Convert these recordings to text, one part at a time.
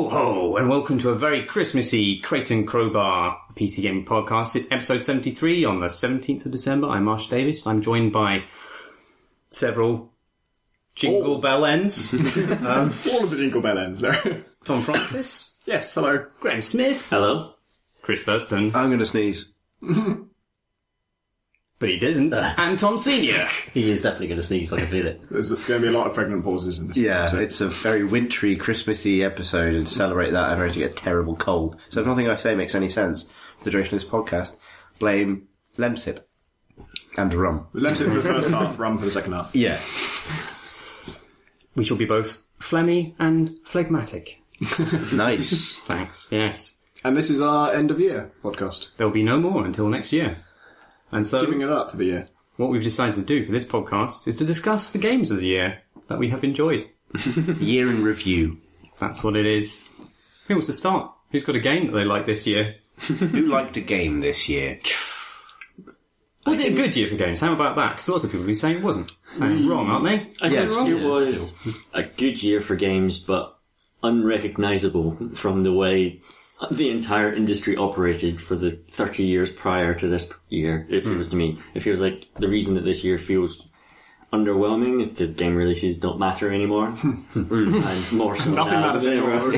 Ho ho, and welcome to a very Christmassy Crate and Crowbar PC Gaming Podcast. It's episode 73 on the 17th of December. I'm Marsh Davis. I'm joined by several Jingle Bell ends. All of the Jingle Bell ends there. Tom Francis. Yes, hello. Graham Smith. Hello. Chris Thurston. I'm going to sneeze. But he doesn't. And Tom Senior. He is definitely going to sneeze, I can feel it. There's going to be a lot of pregnant pauses in this. Yeah, episode. it's a very wintry, Christmassy episode, and to celebrate that, I'm ready to get a terrible cold. So if nothing I say makes any sense for the duration of this podcast, blame Lemsip and rum. Lemsip for the first half, rum for the second half. Yeah. We shall be both phlegmy and phlegmatic. Nice. Thanks, yes. And this is our end of year podcast. There'll be no more until next year. And so, Giving it up for the year. what we've decided to do for this podcast is to discuss the games of the year that we have enjoyed. Year in review. That's what it is. Who wants to start? Who's got a game that they like this year? Who liked a game this year? Was it a good year for games? How about that? Because lots of people have been saying it wasn't. Wrong, aren't they? I Yes. think it was a good year for games, but unrecognisable from the way the entire industry operated for the 30 years prior to this year, it feels to me. It feels like the reason that this year feels underwhelming is because game releases don't matter anymore. And more so Nothing now matters than anymore.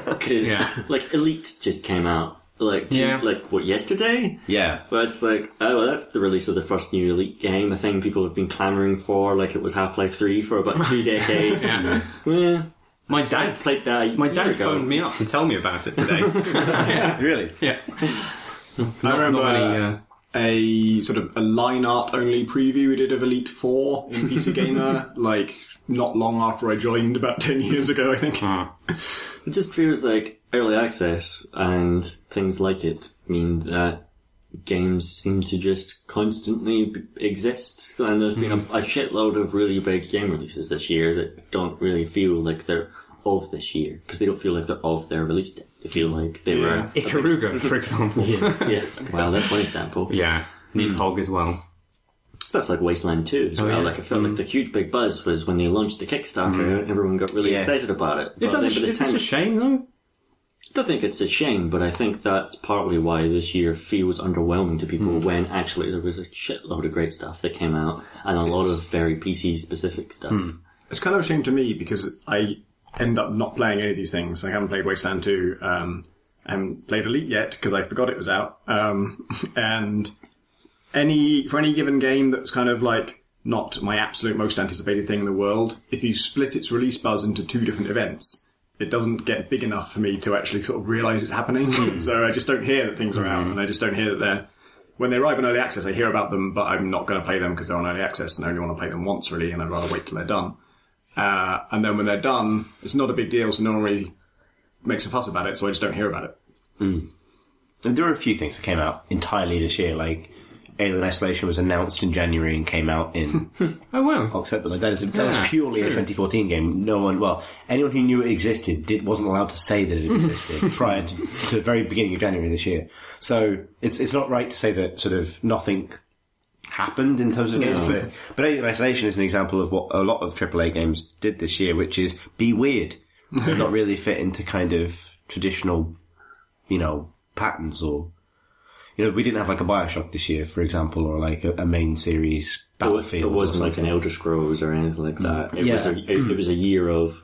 Because, like, Elite just came out. Like, yesterday? Yeah. But it's like, oh, well, that's the release of the first new Elite game, a thing people have been clamouring for, like it was Half-Life 3 for about 2 decades. Well, My I dad played that My a dad year ago. phoned me up to tell me about it today. Really? Yeah. I remember not many, a sort of a line art only preview we did of Elite 4 in PC Gamer, like not long after I joined, about 10 years ago, I think. It just feels like early access and things like it mean that games seem to just constantly exist, and there's been a shitload of really big game releases this year that don't really feel like they're of this year, because they don't feel like they're of their release date. They feel like they were... Ikaruga, for example. Yeah, well, that's one example. Yeah. Nidhogg as well. Stuff like Wasteland 2 as well. yeah. Like, I felt like the huge big buzz was when they launched the Kickstarter, everyone got really Yeah. excited about it. Is But then by the this a time- shame, though? I don't think it's a shame, but I think that's partly why this year feels underwhelming to people when actually there was a shitload of great stuff that came out and a lot of very PC-specific stuff. It's kind of a shame to me because I end up not playing any of these things. I haven't played Wasteland 2, I haven't played Elite yet because I forgot it was out. And for any given game that's kind of like not my absolute most anticipated thing in the world, if you split its release buzz into two different events, it doesn't get big enough for me to actually sort of realise it's happening. So I just don't hear that things are out, and I just don't hear that they're... When they arrive in early access, I hear about them, but I'm not going to play them because they're on early access, and I only want to play them once, really, and I'd rather wait till they're done. And then when they're done, it's not a big deal, so no one really makes a fuss about it, so I just don't hear about it. And there were a few things that came out entirely this year, like Alien Isolation was announced in January and came out in Oh, wow. October. Like that was purely a 2014 game. No one, anyone who knew it existed wasn't allowed to say that it existed prior to the very beginning of January this year. So it's not right to say that sort of nothing happened in terms of games, but Alien Isolation is an example of what a lot of AAA games did this year, which is be weird and not really fit into kind of traditional, patterns or. We didn't have like a BioShock this year, for example, or like a main series Battlefield. It wasn't like an Elder Scrolls or anything like that. It was a year of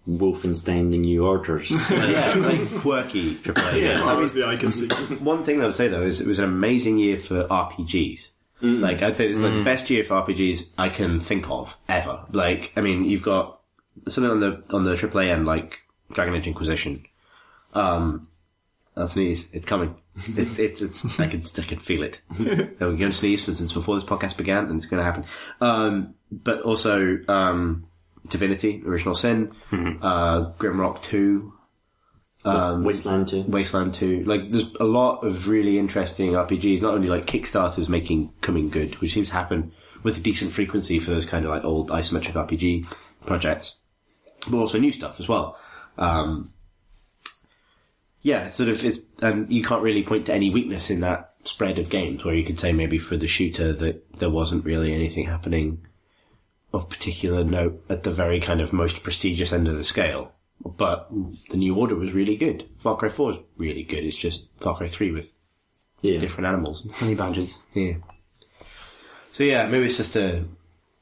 Wolfenstein: The New Orders. like quirky AAA. As far as the eye can see. One thing I would say though is it was an amazing year for RPGs. Like I'd say this is like the best year for RPGs I can think of ever. Like I mean, you've got something on the AAA end like Dragon Age Inquisition. I'll sneeze. It's coming. It's I can feel it. I'm going to sneeze since before this podcast began, and it's going to happen. But also, Divinity, Original Sin, Grimrock 2, Wasteland 2. Like, there's a lot of really interesting RPGs, not only like Kickstarters coming good, which seems to happen with a decent frequency for those kind of like old isometric RPG projects, but also new stuff as well. And you can't really point to any weakness in that spread of games where you could say maybe for the shooter that there wasn't really anything happening of particular note at the very kind of most prestigious end of the scale. But the New Order was really good. Far Cry 4 is really good. It's just Far Cry 3 with different animals. Honey badgers. Yeah. So yeah, maybe it's just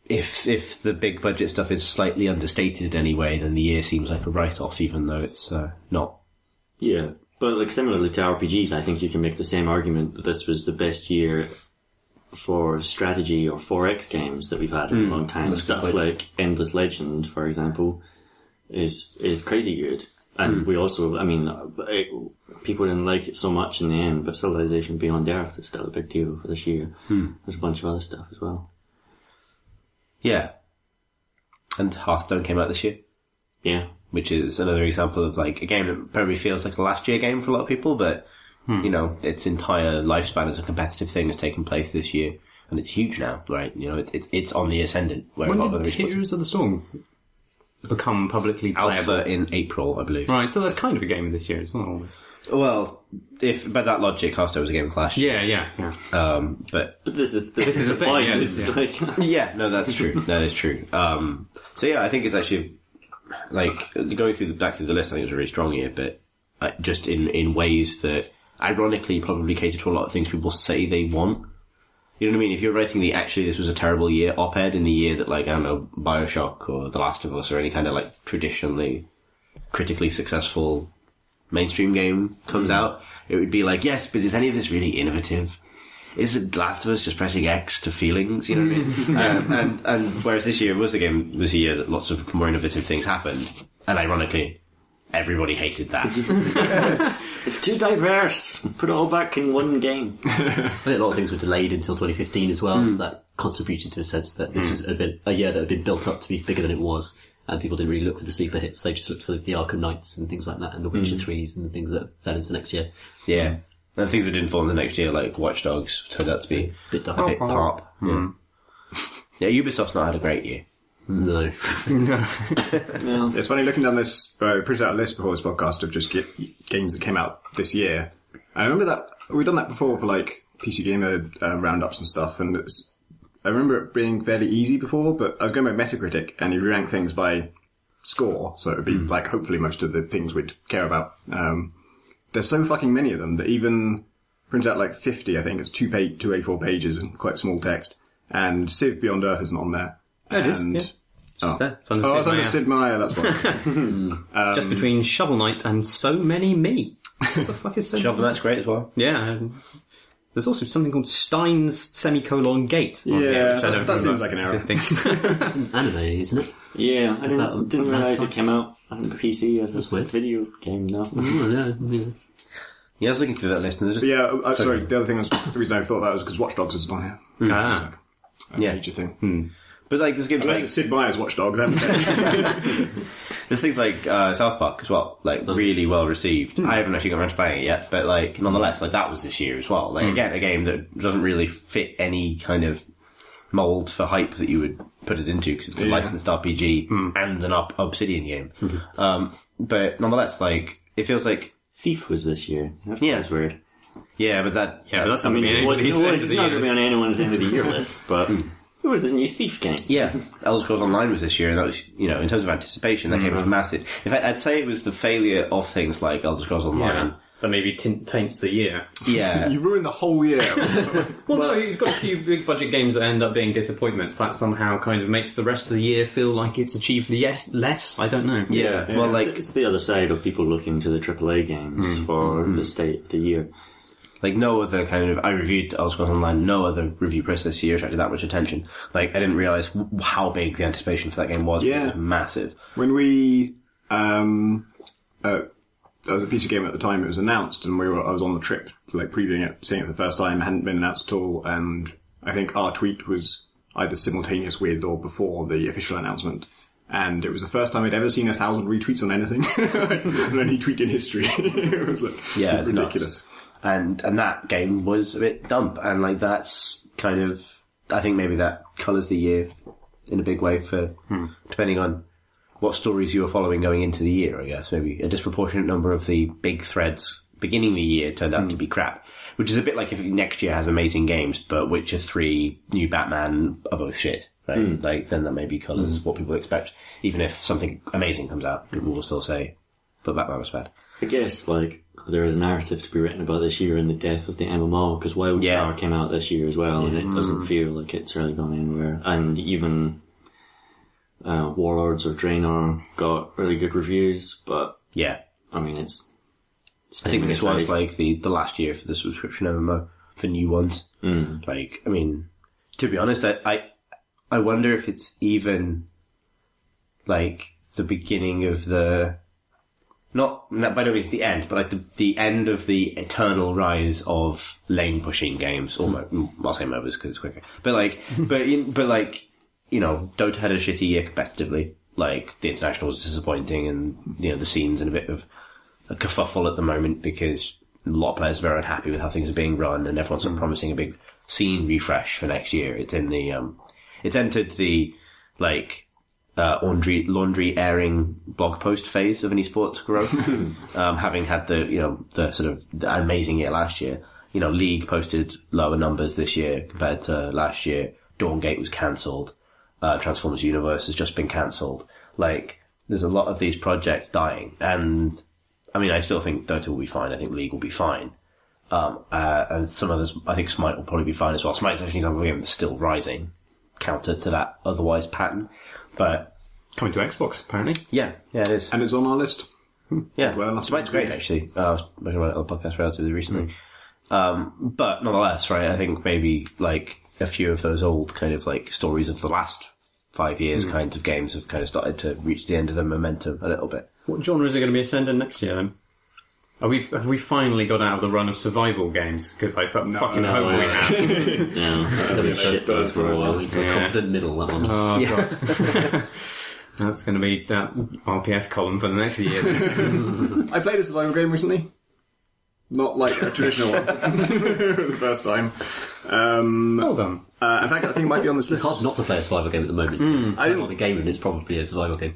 if the big budget stuff is slightly understated anyway, then the year seems like a write-off, even though it's not. Yeah, but like similarly to RPGs, I think you can make the same argument that this was the best year for strategy or 4X games that we've had in a long time. Stuff like Endless Legend, for example, is crazy good. And we also, I mean, people didn't like it so much in the end, but Civilization Beyond Earth is still a big deal for this year. There's a bunch of other stuff as well. Yeah. And Hearthstone came out this year. Yeah. Which is another example of like a game that probably feels like a last year game for a lot of people, but you know, its entire lifespan as a competitive thing has taken place this year, and it's huge now, right? You know, it's on the ascendant. Where When a lot of did the Heroes of the Storm become publicly playable? Alpha in April, I believe. Right, so that's kind of a game of this year as well, almost. Well, if by that logic, Hearthstone was a game of last year. Yeah. But this is the thing, point. yeah, It's like yeah, no, that's true. That is true. So yeah, I think it's actually like going back through the list. I think it was a really strong year, but just in ways that ironically probably cater to a lot of things people say they want. You know what I mean? If you're writing this was a terrible year op-ed in the year that, like, I don't know, BioShock or The Last of Us or any kind of, like, traditionally critically successful mainstream game comes out, it would be like, yes, but is any of this really innovative? Is it Last of Us just pressing X to feelings? You know what I mean? And whereas this year was a year that lots of more innovative things happened, and ironically, everybody hated that. it's too diverse. Put it all back in one game. I think a lot of things were delayed until 2015 as well, so that contributed to a sense that this was a year that had been built up to be bigger than it was, and people didn't really look for the sleeper hits. They just looked for the Arkham Knights and things like that, and the Witcher 3s and the things that fell into next year. Yeah. And things that didn't fall in the next year, like Watch Dogs, turned out to be a bit pop. Yeah. Yeah, Ubisoft's not had a great year. No. It's funny looking down this, I printed out a list before this podcast of just games that came out this year. I remember that, we've done that before for like PC Gamer roundups and stuff, and I remember it being fairly easy before, but I was going by Metacritic, and you rank things by score, so it would be like hopefully most of the things we'd care about. There's so fucking many of them that even printed out like 50, I think, it's two A4 pages and quite small text, and Civ Beyond Earth isn't on there. It is, yeah. It's under Sid Meier, that's why. Just between Shovel Knight and So Many Me. What the fuck is So Shovel Knight's great as well. Yeah. There's also something called Stein's Gate. Yeah, that seems like an error. Anime, isn't it? Yeah, I didn't realise it came out on the PC as a video game now. Yeah, I was looking through that list and there's just... Yeah, sorry, the other thing was, the reason I thought that was because Watch Dogs isn't on here. Ah. Yeah. Major thing. But like, there's games Unless like... it's Sid Meier's Watch Dogs, I haven't said. There's things like South Park as well, like really well received. I haven't actually got around to playing it yet, but like nonetheless, like that was this year as well. Like again, a game that doesn't really fit any kind of mould for hype that you would put it into because it's a licensed RPG and an Obsidian game. But nonetheless, like it feels like Thief was this year. That sounds weird. Yeah, but that's I mean, it wasn't going to be on anyone's end of the year list, but. It was a new Thief game. Yeah, Elder Scrolls Online was this year, and that was, you know, in terms of anticipation, that game was massive. In fact, I'd say it was the failure of things like Elder Scrolls Online. That maybe taints the year. Yeah. You ruined the whole year. Well, no, you've got a few big budget games that end up being disappointments. That somehow kind of makes the rest of the year feel like it's achieved less. I don't know. Yeah. Well, like it's the other side of people looking to the AAA games for the state of the year. Like no other kind of, I reviewed Elder Scrolls Online, no other review process this year attracted that much attention. Like I didn't realise how big the anticipation for that game was. Yeah. It was massive. When we, I was a PC Gamer at the time, it was announced, and I was on the trip, like previewing it, seeing it for the first time, it hadn't been announced at all, and I think our tweet was either simultaneous with or before the official announcement. And it was the first time I'd ever seen 1,000 retweets on anything. on any tweet in history. It was like, it's ridiculous. Nuts. And that game was a bit dumb, and like that's kind of, I think maybe that colours the year in a big way for, depending on what stories you were following going into the year, I guess. Maybe a disproportionate number of the big threads beginning the year turned out to be crap, which is a bit like if next year has amazing games, but Witcher 3, new Batman are both shit. right? Like, then that maybe colours what people expect. Even if something amazing comes out, people will still say, but that was bad. I guess, like, there is a narrative to be written about this year and the death of the MMO, because WildStar came out this year as well, and it doesn't feel like it's really gone anywhere. And even Warlords of Draenor got really good reviews, but Yeah. I mean, it's... I think this was like the last year for the subscription MMO for new ones. Like, I mean, to be honest, I wonder if it's even like the beginning of the not by no means the end, but like the end of the eternal rise of lane pushing games. Almost, I'll say MOBAs because it's quicker. But like, but like, you know, Dota had a shitty year competitively. Like, the international was disappointing, and you know the scene's in a bit of a kerfuffle at the moment because a lot of players are very unhappy with how things are being run, and everyone's sort of promising a big scene refresh for next year. It's in the it's entered the like laundry airing blog post phase of an esports growth. Having had the sort of amazing year last year. You know, League posted lower numbers this year compared to last year. Dawngate was cancelled. Transformers Universe has just been cancelled. Like, there's a lot of these projects dying, and I mean, I still think Dota will be fine. I think League will be fine. And some others, I think Smite will probably be fine as well. Smite's actually an example of a game that's still rising, counter to that otherwise pattern. But coming to Xbox, apparently. Yeah, it is. And it's on our list. Yeah, Well, Smite's great, actually. I was working on it on the podcast relatively recently. But nonetheless, right, I think maybe, like, a few of those old kind of, like, stories of the last 5 years kinds of games have kind of started to reach the end of their momentum a little bit. What genres are going to be ascending next year, then? Have we finally got out of the run of survival games? Because I fucking hope we have. Yeah, it's going to be shit for a while. It's a confident middle, that one. Oh, God. That's going to be that RPS column for the next year. I played a survival game recently. Not like a traditional one. For the first time. Well done. In fact, I think it might be on this It's list. hard not to play a survival game at the moment. It's not a game and it's probably a survival game.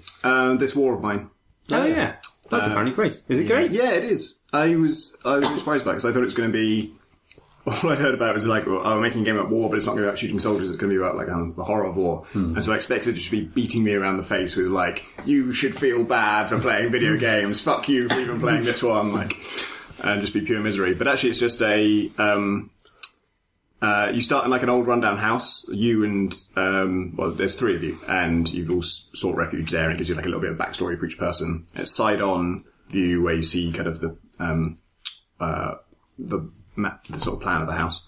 This War of Mine. Oh, yeah. That's apparently great. Is it great? Yeah, it is. I was surprised by it because I thought it was going to be. All I heard about was like, well, we're making a game about war, but it's not going to be about shooting soldiers. It's going to be about like the horror of war. And so I expected it to just be beating me around the face with like, you should feel bad for playing video games. Fuck you for even playing this one. Like, and just be pure misery. But actually, it's just a. You start in like an old rundown house. You and well, there's 3 of you, and you've all sought refuge there. And it gives you like a little bit of backstory for each person. It's side-on view where you see kind of the map, the sort of plan of the house.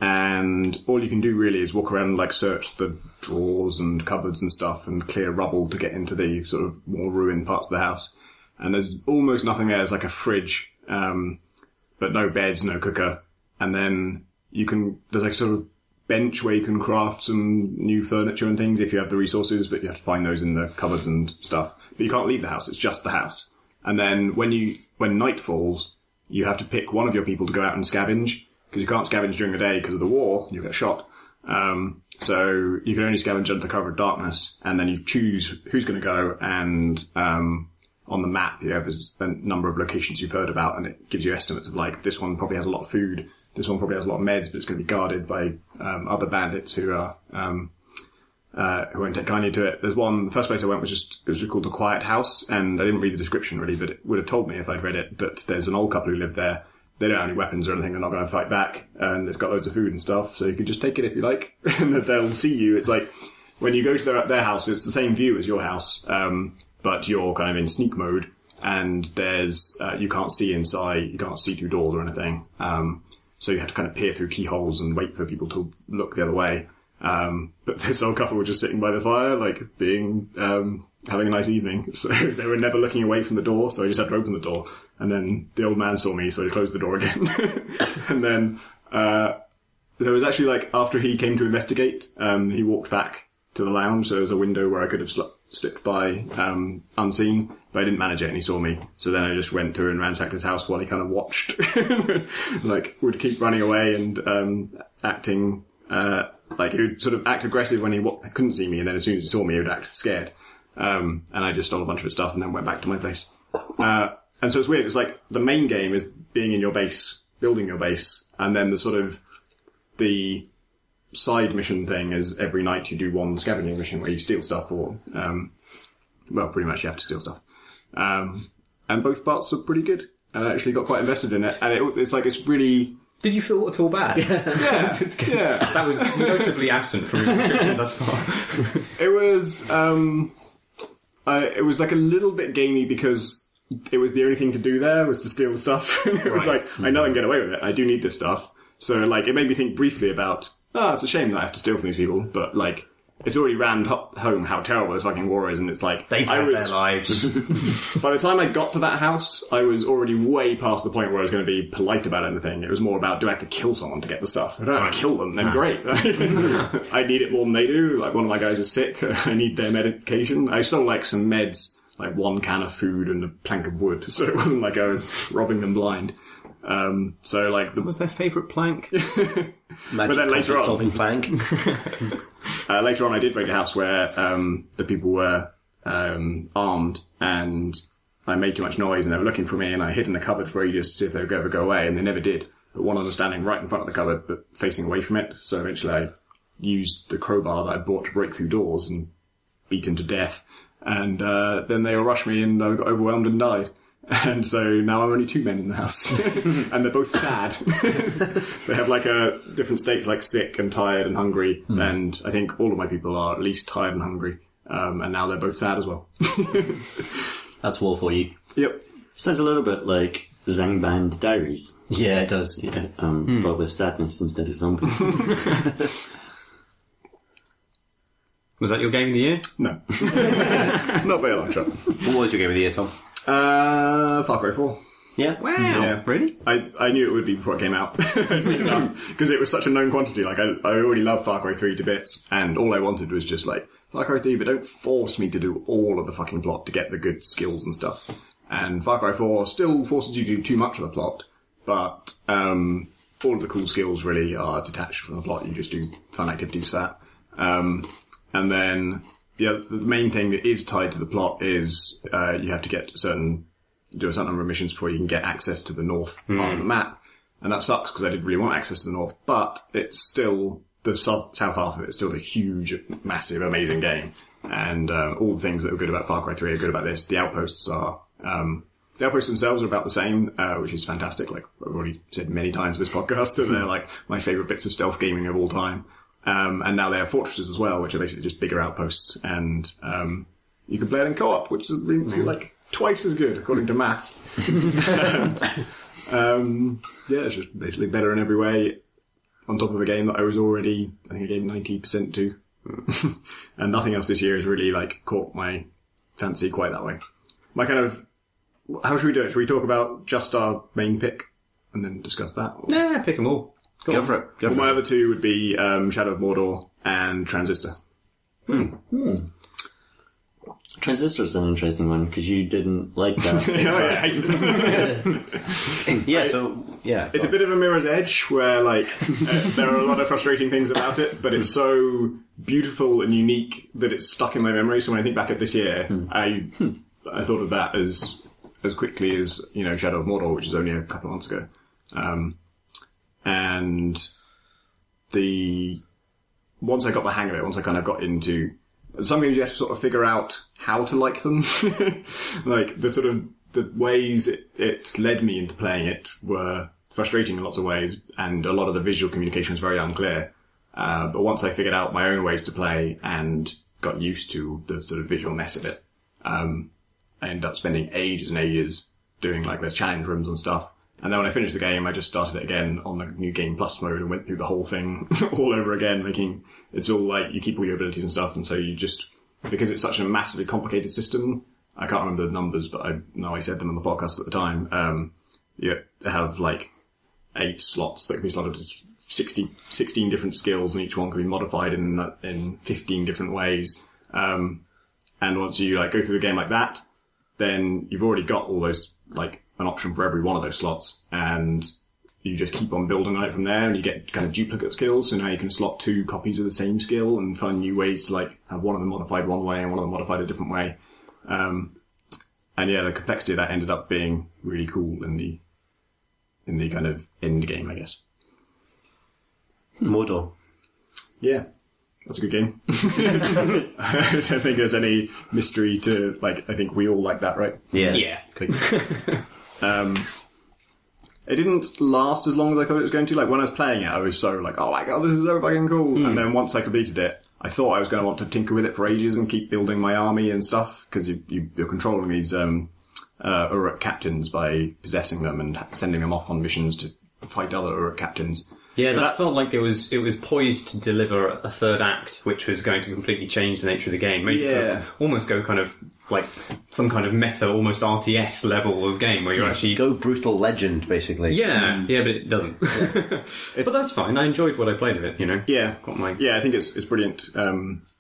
And all you can do really is walk around and like search the drawers and cupboards and stuff and clear rubble to get into the sort of more ruined parts of the house. And there's almost nothing there. There's like a fridge, but no beds, no cooker. And then there's like a sort of bench where you can craft some new furniture and things if you have the resources, but you have to find those in the cupboards and stuff. But you can't leave the house. It's just the house. And then when night falls, you have to pick one of your people to go out and scavenge, because you can't scavenge during the day because of the war. You'll get shot. So you can only scavenge under the cover of darkness, and then you choose who's going to go, and on the map you have a number of locations you've heard about, and it gives you estimates of like, this one probably has a lot of food, this one probably has a lot of meds, but it's going to be guarded by other bandits who won't take kindly to it. There's one, the first place I went was called The Quiet House, and I didn't read the description really, but it would have told me if I'd read it, but there's an old couple who live there. They don't have any weapons or anything, they're not going to fight back, and it's got loads of food and stuff, so you can just take it if you like, and they'll see you. It's like, when you go to their house, it's the same view as your house, but you're kind of in sneak mode, and there's, you can't see inside, you can't see through doors or anything, so you have to kind of peer through keyholes and wait for people to look the other way. But this old couple were just sitting by the fire, like being, having a nice evening. So they were never looking away from the door, so I just had to open the door. And then the old man saw me, so I closed the door again. And then, there was actually like, after he came to investigate, he walked back to the lounge, so there was a window where I could have slipped by, unseen, but I didn't manage it and he saw me. So then I just went through and ransacked his house while he kind of watched. Like, would keep running away and, acting, like he would sort of act aggressive when he couldn't see me, and then as soon as he saw me, he would act scared. And I just stole a bunch of his stuff and then went back to my place. And so it's weird. It's like the main game is being in your base, building your base, and then the sort of the side mission thing is every night you do one scavenging mission where you steal stuff or, well, pretty much you have to steal stuff. And both parts are pretty good. And I actually got quite invested in it. And it's like, it's really... Did you feel at all bad? Yeah. That was notably absent from your description thus far. It was like a little bit gamey because it was the only thing to do there was to steal the stuff. It was like, I know I can get away with it. I do need this stuff. So, like, it made me think briefly about, it's a shame that I have to steal from these people, but, like, it's already rammed home how terrible this fucking war is, and it's like... They've had their lives. By the time I got to that house, I was already way past the point where I was going to be polite about anything. It was more about, do I have to kill someone to get the stuff? If I don't have to kill them, then great. I need it more than they do. Like, one of my guys is sick. I need their medication. I stole, like, some meds, like one can of food and a plank of wood, so it wasn't like I was robbing them blind. So, like... What was their favourite plank? Magic then later on- solving plank. Later on, I did raid a house where the people were armed, and I made too much noise, and they were looking for me, and I hid in the cupboard for ages to see if they would ever go away, and they never did. But one of them was standing right in front of the cupboard, but facing away from it. So eventually, I used the crowbar that I bought to break through doors and beat him to death. And then they all rushed me, and I got overwhelmed and died. And so now I'm only 2 men in the house. And they're both sad. They have like a different states, like sick and tired and hungry. And I think all of my people are at least tired and hungry. And now they're both sad as well. That's war for you. Yep. Sounds a little bit like Zangband Diaries, Yeah, it does. Yeah. but with sadness instead of zombies. Was that your game of the year? No. Not by a long shot. What was your game of the year, Tom? Far Cry 4. Yeah? Wow. Yeah. Really? I knew it would be before it came out. I'd seen enough. Because it was such a known quantity. Like, I already love Far Cry 3 to bits. And all I wanted was just like, Far Cry 3, but don't force me to do all of the fucking plot to get the good skills and stuff. And Far Cry 4 still forces you to do too much of the plot. But, all of the cool skills really are detached from the plot. You just do fun activities for that. And then the main thing that is tied to the plot is, you have to do a certain number of missions before you can get access to the north part of the map. And that sucks because I did really want access to the north, but it's still, the south half of it is still a huge, massive, amazing game. And, all the things that are good about Far Cry 3 are good about this. The outposts are, the outposts themselves are about the same, which is fantastic. Like I've already said many times in this podcast that they're like my favourite bits of stealth gaming of all time. And now they have fortresses as well, which are basically just bigger outposts. And, you can play them in co-op, which means you're like twice as good according to maths. And, yeah, it's just basically better in every way on top of a game that I was already, I think I gave 90% to. And nothing else this year has really like caught my fancy quite that way. My kind of, how should we do it? Should we talk about just our main pick and then discuss that? Or? Yeah, pick them all. Go for it. Well, my other two would be Shadow of Mordor and Transistor. Transistor's an interesting one because you didn't like that. Yeah, so, yeah. It's a bit of a Mirror's Edge where, like, there are a lot of frustrating things about it, but it's so beautiful and unique that it's stuck in my memory. So when I think back at this year, I thought of that as quickly as, you know, Shadow of Mordor, which is only a couple of months ago. And once I got the hang of it, once I kind of got into, some games you have to sort of figure out how to like them. Like, the ways it led me into playing it were frustrating in lots of ways, and a lot of the visual communication was very unclear. But once I figured out my own ways to play and got used to the sort of visual mess of it, I ended up spending ages and ages doing, like, there's challenge rooms and stuff. And then when I finished the game, I just started it again on the New Game Plus mode and went through the whole thing all over again, it's all like, you keep all your abilities and stuff, and so you just, because it's such a massively complicated system, I can't remember the numbers, but I know I said them on the podcast at the time, you have like 8 slots that can be slotted as 16 different skills, and each one can be modified in 15 different ways. And once you like go through the game like that, then you've already got all those, like, an option for every one of those slots, and you just keep on building on it from there, and you get kind of duplicate skills, so now you can slot 2 copies of the same skill and find new ways to, like, have one of them modified one way and one of them modified a different way. And yeah, the complexity of that ended up being really cool in the kind of end game, I guess. Mordor. Yeah. That's a good game. I don't think there's any mystery to, like, I think we all like that, right? Yeah, it's good. It didn't last as long as I thought it was going to. Like, when I was playing it, I was so like, oh my god, this is so fucking cool. And then once I completed it, I thought I was going to want to tinker with it for ages and keep building my army and stuff, because you're controlling these Uruk captains by possessing them and sending them off on missions to fight other Uruk captains. Yeah, that felt like it was poised to deliver a third act, which was going to completely change the nature of the game. Maybe almost go kind of like some kind of meta, almost RTS level of game where you're actually Go brutal legend, basically. Yeah, but it doesn't. But that's fine. I enjoyed what I played of it. You know. Yeah, I think it's brilliant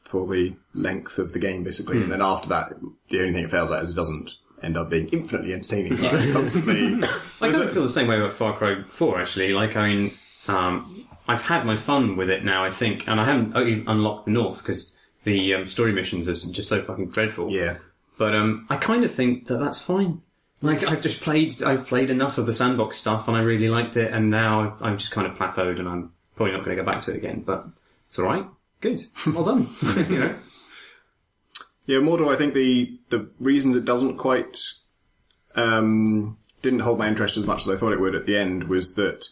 for the length of the game, basically. And then after that, the only thing it fails at is it doesn't end up being infinitely entertaining. Constantly. I kind of feel the same way about Far Cry 4. Actually, like I mean. I've had my fun with it now, I think, and I haven't even unlocked the North because the story missions are just so fucking dreadful. Yeah. But I kind of think that that's fine. Like I've played enough of the sandbox stuff, and I really liked it, and now I've just kind of plateaued, and I'm probably not going to go back to it again. But it's all right. Good. Well done. You know. Yeah, Mordor. I think the reasons it doesn't quite didn't hold my interest as much as I thought it would at the end was that.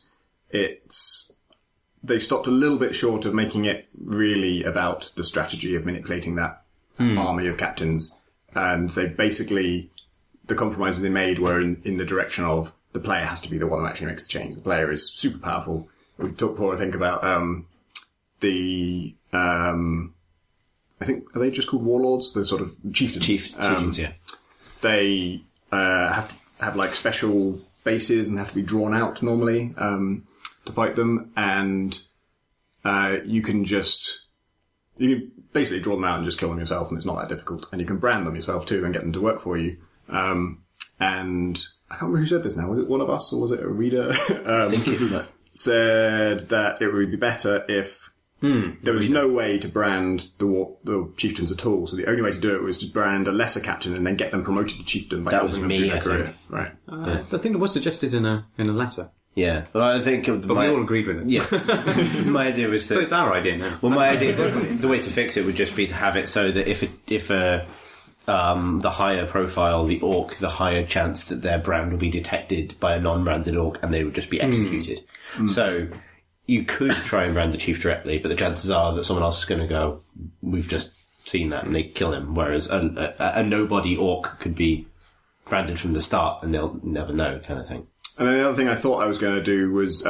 They stopped a little bit short of making it really about the strategy of manipulating that army of captains. And they basically, the compromises they made were in the direction of the player has to be the one who actually makes the change. The player is super powerful. We talked before, I think, about I think, are they just called warlords? The sort of chieftains. Chieftains, yeah. They have to have like special bases and have to be drawn out normally. To fight them, and you can basically draw them out and just kill them yourself, and it's not that difficult. And you can brand them yourself too and get them to work for you. And I can't remember who said this now. Was it one of us or was it a reader? Said that it would be better if there was no way to brand the chieftains at all. So the only way to do it was to brand a lesser captain and then get them promoted to chieftain by helping them through their career. Right. I think it was suggested in a letter. Yeah, well, I think. But we all agreed with it. Yeah, my idea was that. So it's our idea now. Well, my idea, the way to fix it would just be to have it so that if the higher profile the orc, the higher chance that their brand will be detected by a non-branded orc, and they would just be executed. So you could try and brand the chief directly, but the chances are that someone else is going to go, "We've just seen that," and they kill him. Whereas a nobody orc could be branded from the start, and they'll never know, kind of thing. And then the other thing I thought I was going to do was,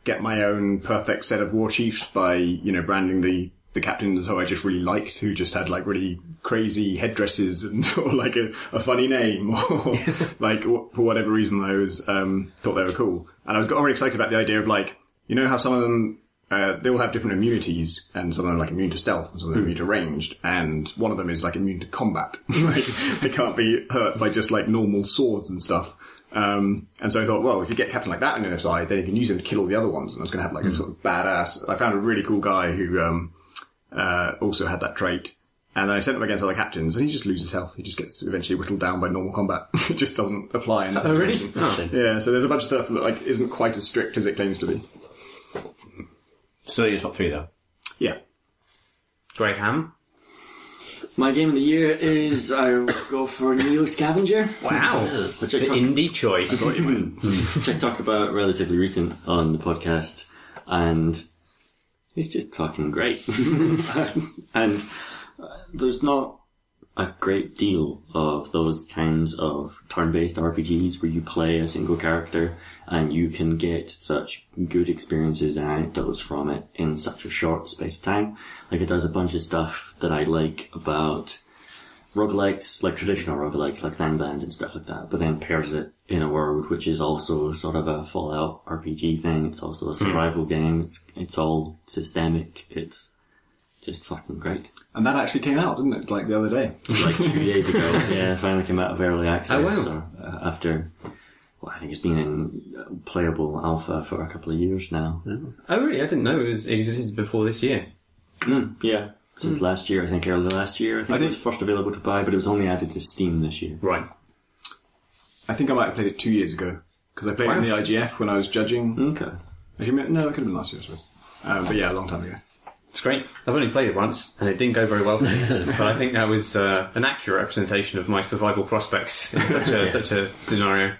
get my own perfect set of war chiefs by, branding the captains who I just really liked, who just had, like, really crazy headdresses and, or, like, a funny name, or, like, for whatever reason I was, thought they were cool. And I got really excited about the idea of, like, how some of them, they all have different immunities, and some of them are, like, immune to stealth, and some of them are immune to ranged, and one of them is, like, immune to combat. Like, they can't be hurt by just, like, normal swords and stuff. And so I thought, well, if you get a captain like that on your side, then you can use him to kill all the other ones, and I was going to have like a sort of badass. I found a really cool guy who also had that trait, and then I sent him against other captains, and he just loses health. He just gets eventually whittled down by normal combat. It just doesn't apply in that situation. Really? Yeah, so there's a bunch of stuff that like isn't quite as strict as it claims to be. Still your top three, though. Yeah. Graham? My game of the year is I go for Neo Scavenger. Wow, which the indie choice. Which I talked about relatively recent on the podcast, and it's just fucking great. And there's not a great deal of those kinds of turn-based RPGs where you play a single character and you can get such good experiences and anecdotes from it in such a short space of time. Like, it does a bunch of stuff that I like about roguelikes, like traditional roguelikes like Sandband and stuff like that, but then pairs it in a world which is also sort of a Fallout RPG thing. It's also a survival game. It's all systemic. It's just fucking great. And that actually came out, didn't it? Like the other day. Like 2 days ago. Yeah, it finally came out of early access. Oh, wow. So, after, well, I think it's been in playable alpha for a couple of years now. Oh, really? I didn't know it existed before this year. Yeah. Since last year, I think early last year. I think it was first available to buy, but it was only added to Steam this year. Right. I think I might have played it 2 years ago, because I played it in the IGF when I was judging. Okay. Actually, no, it could have been last year, I suppose. But yeah, a long time ago. It's great. I've only played it once, and it didn't go very well for me. But I think that was an accurate representation of my survival prospects in such a scenario.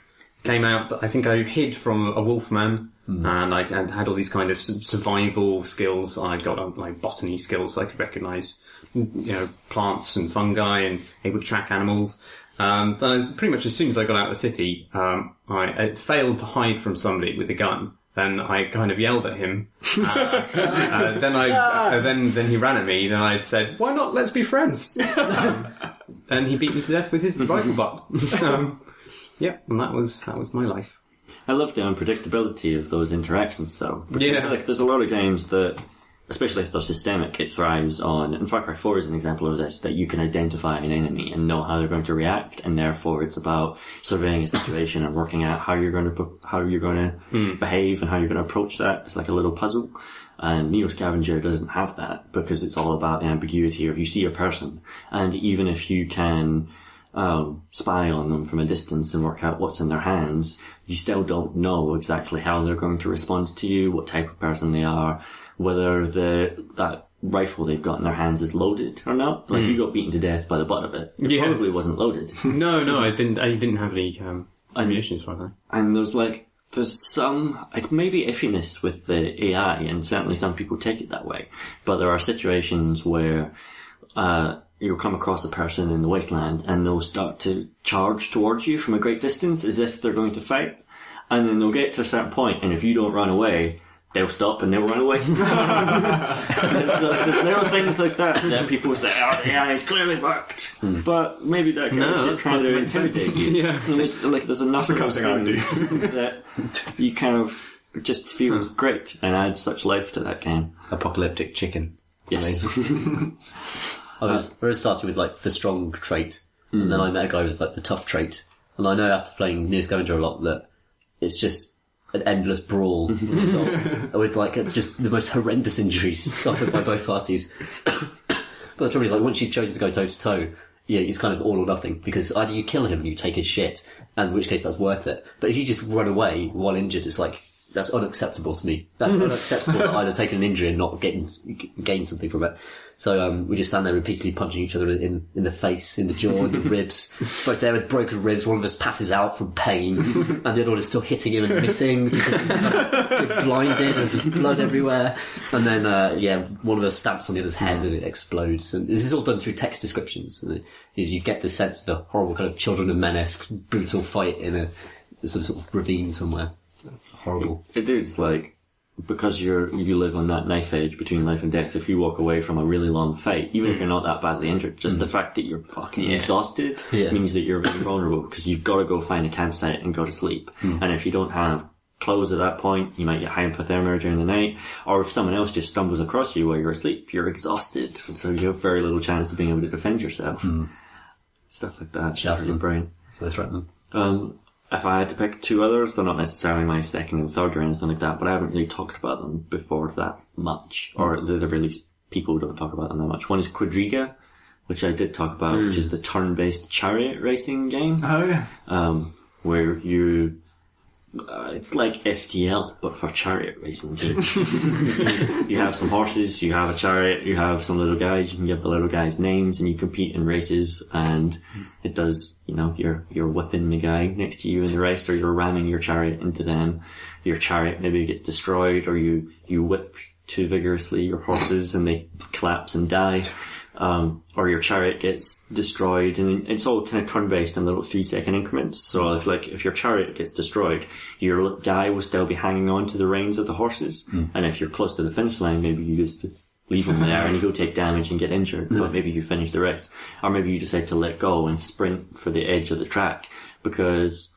Came out, but I think I hid from a wolfman, and I had all these kind of survival skills. I got like botany skills, so I could recognise, plants and fungi, and able to track animals. But pretty much as soon as I got out of the city, I failed to hide from somebody with a gun. Then I kind of yelled at him. Then he ran at me. Then I said, "Why not? Let's be friends." And he beat me to death with his rifle butt. Yeah, and that was my life. I love the unpredictability of those interactions, though. Because, there's a lot of games that, especially if they're systemic, it thrives on. And Far Cry 4 is an example of this, that you can identify an enemy and know how they're going to react, and therefore it's about surveying a situation and working out how you're going to behave and how you're going to approach that. It's like a little puzzle. And Neo Scavenger doesn't have that, because it's all about the ambiguity of you see a person, and even if you can spy on them from a distance and work out what's in their hands, you still don't know exactly how they're going to respond to you, what type of person they are, whether that rifle they've got in their hands is loaded or not. Like, you got beaten to death by the butt of it. It probably wasn't loaded. No, I didn't have any ammunition as far as I know. And there's some, it may be iffiness with the AI, and certainly some people take it that way, but there are situations where you'll come across a person in the wasteland and they'll start to charge towards you from a great distance as if they're going to fight, and then they'll get to a certain point, and if you don't run away, they'll stop and they'll run away. There's little things like that people say, the AI is clearly fucked. But maybe that guy's just trying to intimidate you. Yeah. And there's enough of those things that you kind of just feels great and adds such life to that game. Apocalyptic chicken. Yes. I started with the strong trait, and then I met a guy with the tough trait. And I know after playing Neo Scavenger a lot that it's just an endless brawl with just the most horrendous injuries suffered by both parties. But the trouble is, once you've chosen to go toe to toe, it's kind of all or nothing, because either you kill him and you take his shit, and in which case that's worth it. But if you just run away while injured, it's that's unacceptable to me. That's unacceptable that I'd have taken an injury and not gain something from it. So we just stand there repeatedly punching each other in the face, in the jaw, in the ribs. Both there with broken ribs. One of us passes out from pain, and the other one is still hitting him and missing because he's blinded. There's blood everywhere. And then one of us stamps on the other's head and it explodes. And this is all done through text descriptions. And you get the sense of a horrible kind of Children of Men-esque brutal fight in some sort of ravine somewhere. Horrible. It is because you live on that knife edge between life and death. If you walk away from a really long fight, even if you're not that badly injured, just the fact that you're fucking exhausted means that you're really vulnerable, because you've got to go find a campsite and go to sleep. And if you don't have clothes at that point, you might get hypothermia during the night, or if someone else just stumbles across you while you're asleep, you're exhausted, so you have very little chance of being able to defend yourself. Stuff like that. Shouts your brain. It's worth threatening. If I had to pick two others, they're not necessarily my second and third or anything like that, but I haven't really talked about them before that much, or at the very least, people don't talk about them that much. One is Quadriga, which I did talk about, which is the turn-based chariot racing game. Oh, yeah. Where you... it's like FTL, but for chariot racing too. You have some horses, you have a chariot, you have some little guys, you can give the little guys names, and you compete in races, and it does, you're whipping the guy next to you in the race, or you're ramming your chariot into them. Your chariot maybe gets destroyed, or you whip too vigorously your horses and they collapse and die. Or your chariot gets destroyed, and it's all kind of turn-based in little 3-second increments. So if your chariot gets destroyed, your guy will still be hanging on to the reins of the horses, and if you're close to the finish line, maybe you just leave him there and you go take damage and get injured, but maybe you finish the race. Or maybe you decide to let go and sprint for the edge of the track, because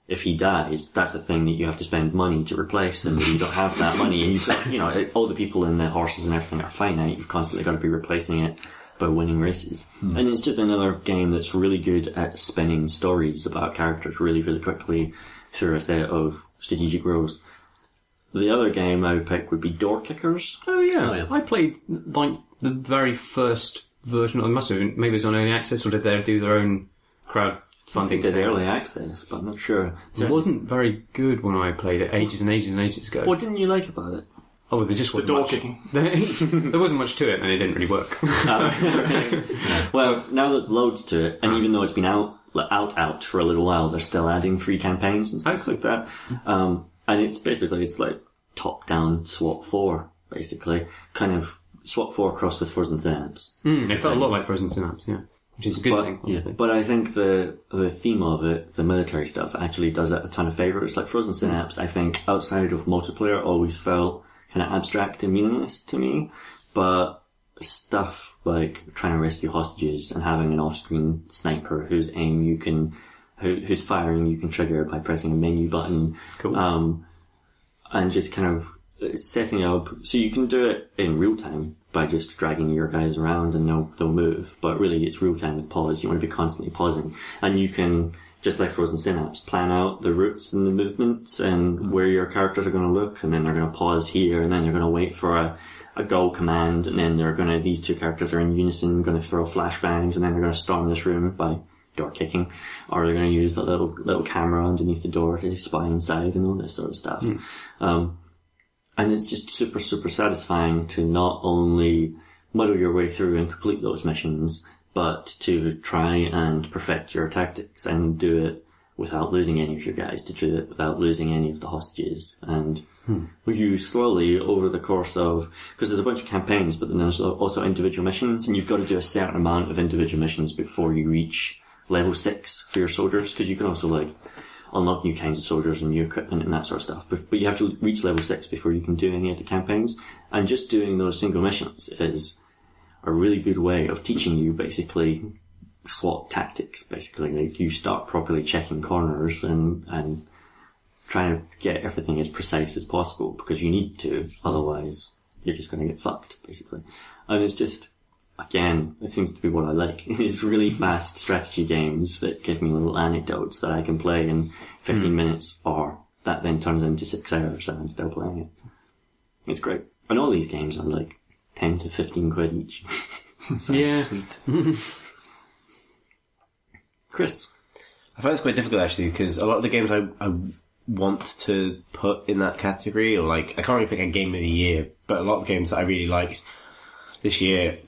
if he dies, that's a thing that you have to spend money to replace, and you don't have that money, and you've got, all the people in the horses and everything are finite, you've constantly got to be replacing it by winning races. And it's just another game that's really good at spinning stories about characters really, really quickly through a set of strategic rules. The other game I would pick would be Door Kickers. Oh yeah. I played the very first version. It must have been, maybe it was on early access, or did they do their own crowdfunding? I think they did early access, but I'm not sure. It wasn't very good when I played it ages and ages and ages ago. What didn't you like about it? Oh, there just wasn't door much. kicking. There wasn't much to it, and it didn't really work. Well, now there's loads to it, and even though it's been out for a little while, they're still adding free campaigns and stuff like that. And it's like top-down SWAT 4, basically. Kind of SWAT 4 crossed with Frozen Synapse. It felt a lot like Frozen Synapse, yeah. Which is a good thing, obviously. But I think the theme of it, the military stuff, actually does it a ton of favours. Like Frozen Synapse, I think, outside of multiplayer, always felt kind of abstract and meaningless to me. But stuff like trying to rescue hostages and having an off-screen sniper whose firing you can trigger by pressing a menu button. Cool. And just kind of setting up, so you can do it in real time by just dragging your guys around and they'll move, but really it's real time with pause. You want to be constantly pausing, and you can, just like Frozen Synapse, plan out the routes and the movements and where your characters are going to look, and then they're going to pause here, and then they're going to wait for a go command, and then these two characters are in unison, going to throw flashbangs, and then they're going to storm this room by door kicking, or they're going to use the little camera underneath the door to spy inside and all this sort of stuff. And it's just super, super satisfying to not only muddle your way through and complete those missions, but to try and perfect your tactics and do it without losing any of your guys, to do it without losing any of the hostages. And you slowly, over the course of, because there's a bunch of campaigns, but then there's also individual missions, and you've got to do a certain amount of individual missions before you reach level 6 for your soldiers, because you can also unlock new kinds of soldiers and new equipment and that sort of stuff. But you have to reach level 6 before you can do any of the campaigns. And just doing those single missions is a really good way of teaching you basically SWAT tactics, basically. Like, you start properly checking corners and trying to get everything as precise as possible, because you need to, otherwise you're just going to get fucked, basically. And it's just, again, it seems to be what I like. It's really fast strategy games that give me little anecdotes that I can play in 15 minutes, or that then turns into 6 hours and I'm still playing it. It's great. And all these games are like 10 to 15 quid each. Yeah. Sweet. Chris? I find this quite difficult, actually, because a lot of the games I want to put in that category, or I can't really pick a game of the year, but a lot of games that I really liked this year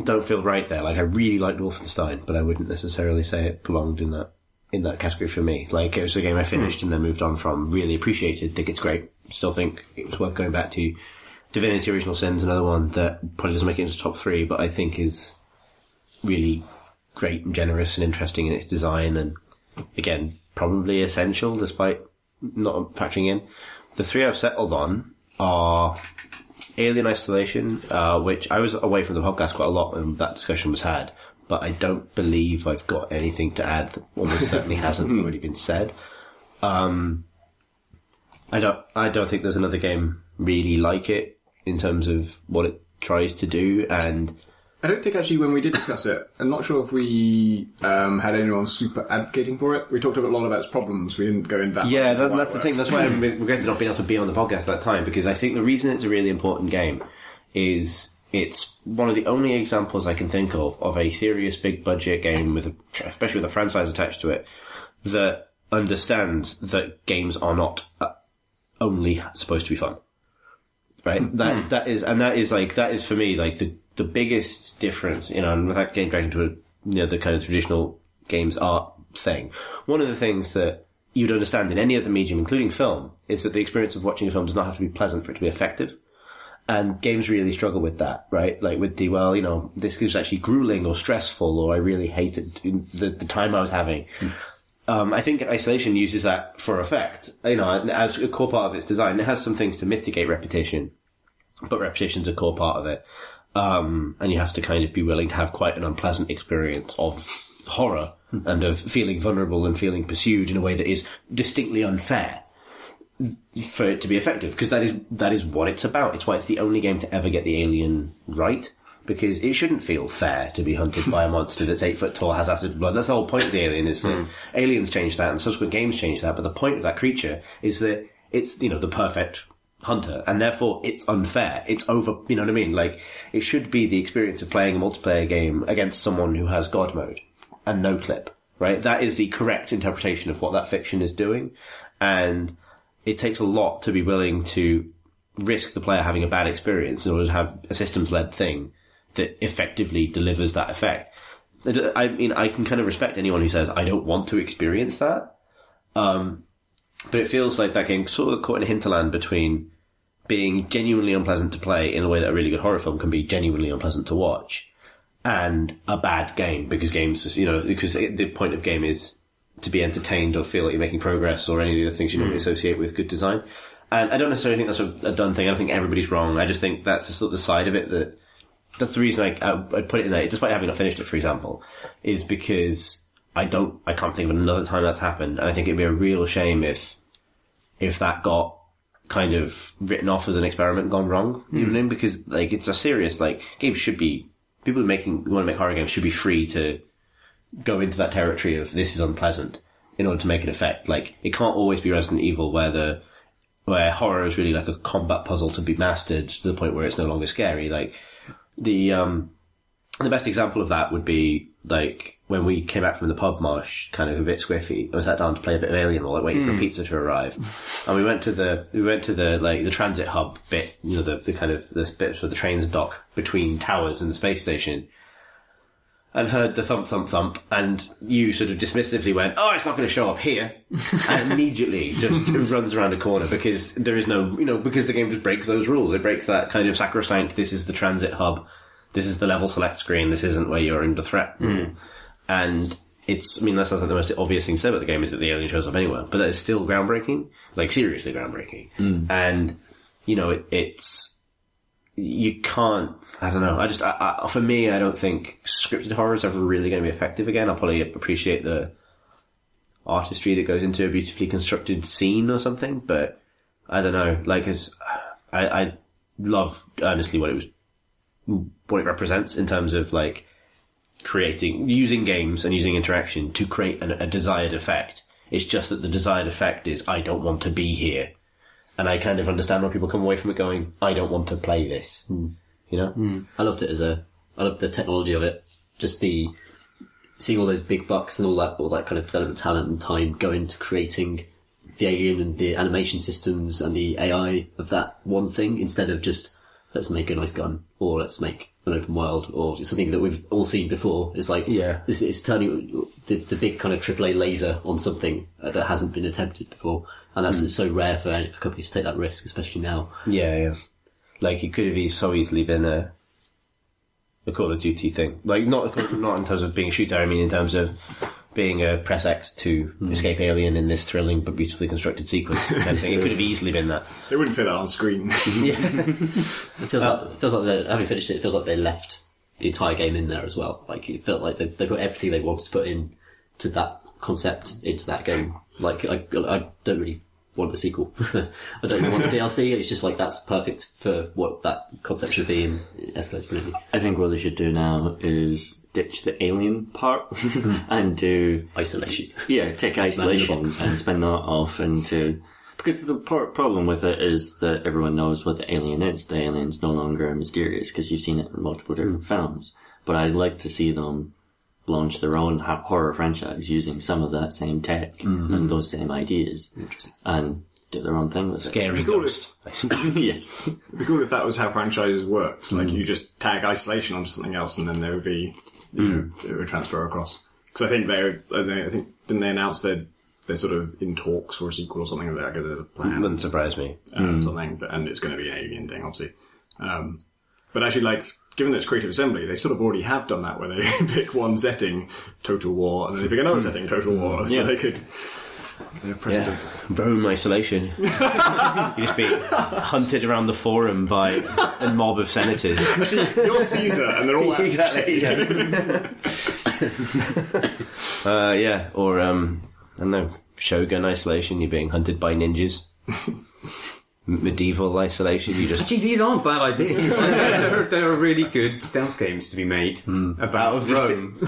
don't feel right there. I really liked Wolfenstein, but I wouldn't necessarily say it belonged in that category for me. It was a game I finished and then moved on from, really appreciated, think it's great, still think it was worth going back to. Divinity Original Sin's another one that probably doesn't make it into top 3, but I think is really great and generous and interesting in its design, and again, probably essential despite not factoring in. The 3 I've settled on are Alien Isolation, which I was away from the podcast quite a lot when that discussion was had, but I don't believe I've got anything to add that almost certainly hasn't already been said. I don't think there's another game really like it in terms of what it tries to do, and I don't think actually when we did discuss it, I'm not sure if we had anyone super advocating for it. We talked a lot about its problems. We didn't go in that. Yeah, much into that's the thing. That's why I'm regretted not being able to be on the podcast at that time, because I think the reason it's a really important game is it's one of the only examples I can think of a serious big budget game especially with a franchise attached to it, that understands that games are not only supposed to be fun. Right? That is for me the biggest difference, and without getting dragged into the kind of traditional games art thing. One of the things that you'd understand in any other medium, including film, is that the experience of watching a film does not have to be pleasant for it to be effective. And games really struggle with that, right? With this is actually grueling or stressful, or I really hated the time I was having. I think Isolation uses that for effect, as a core part of its design. It has some things to mitigate repetition, but repetition's a core part of it. And you have to kind of be willing to have quite an unpleasant experience of horror and of feeling vulnerable and feeling pursued in a way that is distinctly unfair for it to be effective, because that is what it's about. It's why it's the only game to ever get the alien right, because it shouldn't feel fair to be hunted by a monster that's 8 foot tall, has acid blood. That's the whole point of the alien, is that aliens change that and subsequent games change that, but the point of that creature is that it's, the perfect hunter, and therefore it's unfair. It's over, you know what I mean? It should be the experience of playing a multiplayer game against someone who has God mode and no clip, right? That is the correct interpretation of what that fiction is doing, and it takes a lot to be willing to risk the player having a bad experience in order to have a systems-led thing that effectively delivers that effect. I mean, I can kind of respect anyone who says, I don't want to experience that. But it feels like that game sort of caught in a hinterland between being genuinely unpleasant to play in a way that a really good horror film can be genuinely unpleasant to watch, and a bad game, because games, because the point of game is to be entertained or feel like you're making progress or any of the other things you normally associate with good design. And I don't necessarily think that's a done thing. I don't think everybody's wrong. I just think that's sort of the side of it that's the reason I'd put it in there, despite having not finished it, for example, is because I can't think of another time that's happened, and I think it'd be a real shame if that got kind of written off as an experiment gone wrong, you know what I mean? Because, like, it's a serious, like, games should be, people who want to make horror games should be free to go into that territory of this is unpleasant in order to make an effect. Like, it can't always be Resident Evil where horror is really like a combat puzzle to be mastered to the point where it's no longer scary. Like, the best example of that would be, like, when we came back from the pub, Marsh, kind of a bit squiffy, and sat down to play a bit of Alien while waiting for a pizza to arrive. And we went to the transit hub bit, the kind of, this bit where the trains dock between towers and the space station, and heard the thump, thump, thump, and you sort of dismissively went, oh, it's not going to show up here, and immediately just runs around a corner, because there is no, because the game just breaks those rules. It breaks that kind of sacrosanct, this is the transit hub, this is the level select screen, this isn't where you're under threat. And that sounds like the most obvious thing to say about the game is that the alien shows up anywhere, but that is still groundbreaking, like seriously groundbreaking. And, you can't, I don't know, for me, I don't think scripted horror is ever really going to be effective again. I'll probably appreciate the artistry that goes into a beautifully constructed scene or something, but I don't know, like, I love earnestly what it represents in terms of, like, using games and using interaction to create a desired effect. It's just that the desired effect is, I don't want to be here. And I kind of understand when people come away from it going, I don't want to play this. I loved it I loved the technology of it. Just seeing all those big bucks and all that kind of development talent and time go into creating the alien and the animation systems and the AI of that one thing, instead of just, let's make a nice gun, or let's make an open world, or something that we've all seen before. It's like, this is turning the big kind of AAA laser on something that hasn't been attempted before. And that's so rare for companies to take that risk, especially now. Yeah. Like, it could have so easily been a Call of Duty thing. Like, not in terms of being a shooter, I mean in terms of being a press X to escape alien in this thrilling but beautifully constructed sequence kind of thing. It could have easily been that. They wouldn't fit that on screen. It feels like having finished it feels like they left the entire game in there as well. Like, it felt like they put everything they wanted to put in to that concept into that game. Like, I don't really want a sequel. I don't really want a DLC. It's just like, that's perfect for what that concept should be, and it escalates brilliantly. I think what they should do now is ditch the alien part and do isolation. Yeah, take isolation and spin that off into, because the problem with it is that everyone knows what the alien is. The alien's no longer mysterious because you've seen it in multiple different films. But I'd like to see them launch their own horror franchise using some of that same tech and those same ideas, and do their own thing with Scary ghost. Yes. It'd be cool if that was how franchises worked. Like, you just tag isolation onto something else, and then there would be, it would transfer across. Because I think didn't they announce they're sort of in talks for a sequel or something like that? There's a plan. Wouldn't surprise me. Something, and it's going to be an alien thing, obviously. But actually, like, given that it's Creative Assembly, they sort of already have done that, where they pick one setting, Total War, and then they pick another setting, Total War, so they could... Rome isolation. You just be hunted around the forum by a mob of senators. Actually, you're Caesar, and they're all at stake. Or, I don't know, Shogun isolation, you're being hunted by ninjas. Medieval isolation, you just... Actually, these aren't bad ideas. there are really good stealth games to be made about Rome.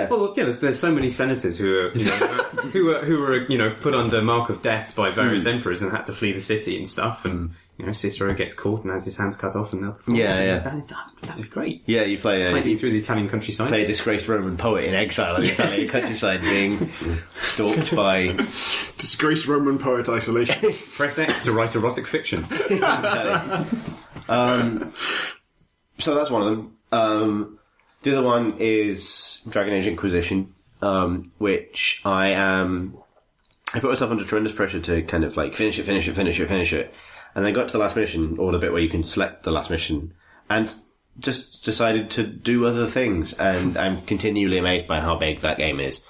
Well, there's so many senators who are, who were put under mark of death by various emperors and had to flee the city and stuff. And Cicero gets caught and has his hands cut off, and that'd be great. Yeah, you play Hiding through the Italian countryside. Play a disgraced Roman poet in exile in the Italian countryside, being stalked by disgraced Roman poet isolation. Press X to write erotic fiction. So that's one of them. The other one is Dragon Age Inquisition, which I put myself under tremendous pressure to kind of like finish it. And then got to the last mission, or the bit where you can select the last mission, and just decided to do other things. And I'm continually amazed by how big that game is.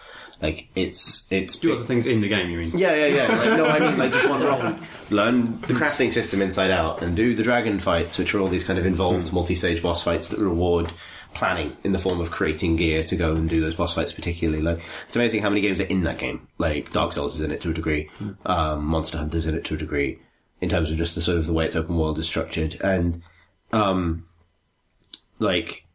Like, it's do other things in the game, you mean? Yeah. Like, no, I mean, like, just wander off and learn the crafting system inside out, and do the dragon fights, which are all these kind of involved multi-stage boss fights that reward planning in the form of creating gear to go and do those boss fights particularly. Like, it's amazing how many games are in that game. Like, Dark Souls is in it to a degree, Monster Hunter's in it to a degree, in terms of just the sort of the way its open world is structured. And, like,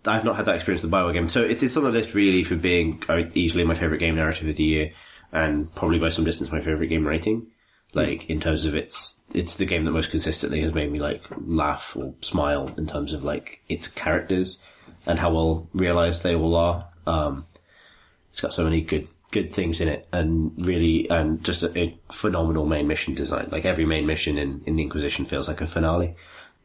I've not had that experience with the BioWare game. So it's on the list really for being easily my favourite game narrative of the year, and probably by some distance my favourite game rating. Like, in terms of it's the game that most consistently has made me, like, laugh or smile in terms of, like, its characters and how well realised they all are. It's got so many good things in it, and just a phenomenal main mission design. Like, every main mission in the Inquisition feels like a finale.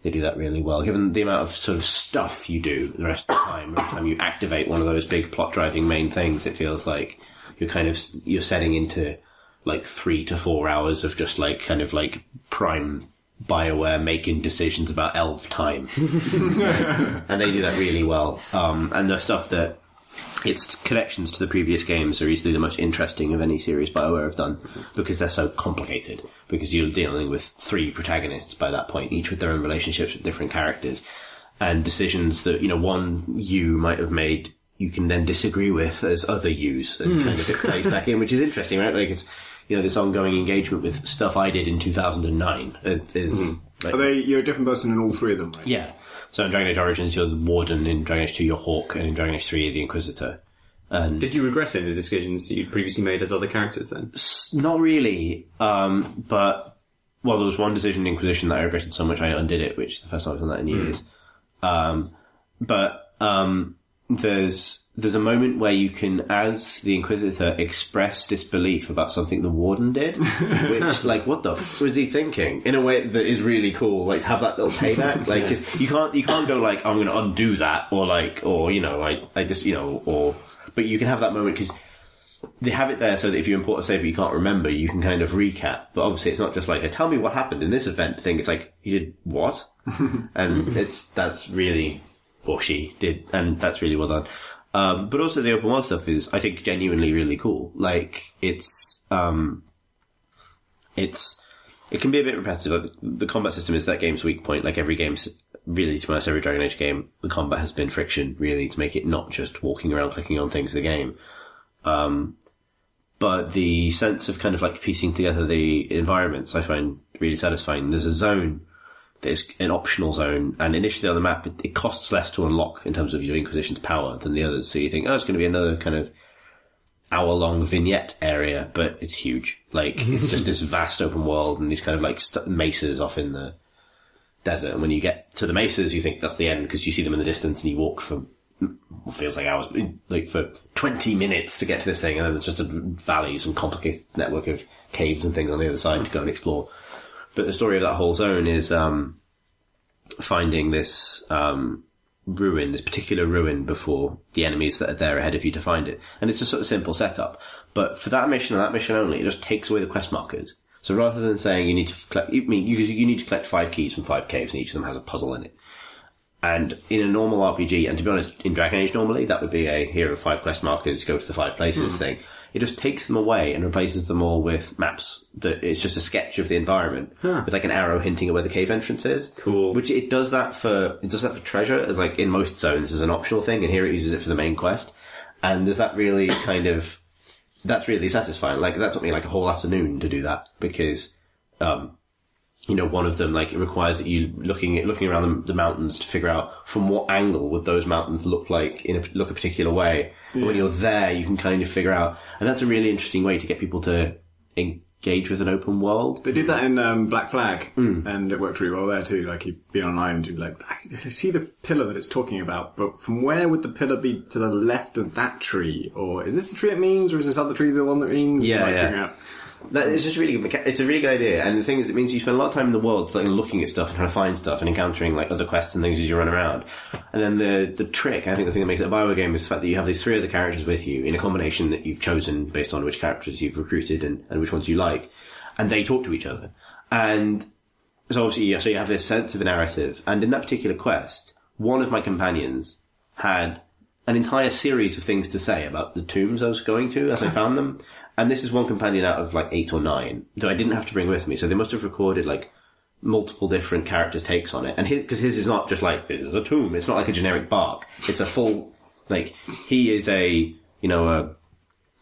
They do that really well. Given the amount of sort of stuff you do the rest of the time, every time you activate one of those big plot driving main things, it feels like you're setting into like 3 to 4 hours of just like kind of like prime BioWare making decisions about elf time. And they do that really well. And the stuff that its connections to the previous games are easily the most interesting of any series BioWare have done, because they're so complicated. Because you're dealing with 3 protagonists by that point, each with their own relationships with different characters, and decisions that, one you might have made, you can then disagree with as other yous, and kind of it plays back in, which is interesting, right? Like, it's, this ongoing engagement with stuff I did in 2009. It is. Like, you're a different person in all 3 of them, right? Yeah. So in Dragon Age Origins, you're the Warden. In Dragon Age 2, you're Hawk. And in Dragon Age 3, you're the Inquisitor. And did you regret any of the decisions that you'd previously made as other characters then? Not really. But, there was one decision in Inquisition that I regretted so much I undid it, which is the first time I've done that in years. There's a moment where you can, as the Inquisitor, express disbelief about something the Warden did, which, like, what the f was he thinking? In a way that is really cool, like, to have that little payback. Like, 'cause you can't go like, I'm gonna undo that, or like, or, I just, but you can have that moment, because they have it there so that if you import a save that you can't remember, you can kind of recap. But obviously it's not just like, tell me what happened in this event thing. It's like, you did what? And that's really bushy, and that's really well done. But also the open world stuff is, I think, genuinely really cool. Like, it can be a bit repetitive. Like, the combat system is that game's weak point. Like, every game's, really, to be honest, every Dragon Age game, the combat has been friction, really, to make it not just walking around clicking on things in the game. But the sense of kind of like piecing together the environments I find really satisfying. There's a zone that's an optional zone, and initially on the map it costs less to unlock in terms of your Inquisition's power than the others, so you think, it's going to be another kind of hour-long vignette area, but it's huge. Like, it's just this vast open world and these kind of like mesas off in the desert, and when you get to the mesas you think that's the end, because you see them in the distance and you walk for what feels like hours, like for 20 minutes to get to this thing, and then there's just a valley, some complicated network of caves and things on the other side to go and explore. But the story of that whole zone is finding this ruin, this particular ruin, before the enemies that are there ahead of you to find it. And it's a sort of simple setup. But for that mission and that mission only, it just takes away the quest markers. So rather than saying you need to collect, you need to collect 5 keys from 5 caves, and each of them has a puzzle in it. And in a normal RPG, and to be honest, in Dragon Age normally, that would be a here are 5 quest markers, go to the 5 places thing. It just takes them away and replaces them all with maps. That it's just a sketch of the environment with like an arrow hinting at where the cave entrance is. Cool. Which it does that for treasure, as like in most zones as an optional thing, and here it uses it for the main quest. And there's that really kind of, that's really satisfying. Like, that took me like a whole afternoon to do that, because one of them, like, it requires that you looking around the mountains to figure out from what angle would those mountains look like look a particular way. Yeah. And when you're there, you can kind of figure out, and that's a really interesting way to get people to engage with an open world. They did that in Black Flag, and it worked really well there too. Like, you'd be on an island, you'd be like, I see the pillar that it's talking about, but from where would the pillar be to the left of that tree? Or is this the tree it means, or is this other tree the one that means? Yeah, like, yeah. figuring out- It's just really good. It's a really good idea, and the thing is, it means you spend a lot of time in the world, like looking at stuff and trying to find stuff and encountering like other quests and things as you run around. And then the trick, I think, the thing that makes it a Bioware game is the fact that you have these 3 other characters with you in a combination that you've chosen based on which characters you've recruited and which ones you like, and they talk to each other. And so obviously, so you have this sense of a narrative. And in that particular quest, one of my companions had an entire series of things to say about the tombs I was going to as I found them. And this is one companion out of like 8 or 9 that I didn't have to bring with me. So they must have recorded like multiple different characters' takes on it. And because his is not just like, this is a tomb. It's not like a generic bark. It's a full, like, he is a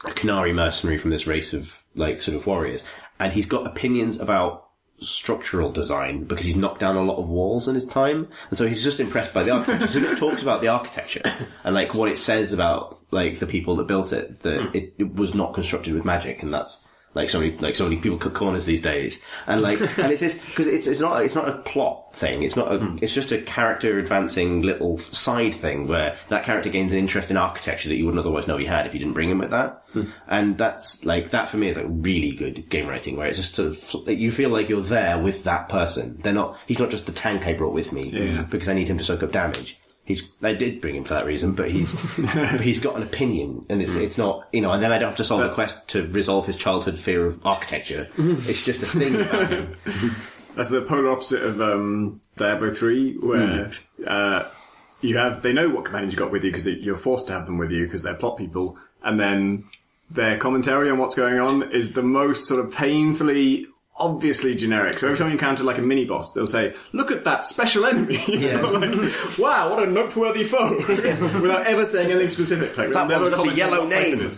Canary mercenary from this race of like sort of warriors. And he's got opinions about structural design because he's knocked down a lot of walls in his time, and so he's just impressed by the architecture. So it talks about the architecture and like what it says about like the people that built it, that it was not constructed with magic, and that's like so many people cut corners these days, and it's this because it's not a plot thing. It's not it's just a character advancing little side thing where that character gains an interest in architecture that you wouldn't otherwise know he had if you didn't bring him with that. And that's like, that for me is like really good game writing, where it's just sort of like, you feel like you're there with that person. He's not just the tank I brought with me because I need him to soak up damage. I did bring him for that reason, but he's got an opinion, and it's not, and then I don't have to solve the quest to resolve his childhood fear of architecture. It's just a thing about him. That's the polar opposite of Diablo 3, where they know what companions you got with you because you're forced to have them with you because they're plot people, and then their commentary on what's going on is the most sort of painfully obviously generic. So every time you encounter like a mini boss, they'll say, "Look at that special enemy!" Like, wow, what a noteworthy foe! Without ever saying anything specific. Like, that one's got a yellow name.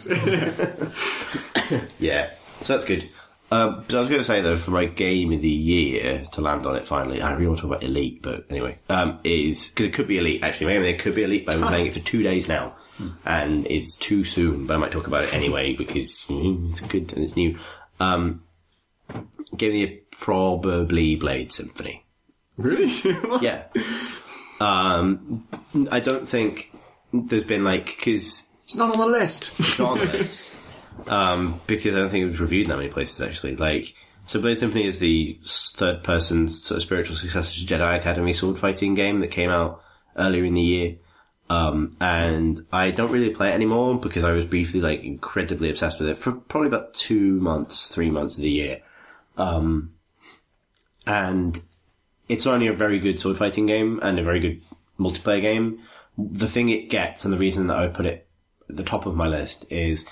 Yeah, so that's good. So I was going to say though, for my game of the year, to land on it finally, I really want to talk about Elite, but anyway, is because it could be Elite actually. Maybe it could be Elite, but I've been playing it for 2 days now, and it's too soon. But I might talk about it anyway because it's good and it's new. Gave me probably Blade Symphony. Really? Yeah. I don't think there's been because it's not on the list. It's not on the list. Because I don't think it was reviewed in that many places actually. So Blade Symphony is the third person sort of spiritual successor to Jedi Academy sword fighting game that came out earlier in the year. And I don't really play it anymore because I was briefly incredibly obsessed with it for probably about 3 months of the year. And it's not only a very good sword fighting game and a very good multiplayer game. The thing it gets, and the reason that I put it at the top of my list, is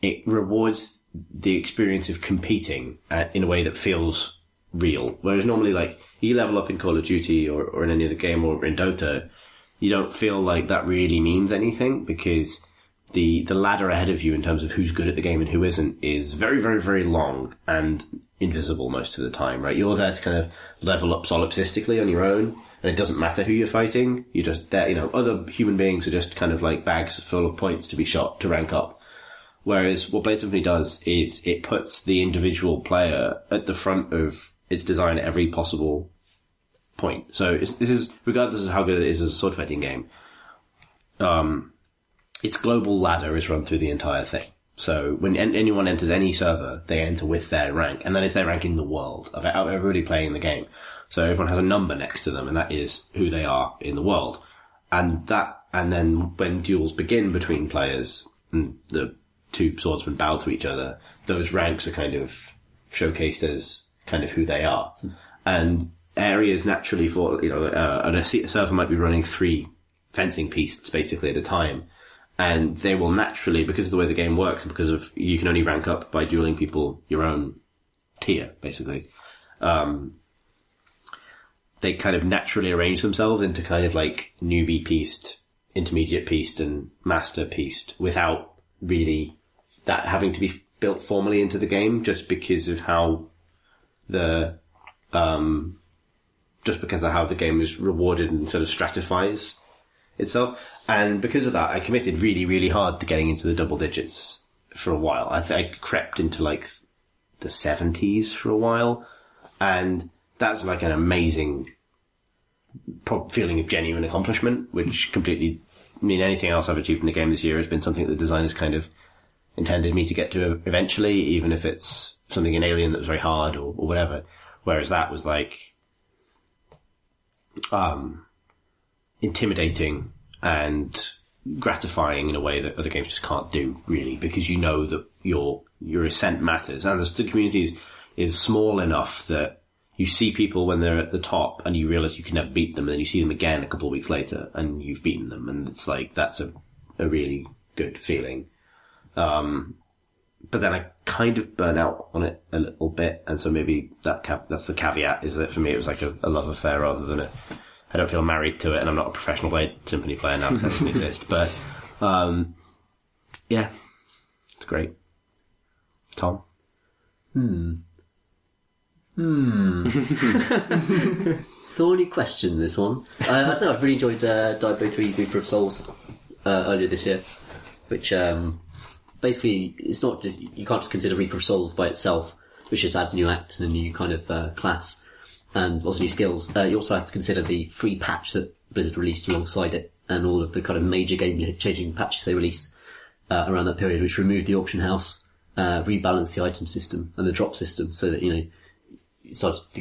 it rewards the experience of competing in a way that feels real. Whereas normally, you level up in Call of Duty or in any other game or in Dota, you don't feel like that really means anything because the ladder ahead of you in terms of who's good at the game and who isn't is very, very, very long and invisible most of the time, right? You're there to kind of level up solipsistically on your own, and it doesn't matter who you're fighting. You're just there, other human beings are just kind of like bags full of points to be shot to rank up. Whereas what Blade Symphony does is it puts the individual player at the front of its design at every possible point. So this is, regardless of how good it is as a sword fighting game, its global ladder is run through the entire thing. So when anyone enters any server, they enter with their rank, and that is their rank in the world of everybody playing the game. So everyone has a number next to them, and that is who they are in the world. And then when duels begin between players, and the two swordsmen bow to each other, those ranks are kind of showcased as kind of who they are. And areas naturally for, a server might be running 3 fencing pieces basically at a time. And they will naturally, because of the way the game works, and because of you can only rank up by dueling people your own tier, basically, they kind of naturally arrange themselves into kind of newbie pieced, intermediate pieced, and master pieced without really that having to be built formally into the game, just because of how the game is rewarded and sort of stratifies itself. And because of that, I committed really, really hard to getting into the double digits for a while. I crept into the 70s for a while. And that's like an amazing feeling of genuine accomplishment, which completely, I mean, anything else I've achieved in the game this year has been something that the designers kind of intended me to get to eventually, even if it's something in Alien that was very hard or whatever. Whereas that was like, intimidating and gratifying in a way that other games just can't do, really, because you know that your ascent matters. And the community is small enough that you see people when they're at the top and you realise you can never beat them, and then you see them again a couple of weeks later and you've beaten them, and it's like, that's a really good feeling. But then I kind of burn out on it a little bit, and so maybe that's the caveat, is that for me it was like a love affair rather than I don't feel married to it, and I'm not a professional symphony player now because that doesn't exist. But, yeah, it's great. Tom? Thorny question, this one. I think I've really enjoyed Diablo 3 Reaper of Souls earlier this year, which basically, it's not just, you can't just consider Reaper of Souls by itself, which just adds a new act and a new kind of class, and also new skills. You also have to consider the free patch that Blizzard released alongside it, and all of the kind of major game-changing patches they released around that period, which removed the auction house, rebalanced the item system and the drop system, so that, the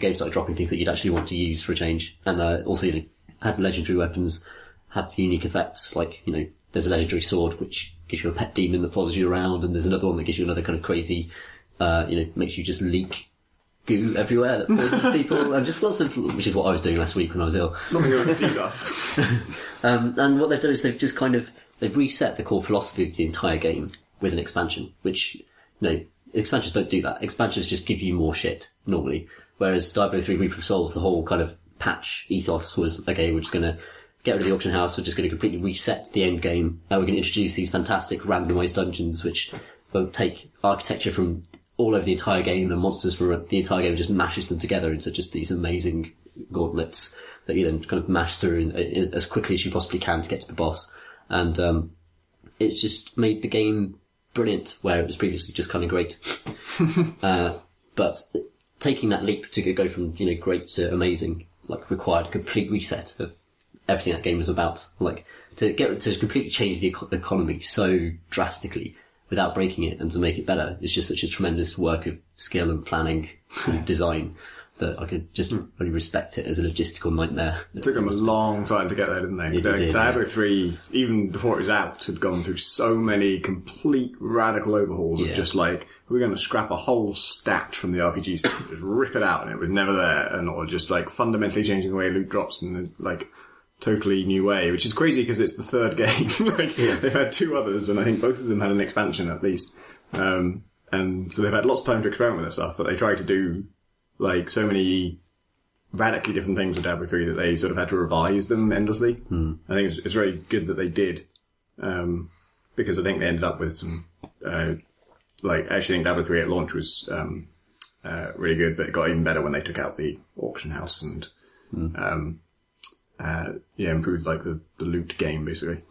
game started dropping things that you'd actually want to use for a change, and also had legendary weapons, had unique effects, like, there's a legendary sword which gives you a pet demon that follows you around, and there's another one that gives you another kind of crazy, makes you just leak goo everywhere that poisons people, and just lots of, which is what I was doing last week when I was ill. Something you want to do off. And what they've done is they've reset the core philosophy of the entire game with an expansion, which, expansions don't do that. Expansions just give you more shit, normally. Whereas Diablo 3 Reaper of Souls, the whole kind of patch ethos was, okay, we're just going to get rid of the auction house, we're just going to completely reset the end game, we're going to introduce these fantastic randomized dungeons, which will take architecture from all over the entire game and monsters from the entire game and just mashes them together into just these amazing gauntlets that you then kind of mash through as quickly as you possibly can to get to the boss. And it's just made the game brilliant, where it was previously just kind of great. But taking that leap to go from, great to amazing, required a complete reset of everything that game was about. To completely change the economy so drastically without breaking it, and to make it better, it's just such a tremendous work of skill and planning and design that I could just really respect it as a logistical nightmare. It took them a long time to get there, didn't they? It did, Diablo 3, even before it was out, had gone through so many complete radical overhauls of just we're going to scrap a whole stat from the RPG system, just rip it out, and it was never there, or just fundamentally changing the way loot drops in a totally new way, which is crazy because it's the third game. They've had two others, and I think both of them had an expansion at least. And so they've had lots of time to experiment with this stuff, but they tried to do so many radically different things with Diablo 3 that they sort of had to revise them endlessly. I think it's very good that they did, because I think they ended up with some, I actually think Diablo 3 at launch was, really good, but it got even better when they took out the auction house and, improved the loot game basically.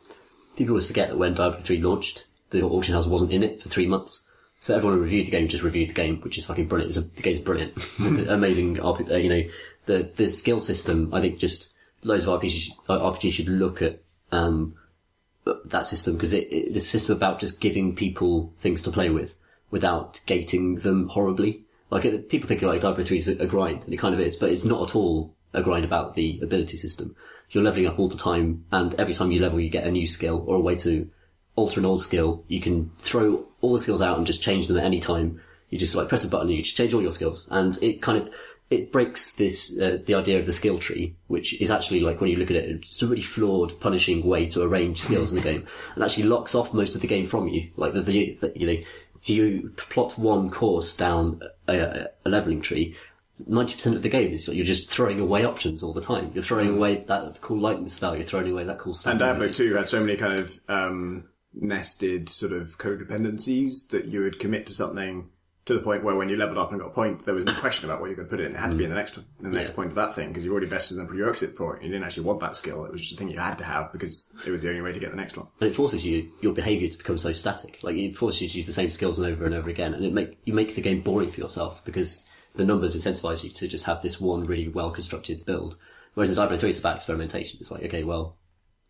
People always forget that when Diablo 3 launched, the auction house wasn't in it for 3 months. So everyone who reviewed the game just reviewed the game, which is fucking brilliant. The game's brilliant. It's an amazing, the skill system. I think just loads of RPGs should look at that system, because it's a system about just giving people things to play with without gating them horribly. People think Diablo 3 is a grind, and it kind of is, but it's not at all a grind about the ability system. You're leveling up all the time, and every time you level, you get a new skill or a way to alter an old skill. You can throw all the skills out and just change them at any time. You just press a button and you just change all your skills. And it breaks this, the idea of the skill tree, which is actually when you look at it, it's a really flawed, punishing way to arrange skills in the game, and actually locks off most of the game from you. If you plot one course down a leveling tree, 90% of the game is you're just throwing away options all the time. You're throwing away that cool lightning spell, you're throwing away that cool stuff. And Diablo 2 had so many nested sort of codependencies that you would commit to something to the point where when you leveled up and got a point, there was no question about what you could put in. It had to be in the next point of that thing, because you already vested in prerequisite for it. You didn't actually want that skill. It was just a thing you had to have because it was the only way to get the next one. And it forces your behaviour to become so static. Like, it forces you to use the same skills over and over again, and you make the game boring for yourself because the numbers incentivize you to just have this one really well constructed build. Whereas in Diablo 3 it's about experimentation. It's like, okay, well,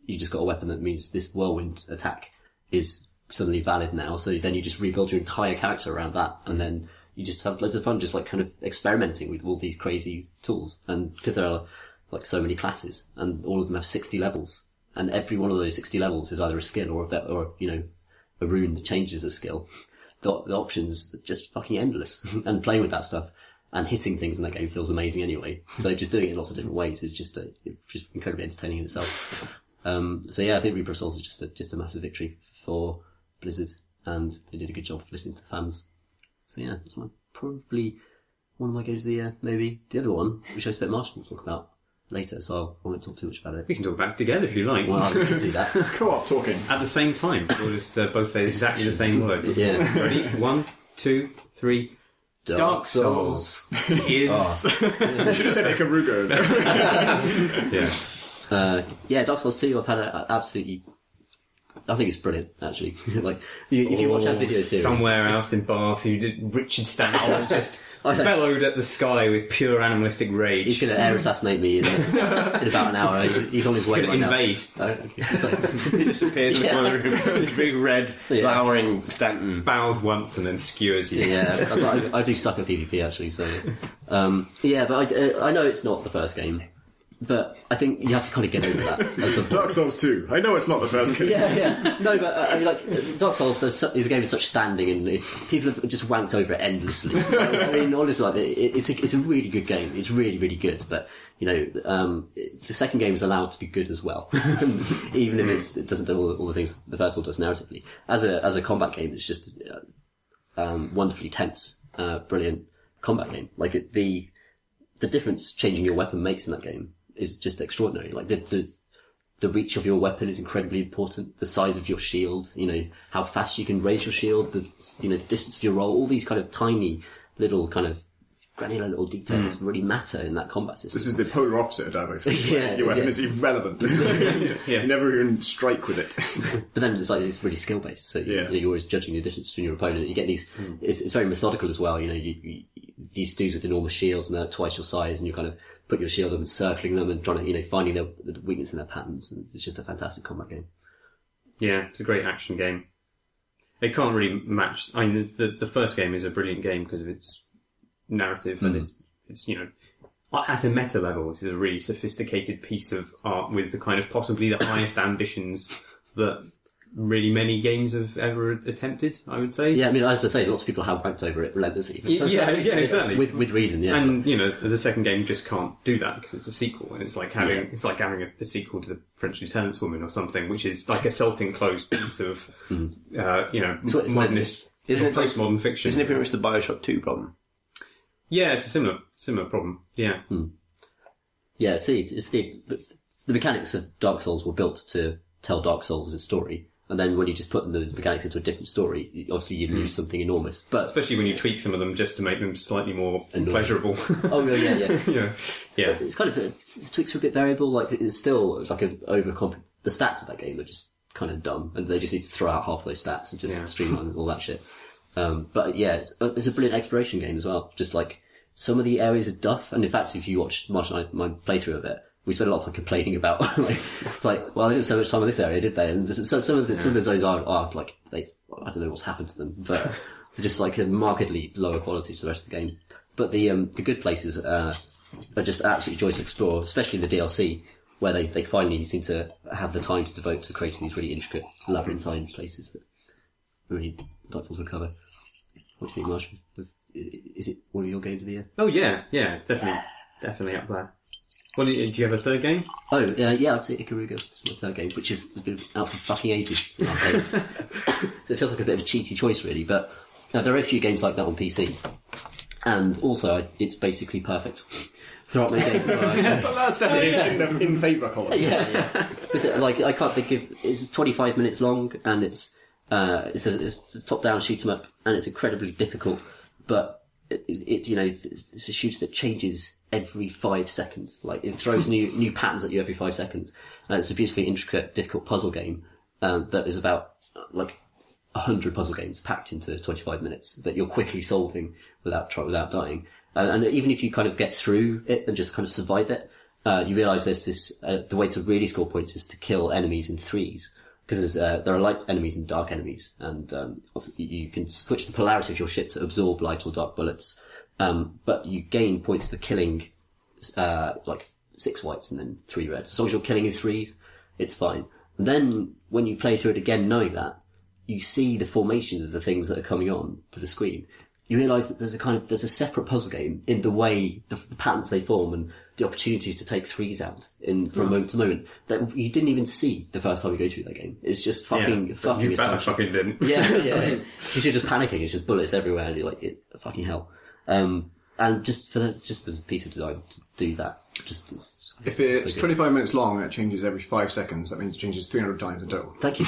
you just got a weapon that means this whirlwind attack is suddenly valid now, so then you just rebuild your entire character around that, and then you just have loads of fun just like kind of experimenting with all these crazy tools. And because there are like so many classes, and all of them have 60 levels, and every one of those 60 levels is either a skill or you know, a rune that changes a skill. The options are just fucking endless. And playing with that stuff and hitting things in that game feels amazing anyway. So just doing it in lots of different ways is just incredibly entertaining in itself. So yeah, I think Reaper of Souls is just a massive victory for Blizzard, and they did a good job of listening to the fans. So yeah, that's probably one of my games of the year, maybe. The other one, which I expect Marshall to talk about later, so I won't talk too much about it. We can talk about it together if you like. Well, we can do that. Co-op talking. At the same time. We'll just both say exactly the same words. Yeah. Ready? 1, 2, 3. Dark Souls is... You should have said Ikarugo. Yeah. Yeah, Dark Souls 2, I've had absolutely... I think it's brilliant, actually. Like, if you watch that video series... Somewhere else in Bath, Richard Stanton just bellowed at the sky with pure animalistic rage. He's going to air assassinate me in about an hour. He's on his way right invade. now. He just appears in the corner room, this big red, glowering Stanton. Bows once and then skewers you. Yeah, that's what I do suck at PvP, actually, so... yeah, but I know it's not the first game, but I think you have to kind of get over that at some point. Dark Souls 2. I know it's not the first game. Yeah. No, but I mean, like, Dark Souls is a game with such standing, and people have just wanked over it endlessly. I mean, honestly, like, it's a really good game. It's really, really good, but, you know, the second game is allowed to be good as well. Even if it doesn't do all the things the first one does narratively. As a combat game, it's just wonderfully tense, brilliant combat game. Like, the difference changing your weapon makes in that game is just extraordinary. Like, the reach of your weapon is incredibly important. The size of your shield, you know, how fast you can raise your shield, the distance of your roll, all these kind of tiny little kind of granular little details really matter in that combat system. This is the polar opposite of Diablo 3. Yeah, Your weapon is irrelevant. You never even strike with it. But then it's really skill based, so you're always judging the distance between your opponent. You get these. It's very methodical as well. You know, these dudes with enormous shields and they're twice your size, and you kind of put your shield up and circling them and trying to, you know, finding the weakness in their patterns. And it's just a fantastic combat game. Yeah, it's a great action game. It can't really match. I mean, the first game is a brilliant game because of its narrative and it's you know, at a meta level, it is a really sophisticated piece of art with the kind of possibly the highest ambitions that really many games have ever attempted, I would say. Yeah, I mean, as I say, lots of people have ranked over it relentlessly. Yeah, exactly. With reason, yeah. And, you know, the second game just can't do that because it's a sequel, and it's like having a sequel to the French Lieutenant's Woman or something, which is like a self-enclosed piece of, you know, modernist, postmodern fiction. Isn't it pretty much the Bioshock 2 problem? Yeah, it's a similar problem. Yeah. Yeah, see, it's the mechanics of Dark Souls were built to tell Dark Souls' story. And then when you just put those mechanics into a different story, obviously you lose something enormous. But especially when you tweak some of them just to make them slightly more pleasurable. Oh yeah. Yeah. It's kind of the tweaks are a bit variable. like it's still like the stats of that game are just kind of dumb, and they just need to throw out half those stats and just streamline all that shit. But yeah, it's a brilliant exploration game as well. Just like some of the areas are duff, and in fact, if you watch Marsh and my playthrough of it, we spent a lot of time complaining about, like, it's like, well, they didn't spend much time in this area, did they? And some of the zones are like, I don't know what's happened to them, but they're just like a markedly lower quality to the rest of the game. But the good places, are just absolutely joy to explore, especially the DLC, where they finally seem to have the time to devote to creating these really intricate, labyrinthine places that are really delightful to cover. What do you think, Marshall? Is it one of your games of the year? Oh yeah, it's definitely up there. Well, do you have a third game? Oh, yeah, I'd say Ikaruga is my third game, which has been out for fucking ages nowadays. So it feels like a bit of a cheaty choice, really, but there are very few games like that on PC. And also, it's basically perfect. There aren't many games where I say... That's definitely in favour column. Yeah. So, like, I can't think of... It's 25 minutes long, and it's a top-down shoot-'em-up, and it's incredibly difficult, but it's a shooter that changes every 5 seconds. Like, it throws new patterns at you every 5 seconds. And it's a beautifully intricate, difficult puzzle game, that is about, 100 puzzle games packed into 25 minutes that you're quickly solving without dying. And even if you kind of get through it and just kind of survive it, you realise there's this, the way to really score points is to kill enemies in threes. Because there are light enemies and dark enemies, and you can switch the polarity of your ship to absorb light or dark bullets. But you gain points for killing 6 whites and then 3 reds. As long as you're killing in threes, it's fine. And then when you play through it again, knowing that, you see the formations of the things that are coming on to the screen. You realise that there's a separate puzzle game in the way the patterns they form and the opportunities to take threes out from moment to moment that you didn't even see the first time you go through that game. It's just fucking you astonishing. fucking didn't. Yeah. Because you're just panicking. It's just bullets everywhere, and you're like, fucking hell. And just as a piece of design to do that, If it's 25 minutes long and it changes every 5 seconds, that means it changes 300 times in total. Thank you.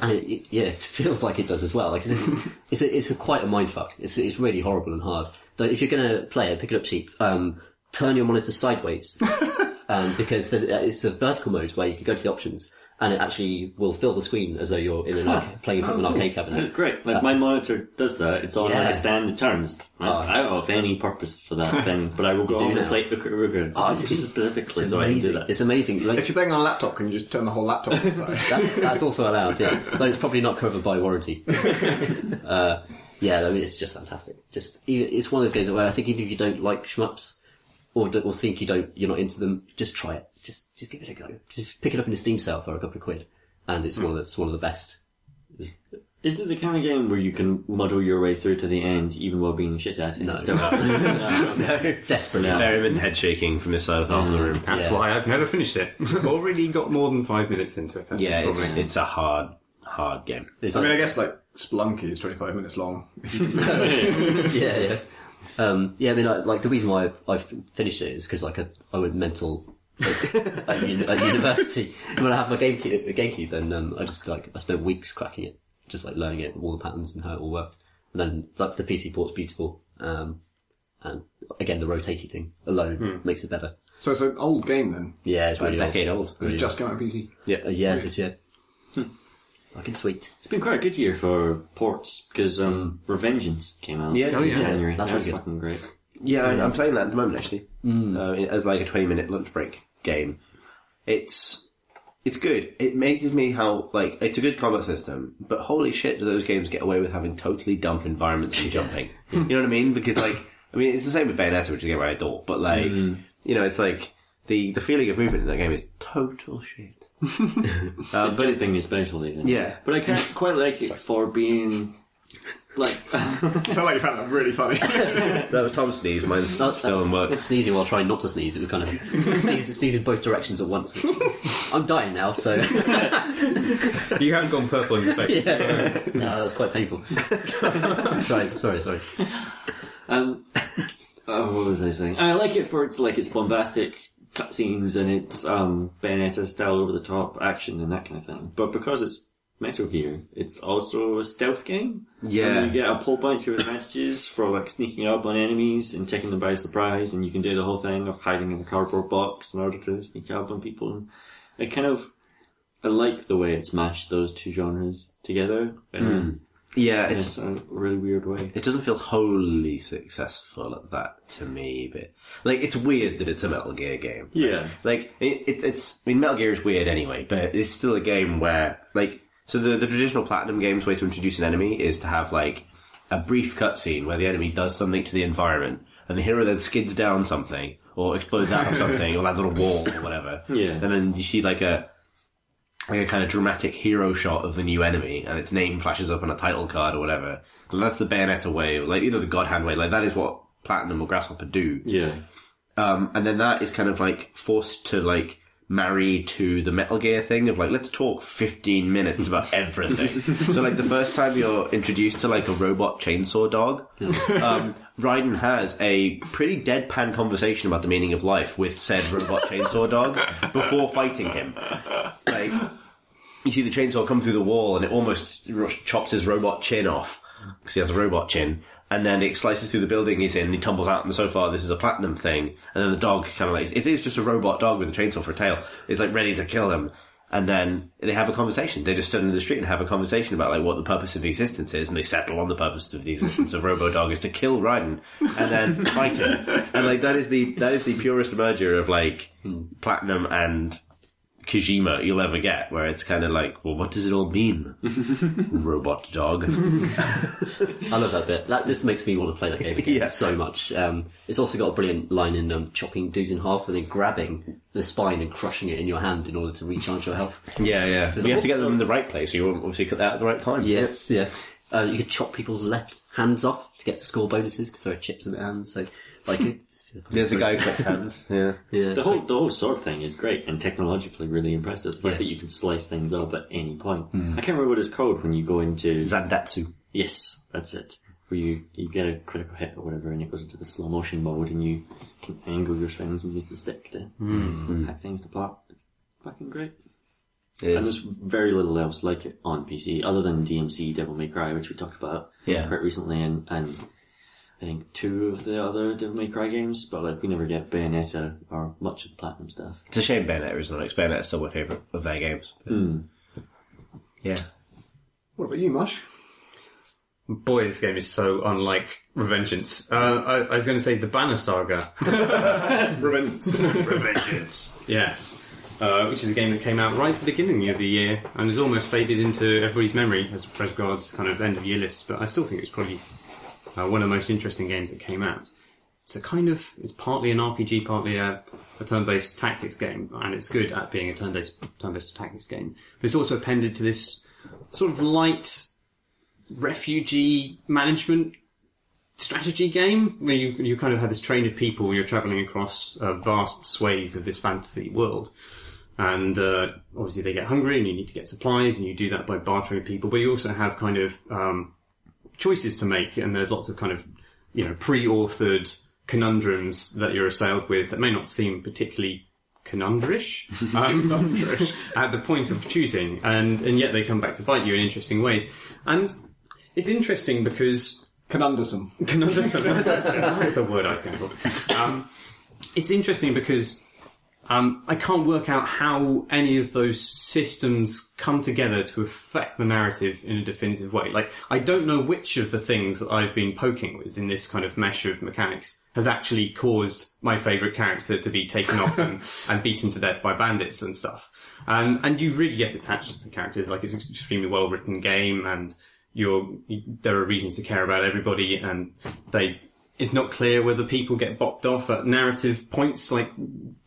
And it feels like it does as well. Like, it's quite a mindfuck. It's really horrible and hard. Though if you're going to play it, pick it up cheap. Turn your monitor sideways, because it's a vertical mode where you can go to the options, and it actually will fill the screen as though you're in playing in front of an arcade cabinet. That's great. Like, my monitor does that. It's on like a stand that turns. I don't have any purpose for that thing, but I will go home and play the records. Specifically, so I can do that. It's amazing. Like, if you're playing on a laptop, can you just turn the whole laptop inside? That's also allowed, yeah. Though it's probably not covered by warranty. It's just fantastic. It's one of those games where I think even if you don't like shmups, or think you're not into them, just try it. Just give it a go. Just pick it up in a Steam sale for a couple of quid, and it's one of the best. Is it the kind of game where you can muddle your way through to the end even while being shit at it? No. No. Desperate. Vehement head shaking from this side of half the room. That's why I've never finished it. Already got more than 5 minutes into it. Yeah, it's a hard game. I guess like Spelunky is 25 minutes long. Yeah. The reason why I've finished it is because I went mental at university. And when I have my GameCube, then I spent weeks cracking it, just like learning it, all the patterns and how it all worked. And then the PC port's beautiful, and again the rotating thing alone makes it better. So it's an old game then. Yeah, it's really a decade old. It just came out on PC. Yeah, this year. Fucking sweet. It's been quite a good year for ports, because Revengeance came out in January. That's really good. Fucking great. Yeah, I'm playing that at the moment actually, as like a 20-minute lunch break game. It's good. It amazes me how it's a good combat system, but holy shit, do those games get away with having totally dumb environments and jumping? You know what I mean? Because it's the same with Bayonetta, which is a game I adore, but it's like the feeling of movement in that game is total shit. But jumping is specialty. Yeah, but I can't quite like it for being like. Sound like you found that really funny. That was Tom's sneeze. Mine's still in work. It's sneezing while trying not to sneeze. It was kind of sneeze in both directions at once. I'm dying now, so you haven't gone purple in the face. Yeah. No, that was quite painful. Sorry. What was I saying? I like it for its bombastic cutscenes and its Bayonetta style over the top action and that kind of thing. But because it's Metal Gear, it's also a stealth game. Yeah. And you get a whole bunch of advantages for sneaking up on enemies and taking them by surprise, and you can do the whole thing of hiding in a cardboard box in order to sneak up on people. And I like the way it's mashed those two genres together. Yeah, it's a really weird way. It doesn't feel wholly successful at that to me, but it's weird that it's a Metal Gear game. Yeah, Metal Gear is weird anyway, but it's still a game where so the traditional Platinum games way to introduce an enemy is to have a brief cutscene where the enemy does something to the environment, and the hero then skids down something or explodes out of something or lands on a wall or whatever. Yeah, and then you see a kind of dramatic hero shot of the new enemy, and its name flashes up on a title card or whatever. So that's the Bayonetta way, the God Hand way. That is what Platinum or Grasshopper do. Yeah. And then that is kind of forced to marry to the Metal Gear thing of let's talk 15 minutes about everything. So the first time you're introduced to a robot chainsaw dog, Raiden has a pretty deadpan conversation about the meaning of life with said robot chainsaw dog before fighting him. You see the chainsaw come through the wall and it almost chops his robot chin off. because he has a robot chin. And then it slices through the building he's in, and he tumbles out, and so far this is a platinum thing. And then the dog kind of like, it is just a robot dog with a chainsaw for a tail. It's like ready to kill him. And then they have a conversation. They just stand in the street and have a conversation about like what the purpose of the existence is, and they settle on the purpose of the existence of Robo-Dog is to kill Raiden and then fight him. And like that is the purest merger of like Platinum and Kojima you'll ever get, where it's kind of like, well, what does it all mean? Robot dog. I love that bit. This makes me want to play that game again so much. It's also got a brilliant line in chopping dudes in half, and then grabbing the spine and crushing it in your hand in order to recharge your health. Yeah. You have to get them in the right place, so you obviously cut that at the right time. Yes, yeah. You could chop people's left hands off to get score bonuses because there are chips in their hands. So, like, there's a guy who cuts hands. Yeah. The whole sword thing is great and technologically really impressive. The fact that you can slice things up at any point. I can't remember what it's called when you go into Zandatsu. Yes, that's it. Where you get a critical hit or whatever, and it goes into the slow motion mode, and you can angle your swings and use the stick to hack things to block. It's fucking great. And there's very little else like it on PC, other than DMC Devil May Cry, which we talked about quite recently, and I think 2 of the other Devil May Cry games, but like we never get Bayonetta or much of the Platinum stuff. It's a shame Bayonetta isn't on it, 'cause Bayonetta's still my favourite of their games. Yeah. What about you, Mosh? Boy, this game is so unlike Revengeance. I was going to say the Banner Saga. Revengeance. Yes. Which is a game that came out right at the beginning of the year and has almost faded into everybody's memory as regards kind of end of year lists, but I still think it was probably one of the most interesting games that came out. It's it's partly an RPG, partly a turn-based tactics game, and it's good at being a turn-based tactics game. But it's also appended to this sort of light refugee management strategy game where you kind of have this train of people, you're travelling across vast swathes of this fantasy world. And obviously they get hungry and you need to get supplies, and you do that by bartering with people, but you also have kind of choices to make, and there's lots of kind of, pre-authored conundrums that you're assailed with that may not seem particularly conundrish at the point of choosing, and yet they come back to bite you in interesting ways. And it's interesting because... Conundrum. That's the word I was going for. It's interesting because I can't work out how any of those systems come together to affect the narrative in a definitive way. Like, I don't know which of the things that I've been poking with in this kind of mesh of mechanics has actually caused my favourite character to be taken off and beaten to death by bandits and stuff. And you really get attached to the characters. Like, it's an extremely well-written game, and there are reasons to care about everybody, and it's not clear whether people get bopped off at narrative points, like,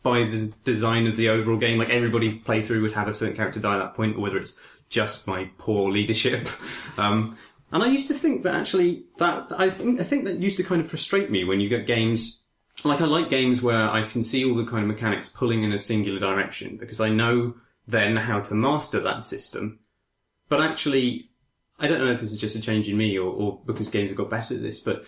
by the design of the overall game. Like, everybody's playthrough would have a certain character die at that point, or whether it's just my poor leadership. And I used to think that actually, I think that used to kind of frustrate me when you get games, like, I like games where I can see all the kind of mechanics pulling in a singular direction, because I know then how to master that system. But actually, I don't know if this is just a change in me or because games have got better at this, but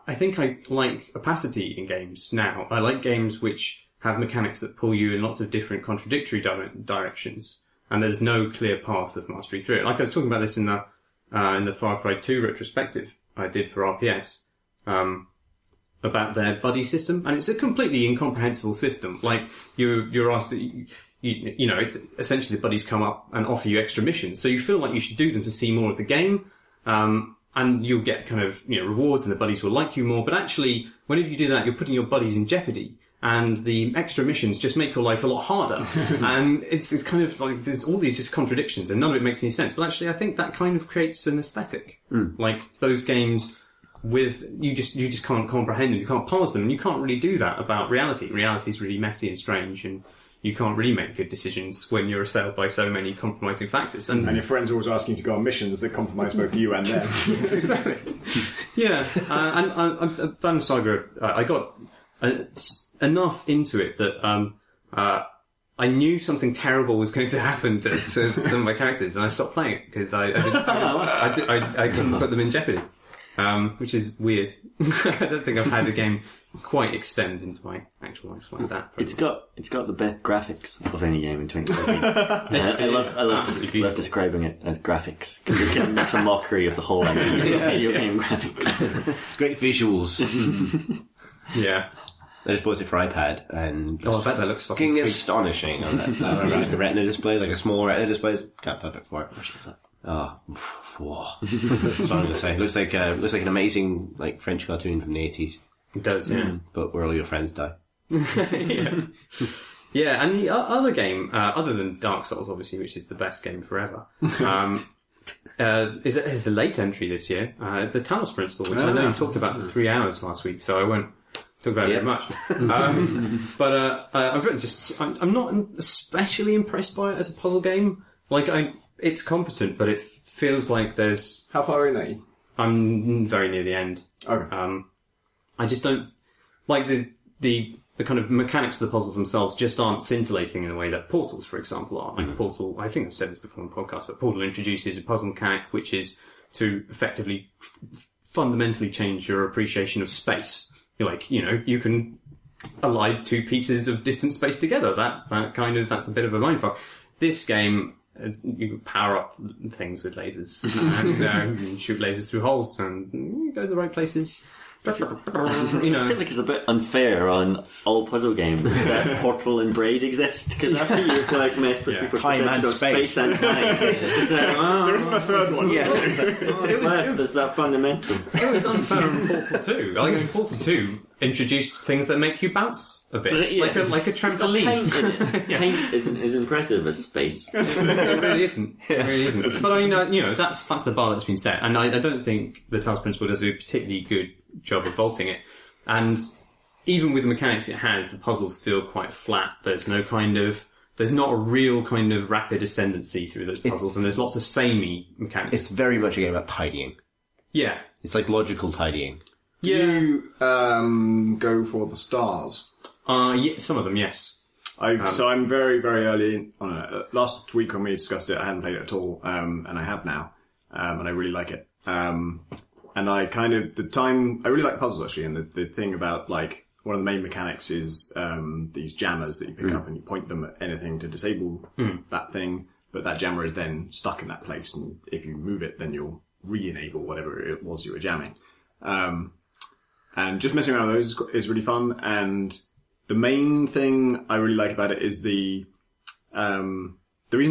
I think I like opacity in games now. I like games which have mechanics that pull you in lots of different contradictory directions, and there's no clear path of mastery through it. Like I was talking about this in the Far Cry 2 retrospective I did for RPS, about their buddy system, and it's a completely incomprehensible system. Like, you're asked to, it's essentially the buddies come up and offer you extra missions, so you feel like you should do them to see more of the game, and you'll get kind of, rewards, and the buddies will like you more, but actually, whenever you do that, you're putting your buddies in jeopardy, and the extra missions just make your life a lot harder. And it's kind of like, there's all these just contradictions, and none of it makes any sense, but actually I think that kind of creates an aesthetic. Like, those games you just can't comprehend them, you can't parse them, and you can't really do that about reality. Reality is really messy and strange, and you can't really make good decisions when you're assailed by so many compromising factors. And your friends are always asking you to go on missions that compromise both you and them. Yes, exactly. Yeah, and Banner Saga, I got enough into it that I knew something terrible was going to happen to some of my characters, and I stopped playing it because I couldn't put them in jeopardy. Which is weird. I don't think I've had a game quite extend into my actual life like that. It's got the best graphics of any game in 2014. I love describing it as graphics because it kind of makes a mockery of the whole idea of video game graphics. Great visuals. Yeah. They just bought it for iPad, and I bet that looks fucking sweet. astonishing on that. Like a Retina display, like a small Retina display, is kind of perfect for it. Oh, whoa. That's what I'm going to say. Looks like an amazing like French cartoon from the 80s. It does, yeah. But where all your friends die. Yeah. Yeah, and the other game, other than Dark Souls, obviously, which is the best game forever, is a late entry this year. The Talos Principle, which I know you talked about for 3 hours last week, so I won't talk about it very much. But I'm not especially impressed by it as a puzzle game. Like, it's competent, but it feels like there's... How far in are you? I'm very near the end. Okay. I just don't... Like, the kind of mechanics of the puzzles themselves just aren't scintillating in a way that Portals, for example, are. Like, Portal, I think I've said this before on the podcast, but Portal introduces a puzzle mechanic which is to effectively fundamentally change your appreciation of space. You're like, you can align two pieces of distant space together. That's a bit of a mindfuck. This game, you power up things with lasers and you shoot lasers through holes and you go to the right places. I feel like it's a bit unfair on all puzzle games that Portal and Braid exist, because after you've messed with people's time and space and time, there isn't a third one. Yeah. There's that fundamental. It was unfair in Portal 2. Like, Portal 2 introduced things that make you bounce a bit, like a trampoline. Paint in it. Paint isn't as impressive as space. It really isn't. It really isn't. But I mean, that's the bar that's been set, and I don't think the Talos Principle does a particularly good job of vaulting it. And even with the mechanics it has, the puzzles feel quite flat. There's not a real kind of rapid ascendancy through those puzzles, and there's lots of samey mechanics. It's very much a game about tidying. Yeah. It's like logical tidying. Do you go for the stars? Yeah, some of them, yes. So I'm very, very early on it. Last week when we discussed it, I hadn't played it at all, and I have now, and I really like it. And I really like puzzles actually, and the thing about, like, one of the main mechanics is these jammers that you pick up and you point them at anything to disable that thing, but that jammer is then stuck in that place, and if you move it, then you'll re-enable whatever it was you were jamming. And just messing around with those is really fun, and the main thing I really like about it is the reason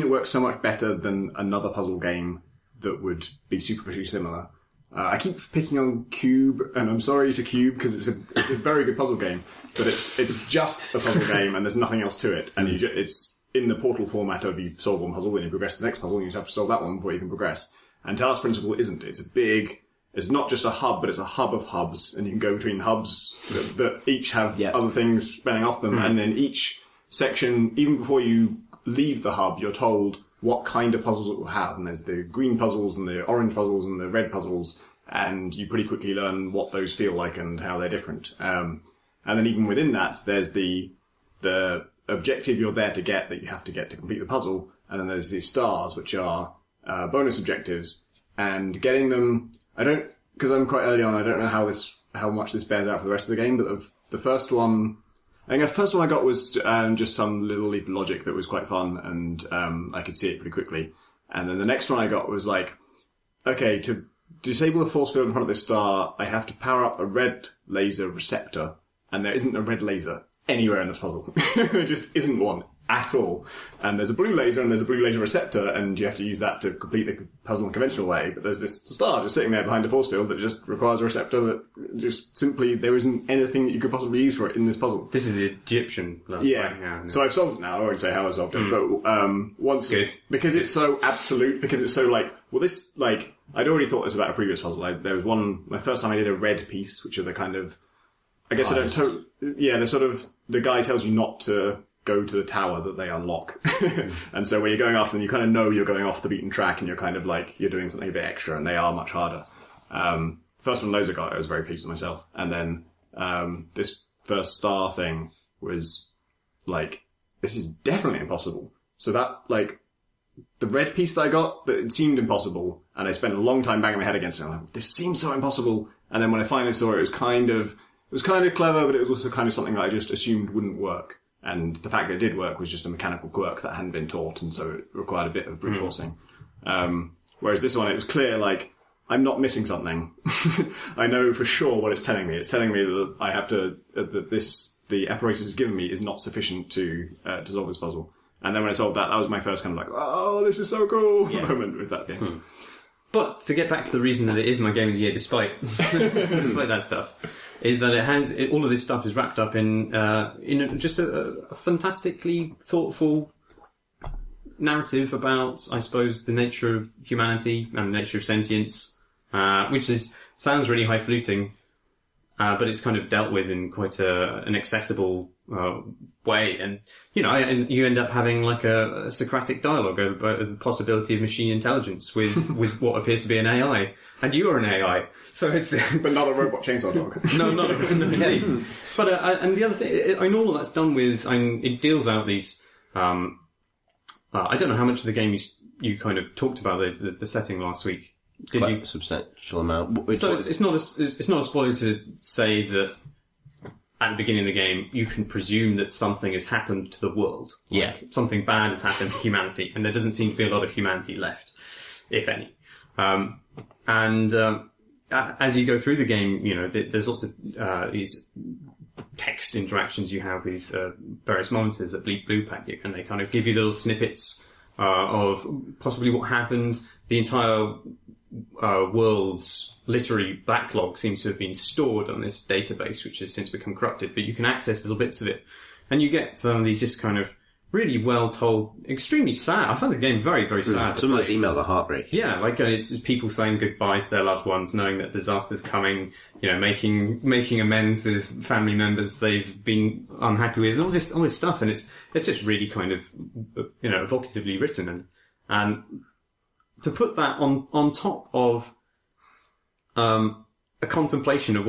it works so much better than another puzzle game that would be superficially similar. I keep picking on Cube, and I'm sorry to Cube because it's a very good puzzle game, but it's just a puzzle game and there's nothing else to it. And it's in the Portal format of you solve one puzzle, then you progress to the next puzzle, and you just have to solve that one before you can progress. And Talos Principle isn't. It's not just a hub, but it's a hub of hubs, and you can go between hubs that each have other things spanning off them, and then each section, even before you leave the hub, you're told what kind of puzzles it will have, and there's the green puzzles and the orange puzzles and the red puzzles, and you pretty quickly learn what those feel like and how they're different. And then even within that, there's the objective you're there to get that you have to get to complete the puzzle, and then there's these stars, which are bonus objectives, and getting them, because I'm quite early on, I don't know how much this bears out for the rest of the game, but the first one, I think the first one I got was just some little leap of logic that was quite fun, and I could see it pretty quickly. And then the next one I got was like, okay, to disable the force field in front of this star, I have to power up a red laser receptor, and there isn't a red laser anywhere in this puzzle. There just isn't one at all. And there's a blue laser and there's a blue laser receptor, and you have to use that to complete the puzzle in a conventional way, but there's this star just sitting there behind a force field that just requires a receptor that just simply, there isn't anything that you could possibly use for it in this puzzle. This is the Egyptian level. Yeah. So I've solved it now. I won't say how I solved it, but once... Good. Because it's so absolute, because it's so like, well, this, like, I'd already thought this about a previous puzzle. There was one, my first time I did a red piece, which are the kind of, I guess they're sort of, the guy tells you not to go to the tower that they unlock. And so when you're going after them, you kind of know you're going off the beaten track, and you're kind of like, you're doing something a bit extra, and they are much harder. First one those I got, I was very pleased with myself. And then, this first star thing was like, this is definitely impossible. So that, like, the red piece that I got, that it seemed impossible, and I spent a long time banging my head against it. I'm like, this seems so impossible. And then when I finally saw it, it was kind of, was kind of clever, but it was also kind of something that I just assumed wouldn't work. And the fact that it did work was just a mechanical quirk that hadn't been taught, and so it required a bit of brute forcing. Whereas this one, it was clear, like, I'm not missing something. I know for sure what it's telling me. It's telling me that I have to, the apparatus it's given me is not sufficient to solve this puzzle. And then when I solved that, that was my first kind of like, oh, this is so cool moment with that game. But to get back to the reason that it is my game of the year, despite that stuff, is that all of this stuff is wrapped up in just a fantastically thoughtful narrative about, I suppose, the nature of humanity and the nature of sentience, which sounds really highfalutin, but it's kind of dealt with in quite an accessible way. And and you end up having like a Socratic dialogue about the possibility of machine intelligence with what appears to be an AI, and you are an AI. So it's but not a robot chainsaw dog. no, not indeed. But and the other thing, I know all that's done with. it deals out these. I don't know how much of the game you kind of talked about the setting last week. Did Quite you? a substantial amount. So it's not a spoiler to say that at the beginning of the game you can presume that something has happened to the world. Yeah. Like something bad has happened to humanity, and there doesn't seem to be a lot of humanity left, if any. As you go through the game, there's lots of these text interactions you have with various monitors that bleep bloop at you, and they kind of give you little snippets of possibly what happened. The entire world's literary backlog seems to have been stored on this database, which has since become corrupted, but you can access little bits of it, and you get these just kind of really well told, extremely sad. I find the game very, very sad. Some of those emails are heartbreaking. Yeah, like it's people saying goodbye to their loved ones, knowing that disaster's coming, making amends with family members they've been unhappy with, and all this stuff, and it's just really kind of evocatively written, and to put that on top of a contemplation of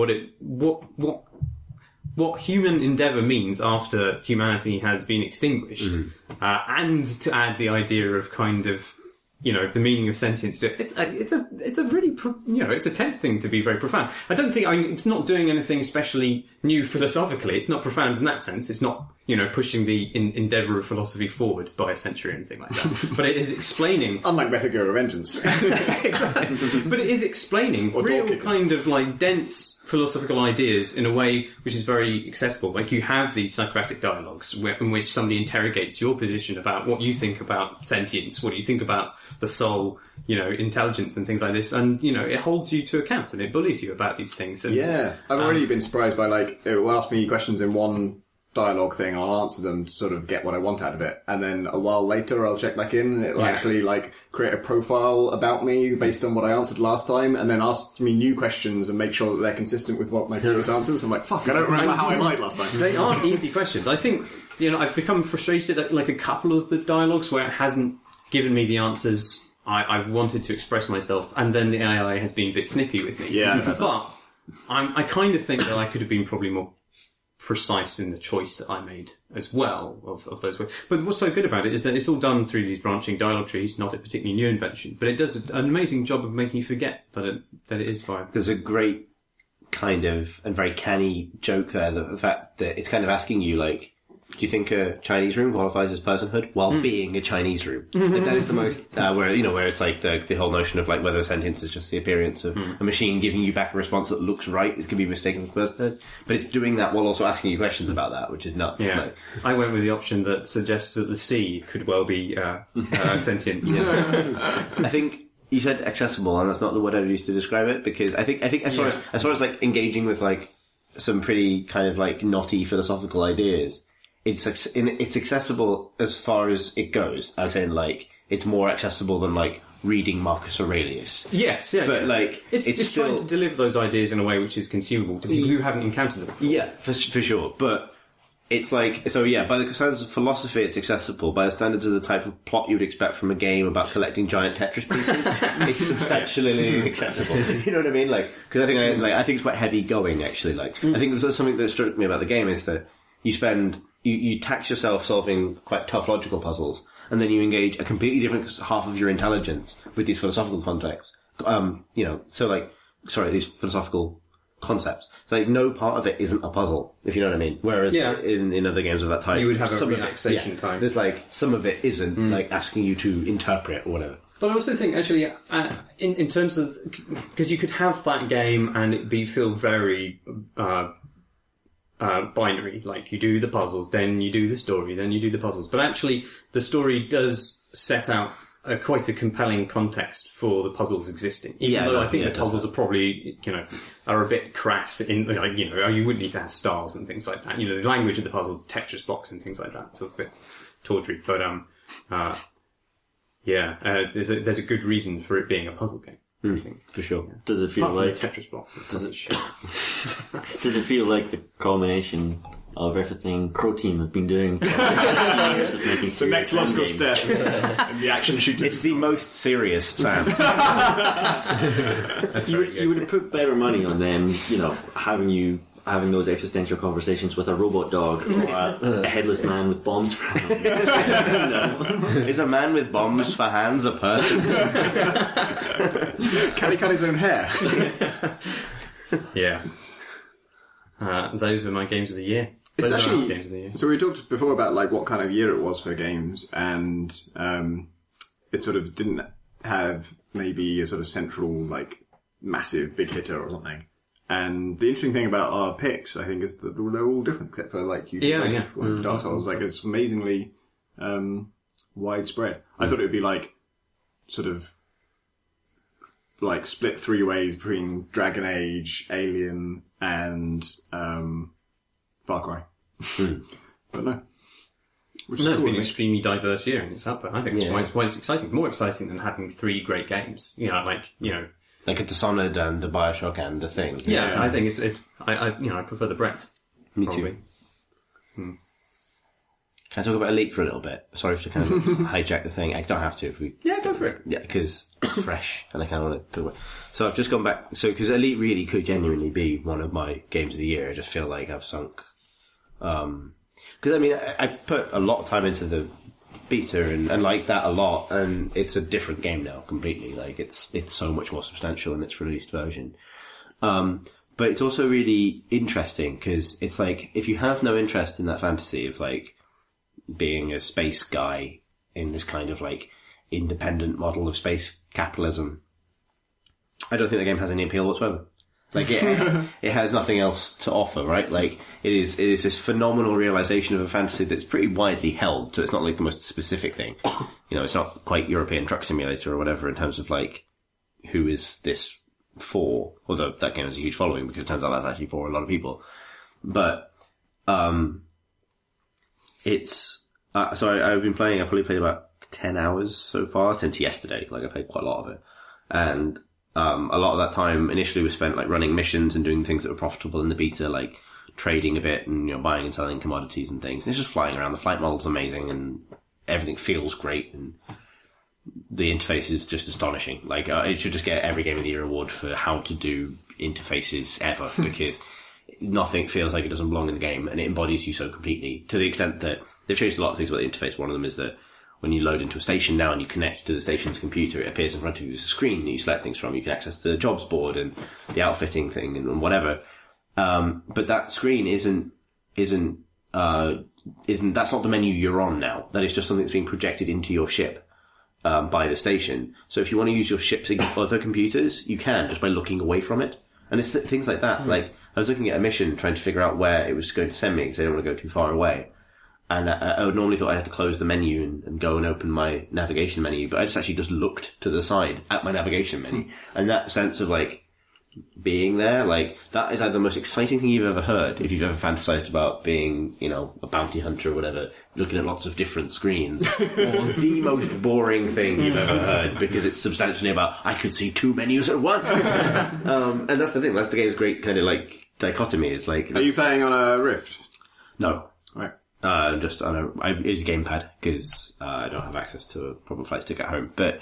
what human endeavour means after humanity has been extinguished, and to add the idea of kind of, the meaning of sentience to it. It's a really, it's attempting to be very profound. I don't think, it's not doing anything especially new philosophically. It's not profound in that sense. It's not, pushing the endeavour of philosophy forward by a century or anything like that. But it is explaining... Unlike Metal Gear Revengeance. Exactly. But it is explaining real kind of like dense philosophical ideas in a way which is very accessible. Like you have these Socratic dialogues in which somebody interrogates your position about what you think about sentience, what do you think about the soul, intelligence and things like this. And, it holds you to account and it bullies you about these things. And, yeah. I've already been surprised by it will ask me questions in one dialogue thing, I'll answer them to sort of get what I want out of it, and then a while later I'll check back in and it'll actually create a profile about me based on what I answered last time, and then ask me new questions and make sure that they're consistent with what my previous answers. I'm like, fuck, I don't remember how I lied last time. They aren't easy questions. I think, I've become frustrated at a couple of the dialogues where it hasn't given me the answers I've wanted to express myself, and then the AI has been a bit snippy with me. Yeah. But I kind of think that I could have been probably more precise in the choice that I made as well of those words. But what's so good about it is that it's all done through these branching dialogue trees, not a particularly new invention, but it does an amazing job of making you forget that it is by... There's a great kind of, and very canny joke there, the fact that it's kind of asking you, do you think a Chinese room qualifies as personhood while being a Chinese room? That is the most, where it's like the whole notion of whether sentience is just the appearance of a machine giving you back a response that looks right. It can be mistaken for personhood. But it's doing that while also asking you questions about that, which is nuts. Yeah. I went with the option that suggests that the sea could well be sentient. I think you said accessible, and that's not the word I would use to describe it, because I think as far as engaging with some pretty kind of knotty philosophical ideas, it's accessible as far as it goes, as in it's more accessible than reading Marcus Aurelius. Yes, yeah. But it's still trying to deliver those ideas in a way which is consumable to people who haven't encountered them. Yeah, for sure. But it's by the standards of philosophy, it's accessible. By the standards of the type of plot you would expect from a game about collecting giant Tetris pieces, it's substantially accessible. You know what I mean? Because I think it's quite heavy going. Actually, I think there's something that struck me about the game is that you tax yourself solving quite tough logical puzzles, and then you engage a completely different half of your intelligence with these philosophical contexts. These philosophical concepts. It's like no part of it isn't a puzzle, if you know what I mean. Whereas in other games of that type, You would have a some of it- relaxation time. There's like some of it isn't like asking you to interpret or whatever. But I also think, actually, in terms of... Because you could have that game and it feel very binary. Like, you do the puzzles, then you do the story, then you do the puzzles. But actually, the story does set out quite a compelling context for the puzzles existing. Even though I think the puzzles are probably, are a bit crass in, like, you wouldn't need to have stars and things like that. The language of the puzzles, Tetris blocks and things like that feels a bit tawdry. But, there's a good reason for it being a puzzle game, I think. For sure. Does it feel Apart from like the Tetris blocks. does it feel like the culmination of everything Crow Team have been doing for years of making The next logical games? step in the action shooter. It's the most serious, Sam. That's very You would good. have put better money on them, having those existential conversations with a robot dog or a headless man with bombs for hands. Is a man with bombs for hands a person? Can he cut his own hair? Yeah. Those are my games of the year. It's Those are our actually games of the year. so. We talked before about like what kind of year it was for games, and it sort of didn't have maybe a sort of central like massive big hitter or something. And the interesting thing about our picks, I think, is that they're all different, except for like Dark Souls. Like it's amazingly widespread. I thought it would be like sort of like split three ways between Dragon Age, Alien, and Far Cry. But no. Which is It's cool, been an I think. extremely diverse year in its output. I think it's why it's exciting. More exciting than having 3 great games. Like a Dishonored and a Bioshock and a Thing. Yeah, I think I prefer the breadth. Me probably. too. Can I talk about Elite for a little bit? Sorry to kind of hijack the thing. I don't have to if we... Yeah, go for it. Yeah, because it's fresh and I kind of want to talk about. So I've just gone back. So because Elite really could genuinely be one of my games of the year. I just feel like I've sunk. Because I mean, I put a lot of time into the beta and like that a lot, and it's a different game now completely. Like it's so much more substantial in its released version. But it's also really interesting because it's like if you have no interest in that fantasy of like being a space guy in this kind of like independent model of space capitalism, I don't think the game has any appeal whatsoever. Like it has nothing else to offer, right? Like it is this phenomenal realization of a fantasy that's pretty widely held. So it's not like the most specific thing. It's not quite European Truck Simulator or whatever in terms of like who is this for? Although that game has a huge following because it turns out that's actually for a lot of people. But it's so I've been playing. I probably played about 10 hours so far since yesterday. Like I played quite a lot of it, and a lot of that time initially was spent like running missions and doing things that were profitable in the beta, like trading a bit and buying and selling commodities and things. And it's just flying around. The flight model's amazing and everything feels great and the interface is just astonishing. Like it should just get every Game of the Year award for how to do interfaces ever because nothing feels like it doesn't belong in the game and it embodies you so completely to the extent that they've changed a lot of things about the interface. One of them is that when you load into a station now and you connect to the station's computer, it appears in front of you as a screen that you select things from. You can access the jobs board and the outfitting thing and whatever. But that screen isn't, that's not the menu you're on now. That is just something that's being projected into your ship, by the station. So if you want to use your ship's other computers, you can just by looking away from it. And it's things like that. Like, I was looking at a mission trying to figure out where it was going to send me because I didn't want to go too far away. And I would normally thought I'd have to close the menu and go and open my navigation menu, but I just looked to the side at my navigation menu. And that sense of like being there, like that is either the most exciting thing you've ever heard, if you've ever fantasized about being, a bounty hunter or whatever, looking at lots of different screens, or the most boring thing you've ever heard because it's substantially about I could see 2 menus at once. And that's the thing. That's the game's great kind of like dichotomy. Is like, Are you playing on a Rift? No. Right. Just on I use a gamepad because I don't have access to a proper flight stick at home. But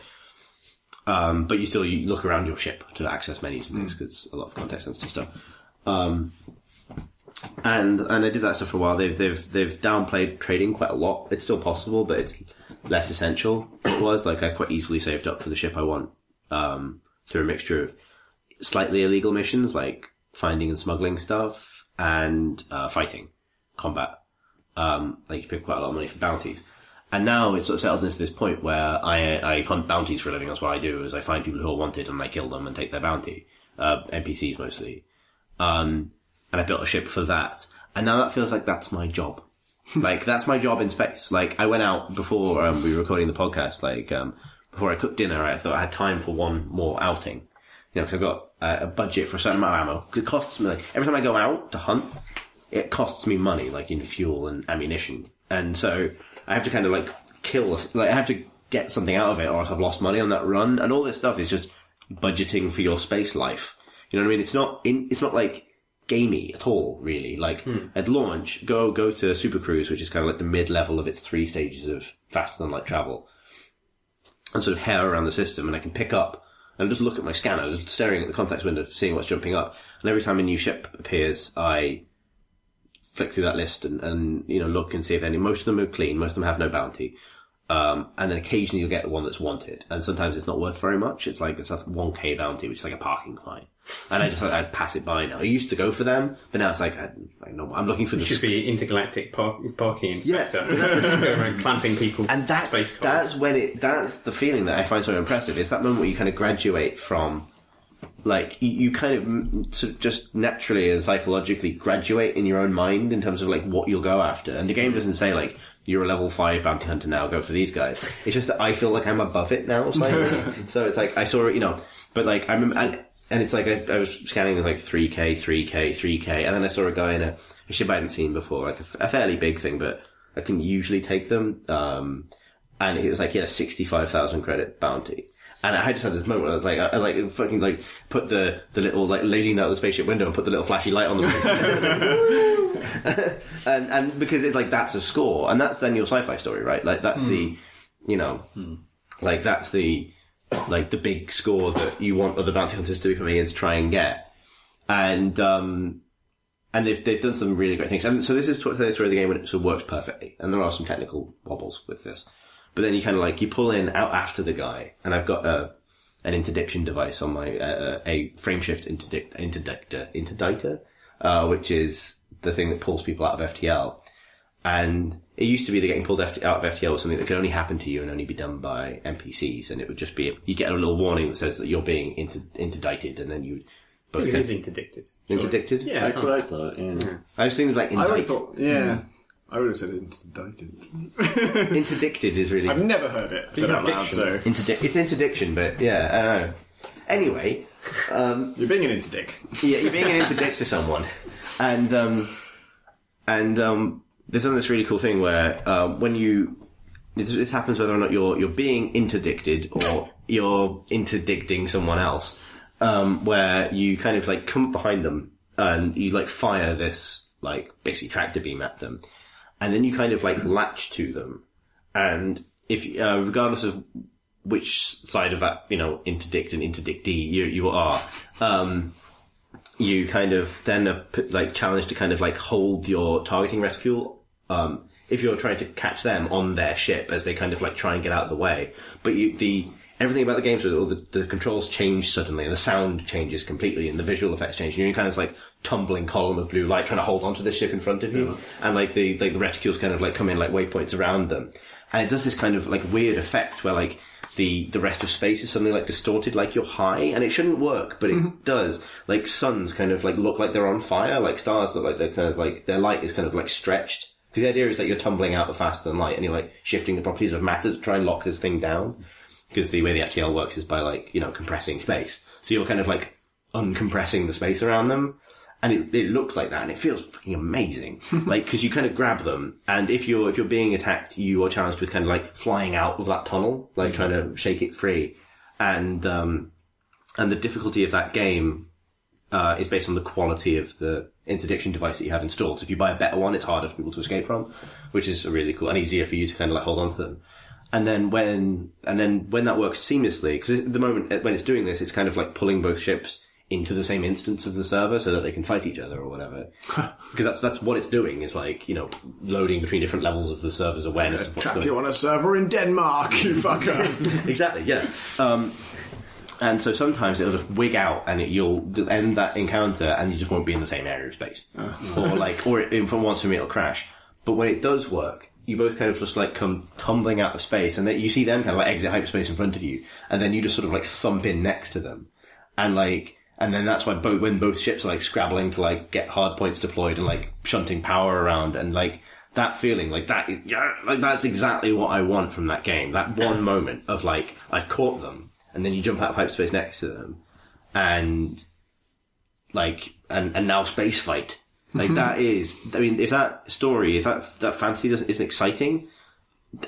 you look around your ship to access menus and things because a lot of context sensitive stuff. And I did that stuff for a while. They've downplayed trading quite a lot. It's still possible, but it's less essential than it was. Like I quite easily saved up for the ship I want through a mixture of slightly illegal missions like finding and smuggling stuff, and fighting, combat. Like you pay quite a lot of money for bounties. And now it's sort of settled into this point where I hunt bounties for a living. That's what I do, is I find people who are wanted and I kill them and take their bounty. NPCs mostly. And I built a ship for that. And now that feels like that's my job. Like, that's my job in space. Like, I went out before we were recording the podcast, like, before I cooked dinner, I thought I had time for one more outing. You know, because I've got a budget for a certain amount of ammo. It costs me, like, every time I go out to hunt, it costs me money, like in fuel and ammunition. And so I have to kind of like I have to get something out of it, or I've lost money on that run. And all this stuff is just budgeting for your space life. You know what I mean? It's not like gamey at all, really. Like at launch, go to Super Cruise, which is kind of like the mid-level of its 3 stages of faster than light travel, and sort of hair around the system, and I can pick up and just look at my scanner, just staring at the context window, seeing what's jumping up. And every time a new ship appears, I flick through that list and you know, look and see if any. Most of them are clean. Most of them have no bounty. And then occasionally you'll get one that's wanted. And sometimes it's not worth very much. It's like, it's a 1k bounty, which is like a parking fine. And I'd pass it by now. I used to go for them, but now it's like, I'm looking for the... You should be intergalactic parking inspector. Yeah. Go around clamping people's space cars. That's the feeling that I find so impressive. It's that moment where you kind of graduate from, like, you kind of sort of just naturally and psychologically graduate in your own mind in terms of like what you'll go after. And the game doesn't say like, you're a level 5 bounty hunter now, go for these guys. It's just that I feel like I'm above it now slightly. So it's like, I saw it, you know, but like, and it's like, I was scanning like 3k, and then I saw a guy in a ship I hadn't seen before, like a fairly big thing, but I can usually take them. And it was like, he had a 65,000 credit bounty. And I just had this moment where I fucking like put the little like leaning out the spaceship window and put the little flashy light on the and because it's like, that's a score, and that's then your sci-fi story, right? Like that's the, you know, like that's the big score that you want other bounty hunters to be coming in to try and get. And they've done some really great things. And so this is the story of the game when it sort of works perfectly. And there are some technical wobbles with this. But then you kind of like, you pull in out after the guy, and I've got an interdiction device on my, a frameshift interdictor, which is the thing that pulls people out of FTL. And it used to be that getting pulled out of FTL was something that could only happen to you and only be done by NPCs, and it would just be, you get a little warning that says that you're being interdicted, and then you both it is interdicted. Interdicted? Yeah, That's what I thought, yeah. I was thinking like I would indicted. have thought, yeah. I would have said interdicted. Interdicted is really... I've never heard it said out loud, so... It's interdiction, but yeah, I don't know. Anyway... you're being an interdict. Yeah, you're being an interdict to someone. And they've done this really cool thing where when you... This happens whether or not you're being interdicted or you're interdicting someone else, where you kind of like come behind them and you like fire this like basically tractor beam at them. And then you kind of like latch to them, and if regardless of which side of that, you know, interdict and interdictee you are, you kind of then are like challenged to kind of like hold your targeting reticule, if you're trying to catch them on their ship as they kind of like try and get out of the way. But everything about the game, so all the controls change suddenly, and the sound changes completely, and the visual effects change. And you're in kind of like tumbling column of blue light trying to hold onto this ship in front of you, and like the reticules kind of like come in like waypoints around them, and it does this kind of like weird effect where like the rest of space is suddenly like distorted, like you're high, and it shouldn't work, but it does. Like suns kind of like look like they're on fire, like stars look like they're kind of like their light is kind of like stretched. Because the idea is that you're tumbling out faster than light, and you're like shifting the properties of matter to try and lock this thing down. Because the way the FTL works is by like, you know, compressing space. So you're kind of like uncompressing the space around them. And it looks like that, and it feels fucking amazing. Like, cause you kind of grab them, and if you're being attacked, you are challenged with kind of like flying out of that tunnel, like trying to shake it free. And the difficulty of that game, is based on the quality of the interdiction device that you have installed. So if you buy a better one, it's harder for people to escape from, which is really cool, and easier for you to kind of like hold on to them. And then when that works seamlessly, because at the moment when it's doing this, it's kind of like pulling both ships into the same instance of the server so that they can fight each other or whatever. Because that's what it's doing, is like, you know, loading between different levels of the server's awareness of what's Trap going on. you on a server in Denmark, you fucker. Exactly, yeah. And so sometimes it'll just wig out and you'll end that encounter and you just won't be in the same area of space. From once from it'll crash. But when it does work, you both kind of just like come tumbling out of space and then you see them kind of like exit hyperspace in front of you and then you just sort of like thump in next to them. And then that's why when both ships are like scrabbling to like get hard points deployed and like shunting power around and like that feeling, like that is, like that's exactly what I want from that game. That one moment of like, I've caught them. And then you jump out of hyperspace next to them, and now space fight. Like that is, I mean, if that story, if that fantasy isn't exciting,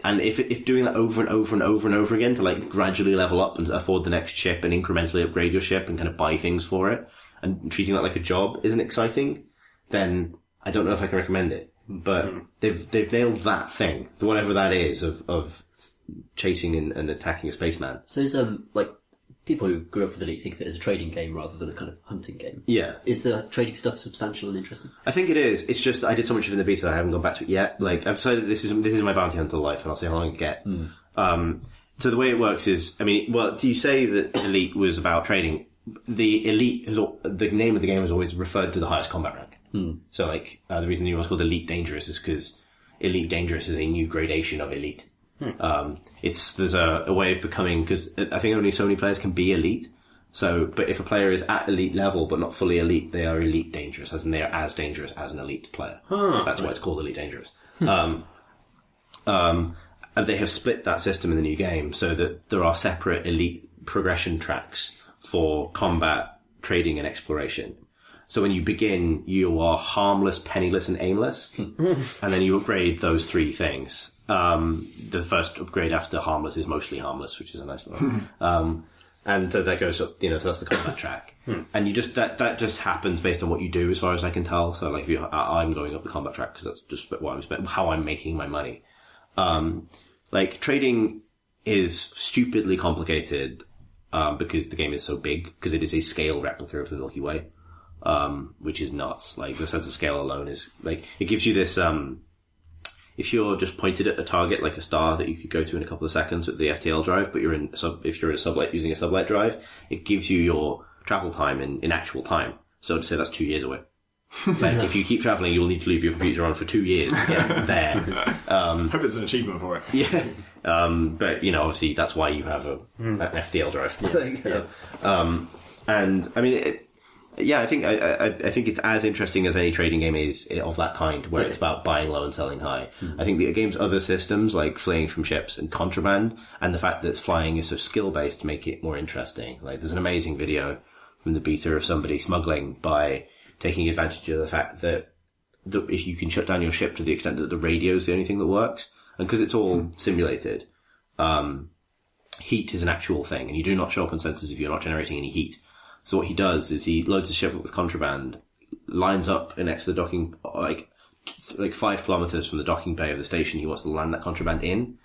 and if doing that over and over and over and over again to like gradually level up and afford the next ship and incrementally upgrade your ship and kind of buy things for it, and treating that like a job isn't exciting, then I don't know if I can recommend it. But they've nailed that thing, whatever that is, of chasing and attacking a spaceman. So is like people who grew up with Elite think of it as a trading game rather than a kind of hunting game. Yeah. Is the trading stuff substantial and interesting? I think it is. It's just I did so much of it in the beta I haven't gone back to it yet. Like I've decided this is my bounty hunter life and I'll see how long I get. So the way it works is, I mean, well, do you say that Elite was about trading? The Elite the name of the game is always referred to the highest combat rank. So like the reason the new one's called Elite Dangerous is because Elite Dangerous is a new gradation of Elite. There's a way of becoming, because I think only so many players can be elite. So, but if a player is at elite level but not fully elite, they are elite dangerous, as in they are as dangerous as an elite player. That's why it's called Elite Dangerous. And they have split that system in the new game so that there are separate elite progression tracks for combat, trading, and exploration. So when you begin, you are harmless, penniless, and aimless, and then you upgrade those three things. The first upgrade after harmless is mostly harmless, which is a nice thing. And so that goes up, so that's the combat track. And you just, that just happens based on what you do, as far as I can tell. So like, I'm going up the combat track because that's just how I'm making my money. Like trading is stupidly complicated, because the game is so big, because it is a scale replica of the Milky Way. Which is nuts. Like the sense of scale alone is like, it gives you this, if you're just pointed at a target like a star that you could go to in a couple of seconds with the FTL drive, but if you're in a sublight using a sublight drive, it gives you your travel time in actual time. So to say that's 2 years away. Like if you keep travelling, you'll need to leave your computer on for 2 years to get there. Hope there's an achievement for it. Yeah. But obviously that's why you have an FTL drive. And I mean, I think it's as interesting as any trading game is of that kind, where it's about buying low and selling high. I think the game's other systems, like fleeing from ships and contraband, and the fact that flying is so skill-based, make it more interesting. Like, there's an amazing video from the beta of somebody smuggling by taking advantage of the fact that if you can shut down your ship to the extent that the radio is the only thing that works, and because it's all simulated, heat is an actual thing, and you do not show up on sensors if you're not generating any heat. So what he does is he loads his ship up with contraband, lines up next to the docking, like 5 kilometers from the docking bay of the station he wants to land that contraband in,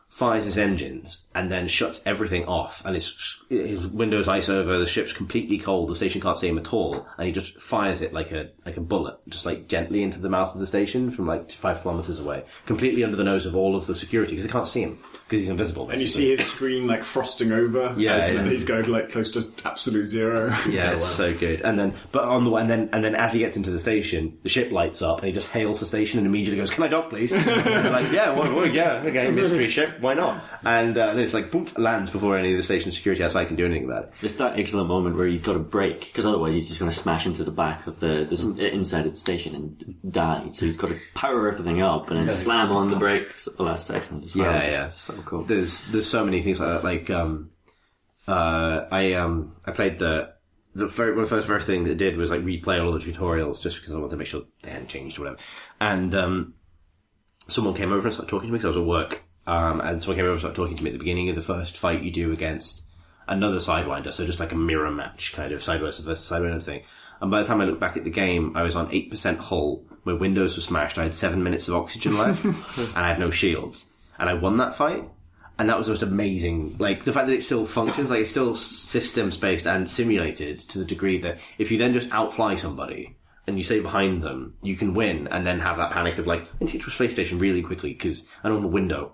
fires his engines, and then shuts everything off, and his windows ice over, the ship's completely cold, the station can't see him at all, and he just fires it like a bullet, just like gently into the mouth of the station from like 5 kilometers away, completely under the nose of all of the security, because they can't see him. Because he's invisible, basically. And you see his screen like frosting over. He's going like close to absolute zero. Yeah, it's so good. And then, and then as he gets into the station, the ship lights up, and he just hails the station and immediately goes, "Can I dock, please?" And they're like, "Yeah, yeah, okay, mystery ship, why not?" And then it's like, boom, lands before any of the station security outside can do anything about it. It's that excellent moment where he's got to brake, because otherwise he's just going to smash into the back of the inside of the station and die. So he's got to power everything up and then slam on the brakes at the last second as well. Yeah. So cool. There's so many things like that. Like, I played one of the first thing that it did was like replay all of the tutorials just because I wanted to make sure they hadn't changed or whatever. And, someone came over and started talking to me because I was at work. And someone came over and started talking to me at the beginning of the first fight you do against another Sidewinder. So just like a mirror match kind of Sidewinder versus Sidewinder thing. And by the time I looked back at the game, I was on 8% hull. My windows were smashed. I had 7 minutes of oxygen left and I had no shields. And I won that fight. And that was the most amazing, like, the fact that it still functions, like, it's still systems-based and simulated to the degree that if you then just outfly somebody and you stay behind them, you can win and then have that panic of like, I need to get to a space station really quickly because I'm on the window.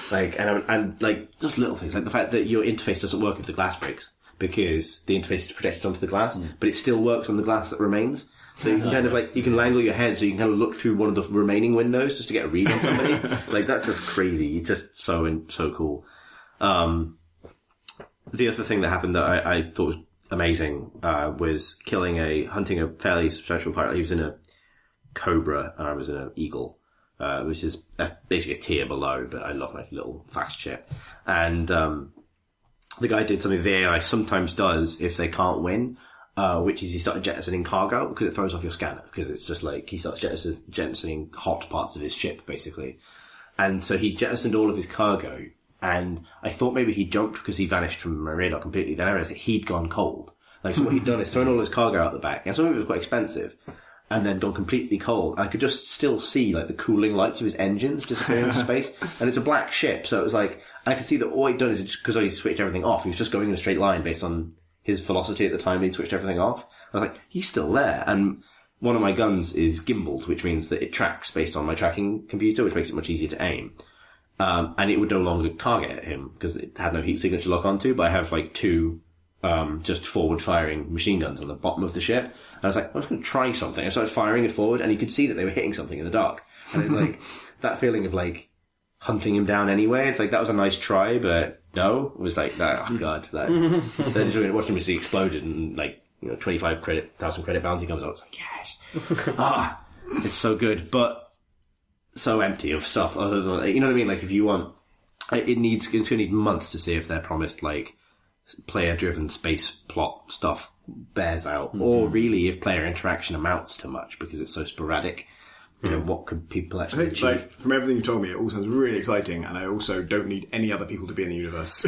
Like, and like, just little things, like the fact that your interface doesn't work if the glass breaks because the interface is projected onto the glass, but it still works on the glass that remains. So you can kind of like, you can angle your head so you can kind of look through one of the remaining windows just to get a read on somebody. Like, that's just crazy. It's just so cool. The other thing that happened that I thought was amazing, was hunting a fairly substantial pirate. He was in a Cobra and I was in an Eagle, which is basically a tier below, but I love my little fast ship. And, the guy did something the AI sometimes does if they can't win, which is he started jettisoning cargo because it throws off your scanner, because it's just like he starts jettisoning hot parts of his ship basically. And so he jettisoned all of his cargo, and I thought maybe he jumped because he vanished from my radar completely. Then I realized that he'd gone cold. Like, so what he'd done is thrown all his cargo out the back, and some of it was quite expensive, and then gone completely cold. I could just still see like the cooling lights of his engines disappearing into space, and it's a black ship, so it was like I could see that all he'd done is because he switched everything off. He was just going in a straight line based on his velocity at the time he'd switched everything off. I was like, he's still there. And one of my guns is gimbaled, which means that it tracks based on my tracking computer, which makes it much easier to aim. And it would no longer target him because it had no heat signature to lock onto, but I have like two, just forward firing machine guns on the bottom of the ship. And I was like, I'm just going to try something. I started firing it forward, and you could see that they were hitting something in the dark. And it's like, that feeling of like hunting him down anyway. It's like, that was a nice try, but no. It was like, oh god. Like, then just watching him see exploded and like, 25,000 credit bounty comes out. It's like, yes. It's so good, but so empty of stuff other than, you know what I mean? Like, if you want, it's going to need months to see if their promised, like, player-driven space plot stuff bears out, or really if player interaction amounts to much because it's so sporadic. What could people actually achieve? Like, from everything you told me, it all sounds really exciting, and I also don't need any other people to be in the universe.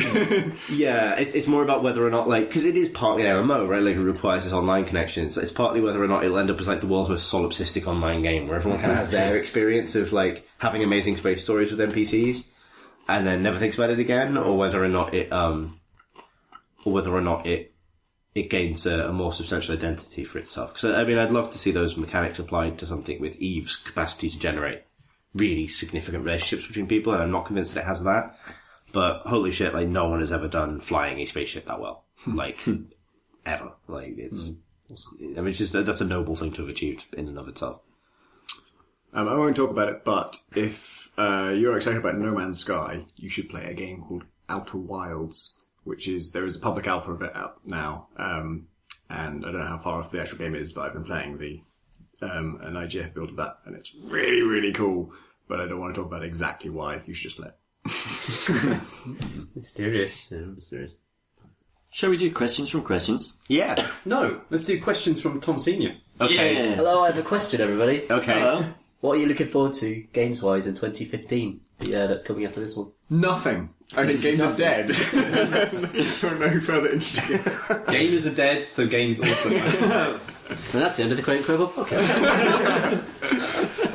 Yeah, it's more about whether or not, like, because it is partly an MMO, right? Like, it requires this online connection. It's partly whether or not it'll end up as, like, the world's most solipsistic online game, where everyone kind of has their experience of, like, having amazing space stories with NPCs, and then never thinks about it again, or whether or not it gains a more substantial identity for itself. So, I mean, I'd love to see those mechanics applied to something with Eve's capacity to generate really significant relationships between people, and I'm not convinced that it has that. But holy shit, like, no one has ever done flying a spaceship that well. Like, ever. Like, it's, I mean, that's a noble thing to have achieved in and of itself. I won't talk about it, but if you're excited about No Man's Sky, you should play a game called Outer Wilds, there is a public alpha of it out now, and I don't know how far off the actual game is, but I've been playing an IGF build of that, and it's really, really cool, but I don't want to talk about exactly why. You should just play it. Mysterious. Yeah, mysterious. Shall we do questions from questions? Yeah. No, let's do questions from Tom Senior. Okay. Yeah. Hello, I have a question, everybody. Okay. Hello. What are you looking forward to, games-wise, in 2015? Yeah, that's coming after this one. Nothing. I think games are dead. For no further interesting. Gamers are dead, so games also. And that's the end of the Quake Crowbar podcast.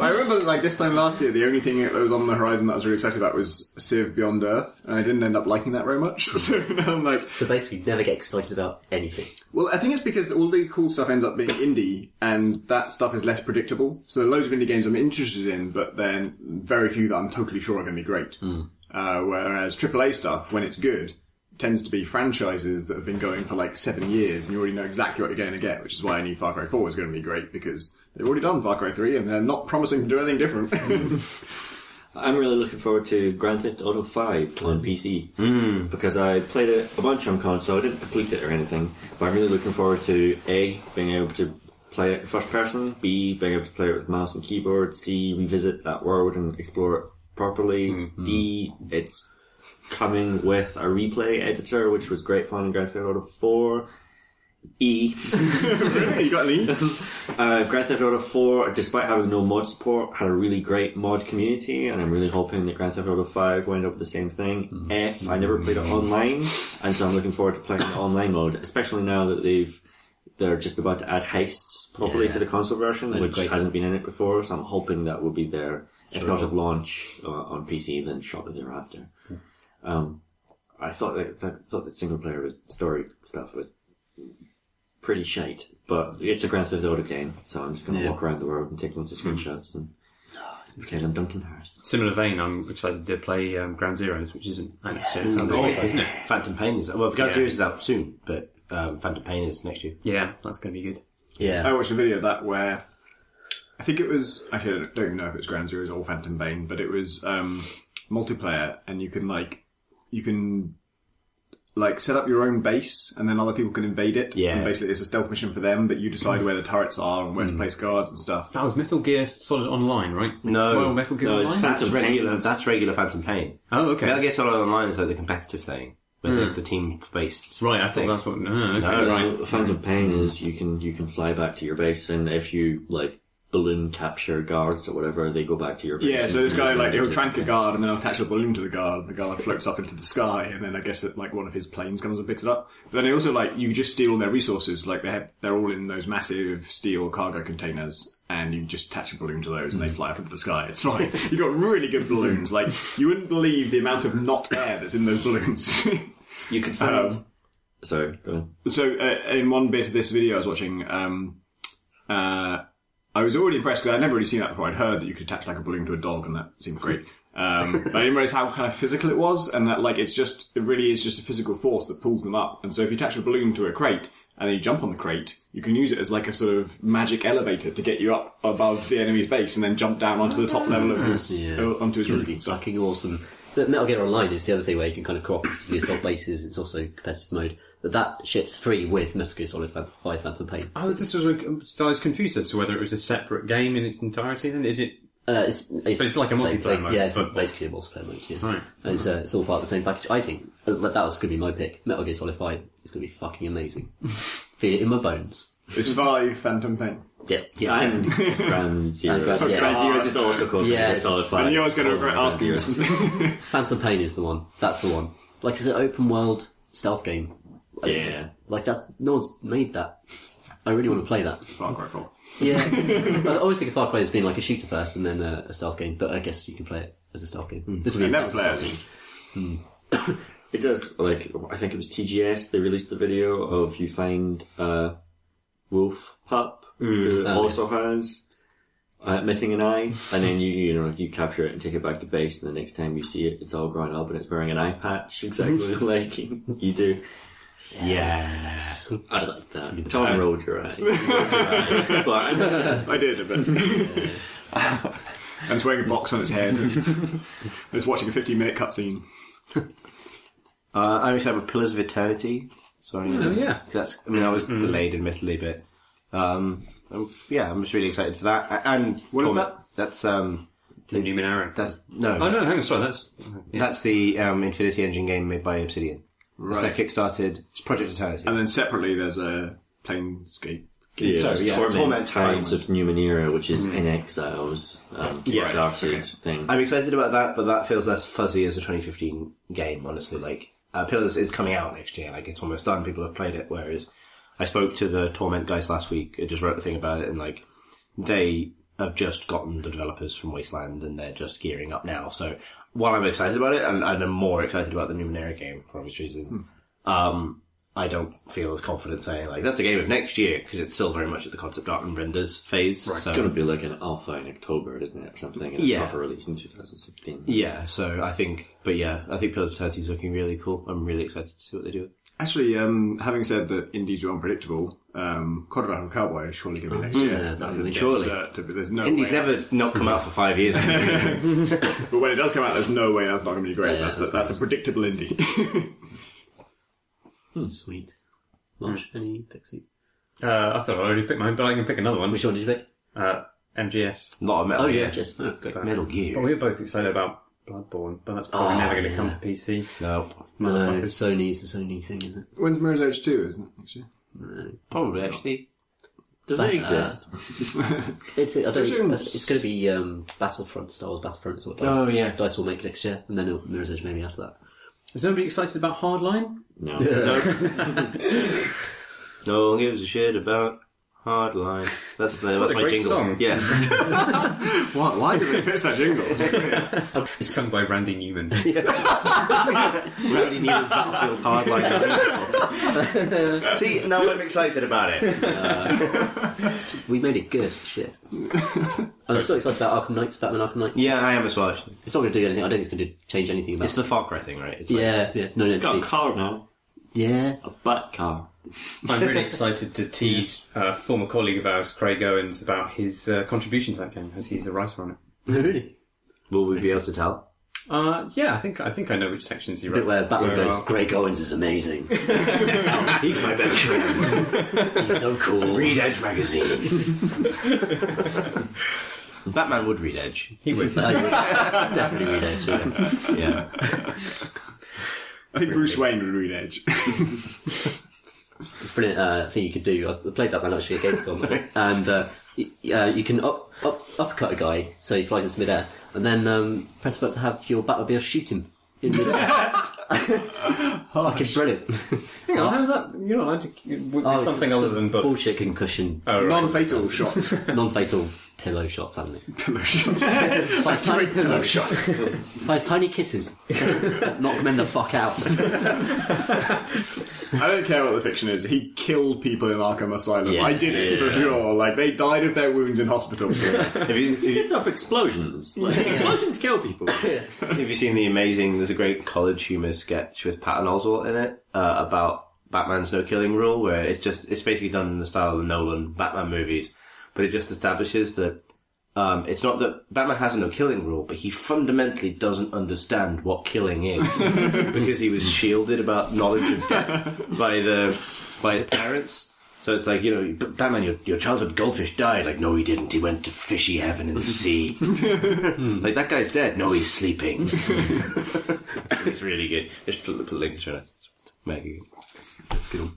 I remember, like, this time last year, the only thing that was on the horizon that I was really excited about was Civ Beyond Earth, and I didn't end up liking that very much. So now I'm like... So basically, never get excited about anything. Well, I think it's because all the cool stuff ends up being indie, and that stuff is less predictable. So loads of indie games I'm interested in, but then very few that I'm totally sure are going to be great. Whereas AAA stuff, when it's good, tends to be franchises that have been going for like 7 years, and you already know exactly what you're going to get, which is why I knew Far Cry 4 was going to be great, because they've already done Far Cry 3, and they're not promising to do anything different. I'm really looking forward to Grand Theft Auto 5 on PC, because I played it a bunch on console. I didn't complete it or anything, but I'm really looking forward to A, being able to play it first person, B, being able to play it with mouse and keyboard, C, revisit that world and explore it properly, D, it's coming with a replay editor, which was great fun in Grand Theft Auto 4. E. Really? You got an E? Grand Theft Auto 4, despite having no mod support, had a really great mod community, and I'm really hoping that Grand Theft Auto 5 will end up with the same thing. F, I never played it online, and so I'm looking forward to playing the online mode, especially now that they're just about to add heists properly to the console version, which hasn't been in it before, so I'm hoping that will be there, if not at launch on PC, then shortly thereafter. I thought that single player story stuff was pretty shite, but it's a Grand Theft Auto game, so I'm just going to walk around the world and take lots of screenshots and pretend I'm Duncan Harris. Similar vein, I'm excited to play Ground Zeroes, which isn't out next year. Sounds awesome, isn't it? Phantom Pain is Ground Zeroes is out soon, but Phantom Pain is next year. Yeah, that's going to be good. Yeah. I watched a video of that where I think it was, actually I don't even know if it's Ground Zeroes or Phantom Pain, but it was multiplayer, and you can set up your own base, and then other people can invade it. Yeah. And basically it's a stealth mission for them, but you decide where the turrets are and where to place guards and stuff. That was Metal Gear Solid Online, right? No. Well, Metal Gear No, it's Online? That's regular Phantom Pain. Oh, okay. Metal Gear Solid Online is like the competitive thing, with the team-based Right, I thought thing. that's what... okay, No, right. Phantom Pain is you can fly back to your base, and if you balloon capture guards or whatever, they go back to your base. Yeah, and so this you can guy, use them he'll to- trank a guard and then he'll attach a balloon to the guard, and the guard floats up into the sky, and then I guess one of his planes comes and picks it up. But then he also, you just steal their resources, they're all in those massive steel cargo containers, and you just attach a balloon to those and they fly up into the sky. It's fine. You've got really good balloons. You wouldn't believe the amount of not air that's in those balloons. You could find... Sorry, go on. So, in one bit of this video I was watching, I was already impressed because I'd never really seen that before. I'd heard that you could attach a balloon to a dog, and that seemed great. But I didn't realise how kind of physical it was, and that it really is just a physical force that pulls them up. And so if you attach a balloon to a crate, and then you jump on the crate, you can use it as a sort of magic elevator to get you up above the enemy's base, and then jump down onto the top level of his, onto his It's roof be and stuff. fucking awesome. But Metal Gear Online is the other thing where you can kind of cooperatively assault bases. It's also competitive mode. But that shit's free with Metal Gear Solid 5 Phantom Pain. Oh, so I was confused as to whether it was a separate game in its entirety then. Is it... It's like a the same multiplayer thing. mode, Yeah, it's but- basically a multiplayer mode, yeah. Right. And it's all part of the same package. I think that was going to be my pick. Metal Gear Solid 5 is going to be fucking amazing. Feel it in my bones. It's 5 Phantom Pain. Yeah. And Ground Zeroes. Ground Zeroes. Ground Zeroes is also called Yeah. Solid 5. I knew I was going to regret Ground asking Zeroes. this. Phantom Pain is the one. That's the one. It's an open world stealth game. Yeah. No one's made that. I really want to play that. Far Cry 4. Yeah. I always think of Far Cry as being like a shooter first and then a stealth game, but I guess you can play it as a stealth game. This would be I a never better play stealth it. game. It does, I think it was TGS, they released the video of you find a wolf pup who also has missing an eye, and then you capture it and take it back to base, and the next time you see it, it's all grown up and it's wearing an eye patch, exactly like you do. Yes. I like that. Tom rolled your eye. But I did a bit. And it's wearing a box on its head. And it's watching a 15-minute cutscene. I'm excited about Pillars of Eternity. Sorry. yeah. That was delayed admittedly, but I'm just really excited for that. And What is that? That's The Numenera. that's no. Oh, no, hang on, sorry, that's... That's the Infinity Engine game made by Obsidian. It's Right. their kickstarted. It's Project Eternity. And then separately there's a Planescape. yeah, Sorry, yeah, Torment Torment Tides of Numenera, which is In Exile's Kickstarted thing. I'm excited about that, but that feels less fuzzy as a 2015 game, honestly. Pillars is coming out next year, it's almost done, people have played it, whereas I spoke to the Torment guys last week, I just wrote a thing about it, and they have just gotten the developers from Wasteland, and they're just gearing up now, so while I'm excited about it, and I'm more excited about the Numenera game, for obvious reasons, I don't feel as confident saying, that's a game of next year, because it's still very much at the concept art and renders phase. It's going to be like an alpha in October, isn't it, or something, and a proper release in 2016. Yeah, so I think Pillars of Eternity is looking really cool. I'm really excited to see what they do. Actually, having said that indies are unpredictable, Quadrilateral Cowboy is surely going to be next year. Yeah, That's a dead surely. cert. There's no Indies way never not come out for 5 years. But when it does come out, there's no way that's not going to be great. Yeah, that's a predictable indie. Sweet. Marsh, any picks? I thought I already picked mine, but I can pick another one. Which one did you pick? MGS. Not a Metal Oh, Gear. yeah, just. Oh, great. Metal Gear. Well, we were both excited about Bloodborne, but that's probably never going to come to PC. No, No, Sony's a Sony thing, isn't it? When's Mirror's Edge 2, isn't it? Actually? probably actually. Does it exist? It's going to be Battlefront, Star Wars Battlefront is what DICE, Oh, yeah. DICE will make next year, and then Mirror's Edge maybe after that. Is anybody excited about Hardline? No. No one gives a shit about Hard line. That's What a my great jingle. song. Yeah. Why did they fix that jingle? It's sung by Randy Newman. Randy Newman's Battlefield Hardline. See, now I'm excited about it. We made it good. Shit. I'm so excited about Batman Arkham Knights. Yeah, I am as well, actually. It's not going to do anything. I don't think it's going to change anything about It's the Far Cry thing, right? It's like, Yeah. No, It's got a car now. Yeah. A bat car. I'm really excited to tease former colleague of ours, Craig Owens, about his contribution to that game, as he's a writer on it. Really? Will we be able to tell? Yeah, I think I know which sections he The bit wrote. where Batman So, goes, Greg Owens is amazing. He's my best friend. He's so cool. Read Edge magazine. Batman would read Edge. he would. Definitely read it. Yeah. I think Bruce Wayne would read Edge. It's brilliant thing you could do. I played Batman actually at Gamescom, and you can uppercut a guy so he flies into midair, and then press a button to have your Batmobile shoot him in midair. Fucking brilliant. Hang on, how's that? You're not allowed to... It's something other than bullets. bullshit concussion, Oh, right. Non-fatal shots. non-fatal pillow shots, haven't it? Pillow shots. By his tiny pillow shots. By his tiny kisses. Knock them the fuck out. I don't care what the fiction is. He killed people in Arkham Asylum. Yeah. I did it for sure. Like, they died of their wounds in hospital. Have you It's off explosions. Like, explosions kill people. Have you seen the amazing... There's a great college humour sketch with Patton Oswalt in it about Batman's no-killing rule, where it's basically done in the style of the Nolan Batman movies, but it just establishes that it's not that Batman has a no-killing rule, but he fundamentally doesn't understand what killing is because he was shielded about knowledge of death by his parents. So it's like, Batman, your childhood goldfish died. Like, no, he didn't. He went to fishy heaven in the sea. Like, that guy's dead. No, he's sleeping. It's really good. Just put links to it. It's mega good. It's good.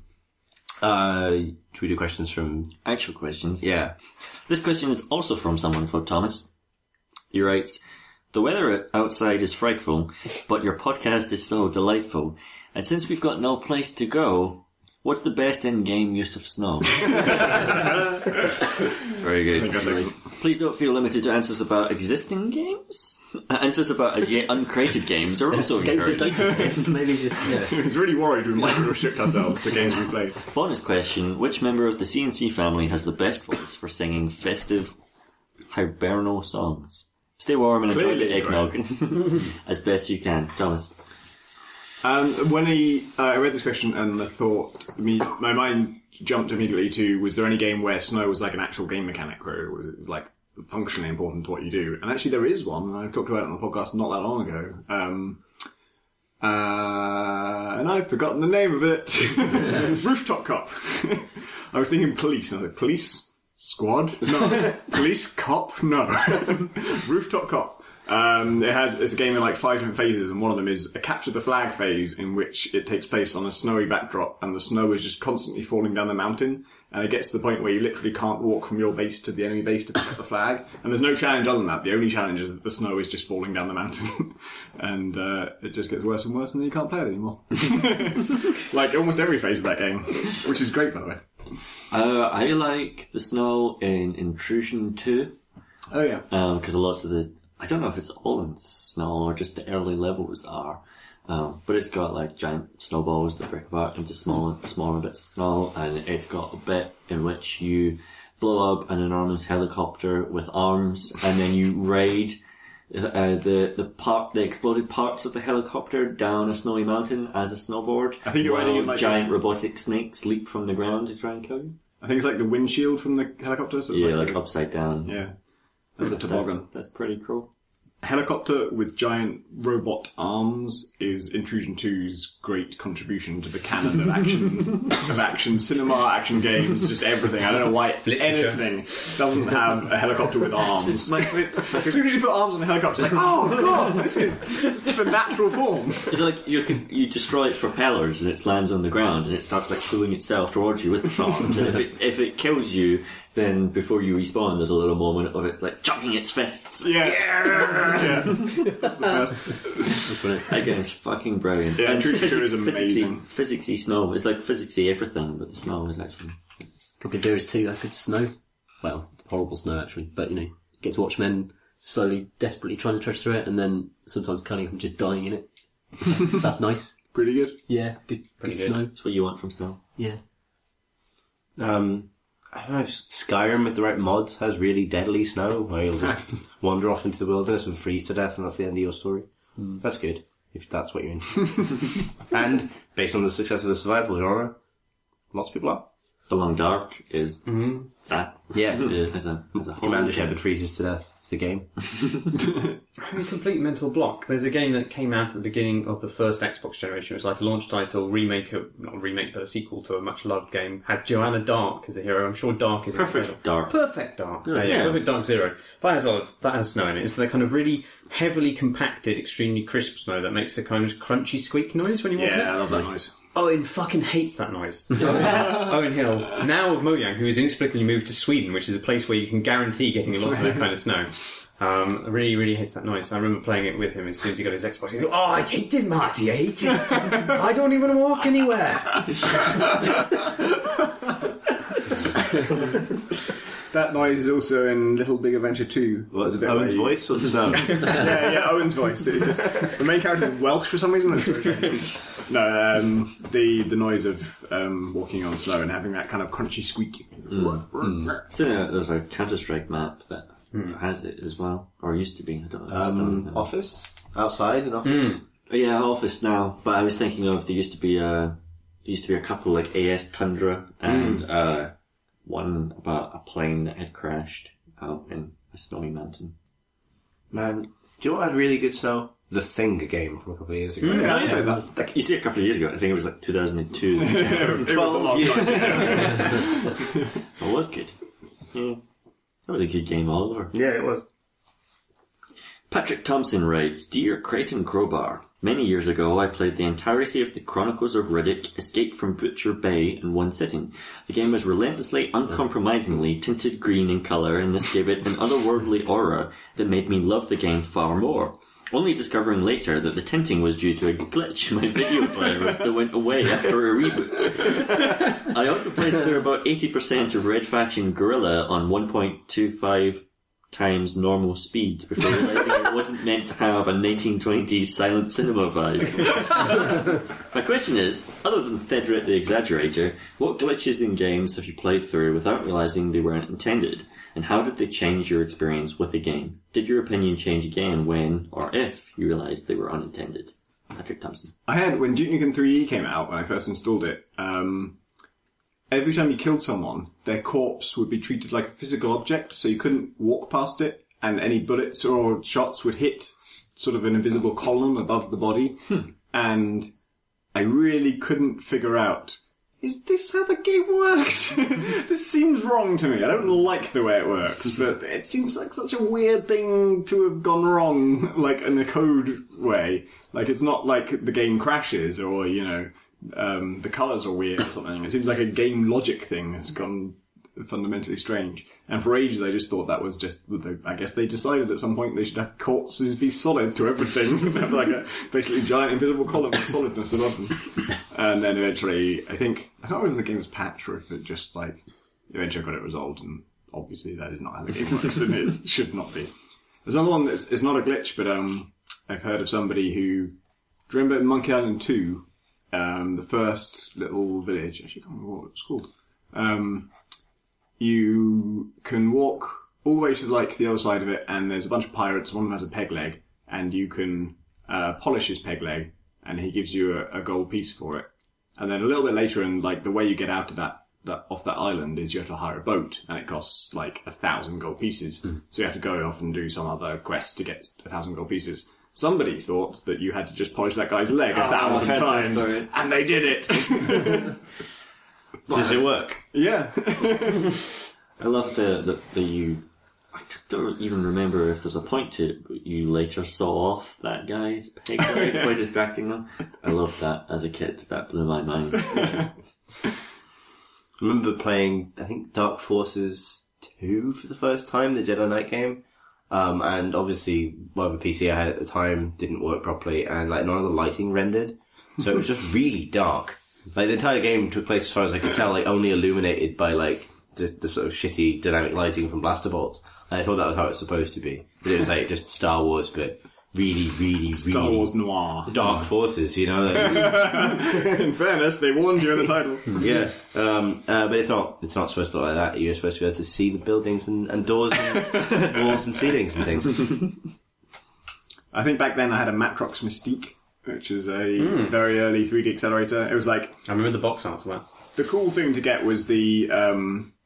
Should we do questions from... Actual questions. Yeah. This question is also from someone called Thomas. He writes, "The weather outside is frightful, but your podcast is so delightful. And since we've got no place to go, what's the best in-game use of snow?" Very good. Please don't feel limited to answers about existing games. Answers about as yet uncreated games are also Games that encouraged. don't exist, maybe just, yeah. He's really worried we might restrict ourselves to games we play. Bonus question, which member of the CNC family has the best voice for singing festive hibernal songs? Stay warm and enjoy the Clearly, eggnog as best you can. Thomas. When I read this question and I thought, my mind jumped immediately to, was there any game where snow was like an actual game mechanic, where it was like functionally important to what you do? And actually there is one, and I talked about it on the podcast not that long ago. And I've forgotten the name of it. Rooftop Cop. I was thinking police, and I was like, police squad? No. Police cop? No. Rooftop Cop. It's a game in like 5 different phases, and one of them is a capture the flag phase in which it takes place on a snowy backdrop, and the snow is just constantly falling down the mountain, and it gets to the point where you literally can't walk from your base to the enemy base to pick up the flag, and there's no challenge other than that. The only challenge is that the snow is just falling down the mountain, and it just gets worse and worse, and then you can't play it anymore. Like almost every phase of that game, which is great, by the way. I like the snow in Intrusion 2. Oh yeah. Because lots of I don't know if it's all in snow or just the early levels are, but it's got like giant snowballs that break apart into smaller bits of snow, and it's got a bit in which you blow up an enormous helicopter with arms, and then you raid the exploded parts of the helicopter down a snowy mountain as a snowboard. I think you're riding it like giant this. robotic snakes leap from the ground to try and kill you. I think it's like the windshield from the helicopter. So it's like upside down. yeah. Like a toboggan. That's pretty cool. Helicopter with giant robot arms is Intrusion 2's great contribution to the canon of action cinema, action games, just everything. I don't know why anything doesn't have a helicopter with arms. As soon as you put arms on a helicopter, it's like, oh god, this is the natural form. It's like you destroy its propellers and it lands on the ground and it starts like pulling itself towards you with its arms. And if it kills you, then before you respawn, there's a little moment of it's like chucking its fists. Yeah. That's the best. That's brilliant. That game is fucking brilliant. Yeah, Intrusion 2 is amazing. Physicsy snow. It's like physicsy everything, but the snow is actually couple of beers too. That's good snow. Well, horrible snow actually, but you know, get to watch men slowly, desperately trying to trudge through it, and then sometimes Cunningham just dying in it. That's nice. Pretty good. Yeah, it's good. Pretty good good. snow. That's what you want from snow. Yeah. I don't know if Skyrim with the right mods has really deadly snow, where you'll just wander off into the wilderness and freeze to death, and that's the end of your story. That's good, if that's what you're into. And based on the success of the survival genre, lots of people are. The Long Dark is that. Yeah. As a Commander Shepard freezes to death. The game. Having a complete mental block. There's a game that came out at the beginning of the first Xbox generation. It was like a launch title, not a remake, but a sequel to a much loved game. Has Joanna Dark as the hero. I'm sure Dark is Perfect Dark. Perfect Dark. Yeah. Perfect Dark Zero. That has snow in it. It's the kind of really heavily compacted, extremely crisp snow that makes a kind of crunchy squeak noise when you walk in it. Yeah, I love that noise. Owen fucking hates that noise. Owen Hill, now of Mojang, who has inexplicably moved to Sweden, which is a place where you can guarantee getting a lot of that kind of snow. Really, really hates that noise. I remember playing it with him as soon as he got his Xbox. He goes, I hate it, Marty, I hate it. I don't even walk anywhere. That noise is also in Little Big Adventure 2. What, Owen's voice or the snow? yeah, Owen's voice. It's just the main character is Welsh for some reason. That's very strange. No, the noise of walking on snow and having that kind of crunchy squeak. So there's a Counter-Strike map that has it as well, or used to be. I don't know. Office? Outside an office? Yeah, Office now. But I was thinking of there used to be a couple like AS Tundra and one about a plane that had crashed out in a snowy mountain. Man, do you know what had really good snow? The Thing game from a couple of years ago. You see, a couple of years ago, I think it was like 2002. It was a long time ago. It was good. Yeah. That was a good game all over. Yeah, it was. Patrick Thompson writes, Dear Creighton Crowbar, many years ago I played the entirety of the Chronicles of Riddick, Escape from Butcher Bay in one sitting. The game was relentlessly, uncompromisingly tinted green in colour, and this gave it an otherworldly aura that made me love the game far more. Only discovering later that the tinting was due to a glitch in my video players that went away after a reboot. I also played through about 80% of Red Faction Guerrilla on 1.25 times normal speed before realising it wasn't meant to have a 1920s silent cinema vibe. My question is, other than Fedrit the Exaggerator, what glitches in games have you played through without realising they weren't intended? And how did they change your experience with the game? Did your opinion change again when, or if, you realised they were unintended? Patrick Thompson. I had, when Duke Nukem 3D came out, when I first installed it, every time you killed someone, their corpse would be treated like a physical object, so you couldn't walk past it, and any bullets or shots would hit sort of an invisible column above the body. And I really couldn't figure out, is this how the game works? This seems wrong to me. I don't like the way it works, but it seems like such a weird thing to have gone wrong, like in a code way. Like, it's not like the game crashes or, you know, the colours are weird or something. It seems like a game logic thing has gone fundamentally strange. And for ages I just thought that was just, I guess they decided at some point they should have corpses be solid to everything. Have like a basically giant invisible column of solidness above them. And then eventually, I don't know whether the game was patched or if it just like, eventually I got it resolved, and obviously that is not how the game works and it should not be. There's another one that's, it's not a glitch, but I've heard of somebody who, do you remember in Monkey Island 2, the first little village, actually I can't remember what it was called, you can walk all the way to like the other side of it, and there's a bunch of pirates, one of them has a peg leg, and you can polish his peg leg, and he gives you a gold piece for it. And then a little bit later, and like the way you get out of that off that island is you have to hire a boat, and it costs like 1,000 gold pieces. So you have to go off and do some other quest to get 1,000 gold pieces. Somebody thought that you had to just polish that guy's leg 1,000 times, and they did it. Does it work? Yeah. I love that you. I don't even remember if there's a point to it, but you later saw off that guy's peg leg by distracting them. I loved that as a kid. That blew my mind. I remember playing, I think, Dark Forces 2 for the first time, the Jedi Knight game. And obviously, whatever PC I had at the time didn't work properly, and like none of the lighting rendered. So it was just really dark. Like, the entire game took place, as far as I could tell, like, only illuminated by, like, the sort of shitty dynamic lighting from blaster bolts. And I thought that was how it was supposed to be. It was like just Star Wars, but really Star Wars noir. dark forces, you know? In fairness, they warned you in the title. Yeah. But it's not supposed to look like that. You're supposed to be able to see the buildings and doors and walls and ceilings and things. I think back then I had a Matrox Mystique, which is a very early 3D accelerator. It was like, I remember the box art as well. the cool thing to get was the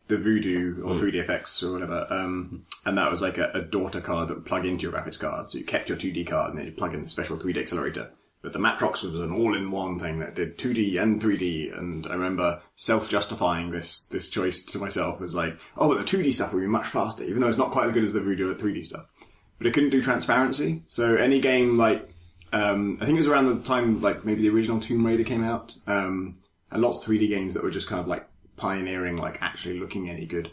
Voodoo or 3DFX or whatever, and that was like a daughter card that would plug into your graphics card. So you kept your 2D card and then you plug in the special 3D accelerator. But the Matrox was an all-in-one thing that did 2D and 3D, and I remember self-justifying this choice to myself as like, oh, but the 2D stuff will be much faster, even though it's not quite as good as the Voodoo or 3D stuff. But it couldn't do transparency, so any game like, I think it was around the time like maybe the original Tomb Raider came out, and lots of 3D games that were just kind of like pioneering, like actually looking any good.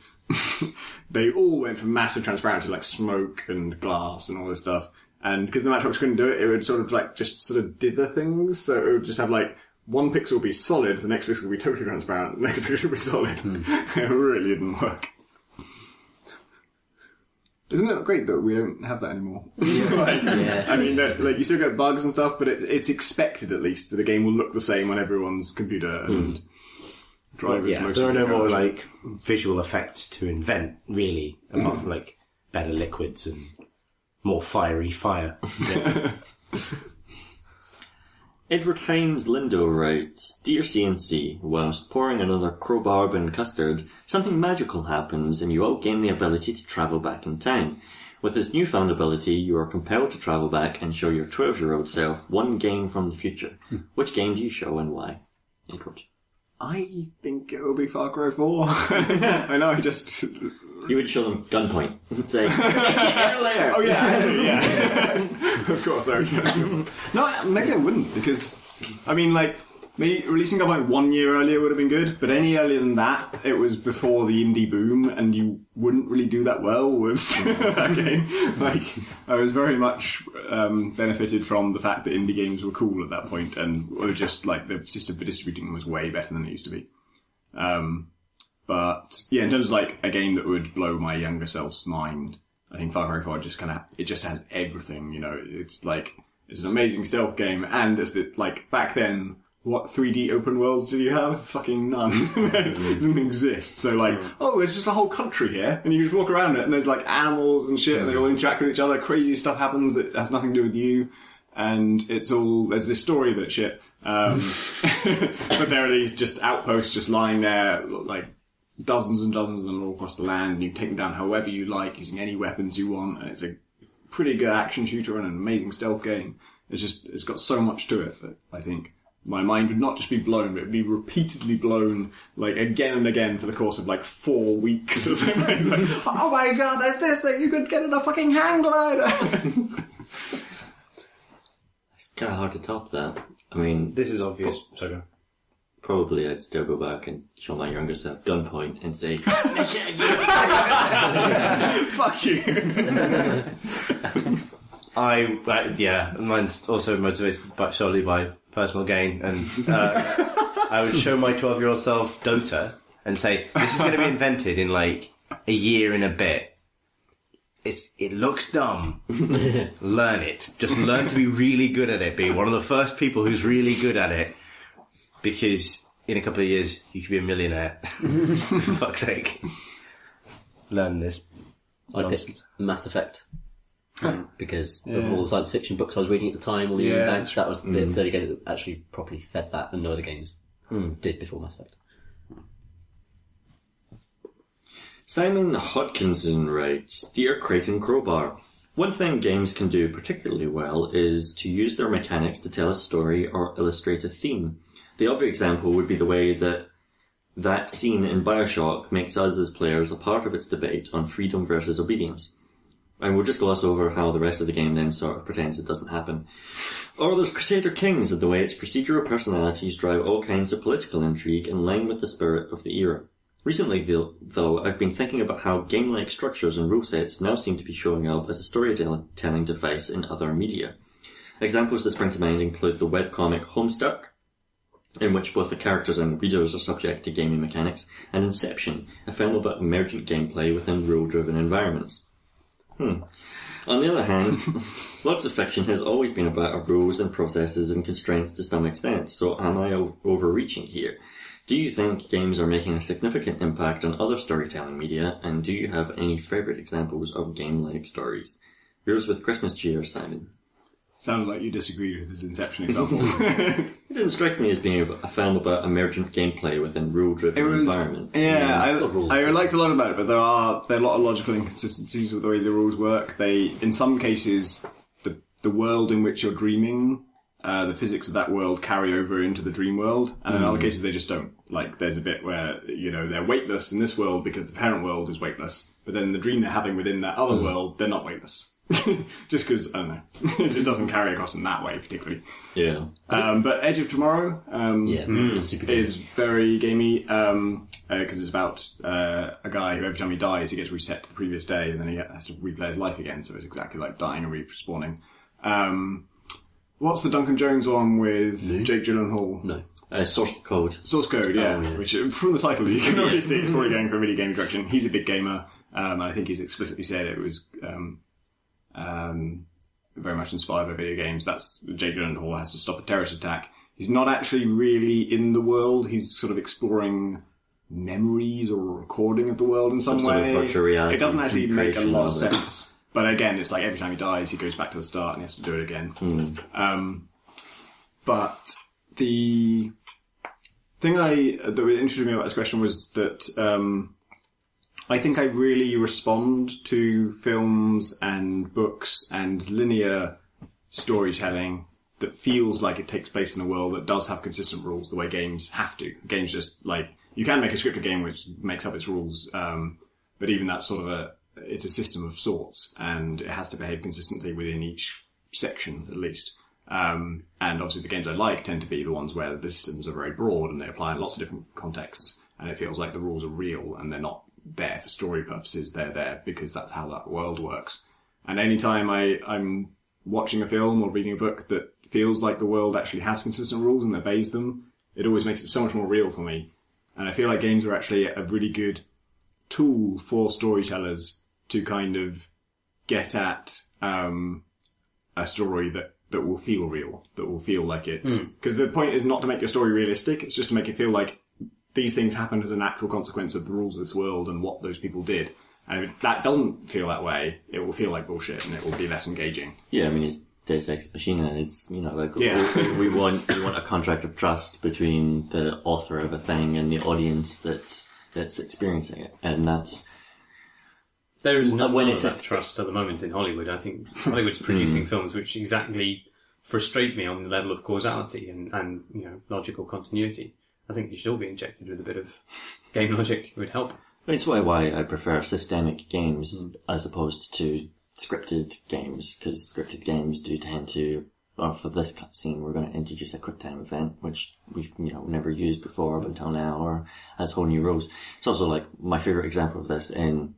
They all went for massive transparency, like smoke and glass and all this stuff. And because the Matrox couldn't do it, it would sort of like just sort of dither things. So it would just have like one pixel be solid, the next pixel would be totally transparent, the next pixel would be solid. It really didn't work. Isn't it great that we don't have that anymore? Yeah. I mean, like you still get bugs and stuff, but it's expected at least that a game will look the same on everyone's computer and drivers. Yeah, most there are of no the more, cars. like, visual effects to invent, really, apart from, like, better liquids and more fiery fire. Yeah. Edward Himes Lindo writes, Dear CNC, whilst pouring another crowbarb in custard, something magical happens and you outgain the ability to travel back in time. With this newfound ability, you are compelled to travel back and show your 12-year-old self one game from the future. Which game do you show and why? Edward. I think it will be Far Cry 4. I know, I just... You would show them Gunpoint and say, earlier! Oh yeah, actually, yeah. Of course I would. No, maybe I wouldn't, because, I mean, like, maybe releasing Gunpoint 1 year earlier would have been good, but any earlier than that, it was before the indie boom, and you wouldn't really do that well with that game. Like, I was very much benefited from the fact that indie games were cool at that point, and were just, like, the system for distributing them was way better than it used to be. But yeah, in terms of like a game that would blow my younger self's mind, I think Far Cry 4 just it just has everything, you know. It's like, it's an amazing stealth game, and it's like back then, what 3D open worlds did you have? Fucking none. It didn't exist. So like, oh, there's just a whole country here, and you just walk around it, and there's like animals and shit, and they all interact with each other. Crazy stuff happens that has nothing to do with you, and there's this story of it shit. But there are these just outposts just lying there, like, dozens and dozens of them all across the land, and you take them down however you like, using any weapons you want, and it's a pretty good action shooter and an amazing stealth game. It's got so much to it that I think my mind would not just be blown, but it would be repeatedly blown, like, again and again for the course of, like, 4 weeks or something. Like, oh my god, there's this thing, you could get in a fucking hang glider! It's kind of hard to top that. I mean, This is obvious. Sorry, go. probably I'd still go back and show my younger self Gunpoint and say, Fuck you! Mine's also motivated solely by personal gain, and I would show my 12-year-old self Dota and say, this is going to be invented in like a year and a bit. It looks dumb. Learn it. Just learn to be really good at it. Be one of the first people who's really good at it, because in a couple of years you could be a millionaire. For fuck's sake. Learn this. I picked Mass Effect. Because of all the science fiction books I was reading at the time, all the events, that was the only game that actually properly fed that, and no other games did before Mass Effect. Simon Hodkinson writes, Dear Creighton Crowbar, one thing games can do particularly well is to use their mechanics to tell a story or illustrate a theme. The obvious example would be the way that scene in Bioshock makes us as players a part of its debate on freedom versus obedience. And we'll just gloss over how the rest of the game then sort of pretends it doesn't happen. Or there's Crusader Kings and the way its procedural personalities drive all kinds of political intrigue in line with the spirit of the era. Recently, though, I've been thinking about how game-like structures and rule sets now seem to be showing up as a storytelling device in other media. Examples that spring to mind include the webcomic Homestuck, in which both the characters and the readers are subject to gaming mechanics, and Inception, a film about emergent gameplay within rule-driven environments. On the other hand, lots of fiction has always been about rules and processes and constraints to some extent, so am I overreaching here? Do you think games are making a significant impact on other storytelling media, and do you have any favourite examples of game-like stories? Yours with Christmas cheer, Simon. Sounds like you disagreed with his Inception example. It didn't strike me as being a film about emergent gameplay within rule-driven environments. Yeah, I liked a lot about it, but there are a lot of logical inconsistencies with the way the rules work. In some cases, the world in which you're dreaming, the physics of that world carry over into the dream world, and in other cases they just don't. Like, there's a bit where, they're weightless in this world because the parent world is weightless, but then the dream they're having within that other world, they're not weightless. Just because, I don't know, it just doesn't carry across in that way particularly. Yeah. But Edge of Tomorrow super is very gamey, because it's about a guy who every time he dies he gets reset to the previous day and then he has to replay his life again, so it's exactly like dying and respawning. What's the Duncan Jones one with Jake Gyllenhaal? No. Source Code. Source Code, yeah. Which, from the title you can already see it's probably going for a video game direction. He's a big gamer, and I think he's explicitly said it was very much inspired by video games. That's Jake Gyllenhaal has to stop a terrorist attack. He's not actually really in the world. He's sort of exploring memories or a recording of the world in some way. Sort of virtual reality. It doesn't actually make a lot of sense. But again, it's like every time he dies, he goes back to the start and he has to do it again. But the thing that interested me about this question was that I think I really respond to films and books and linear storytelling that feels like it takes place in a world that does have consistent rules the way games have to. Games just, like, you can make a scripted game which makes up its rules, but even that's sort of it's a system of sorts, and it has to behave consistently within each section, at least. And obviously the games I like tend to be the ones where the systems are very broad and they apply in lots of different contexts, and it feels like the rules are real and they're not there for story purposes, they're there because that's how that world works. And anytime I'm watching a film or reading a book that feels like the world actually has consistent rules and obeys them, it always makes it so much more real for me. And I feel like games are actually a really good tool for storytellers to kind of get at a story that will feel real, that will feel like it. Because the point is not to make your story realistic, it's just to make it feel like these things happened as a natural consequence of the rules of this world and what those people did. And if that doesn't feel that way, it will feel like bullshit and it will be less engaging. Yeah, I mean, it's Deus Ex Machina. It's, we want a contract of trust between the author of a thing and the audience that's experiencing it. And that's... There is no one of that trust at the moment in Hollywood. I think Hollywood's producing films which exactly frustrate me on the level of causality and logical continuity. I think you should all be injected with a bit of game logic. It would help. It's why I prefer systemic games as opposed to scripted games, because scripted games do tend to, for this cutscene, we're going to introduce a QuickTime event, which we've never used before up until now, or has whole new rules. It's also like my favourite example of this in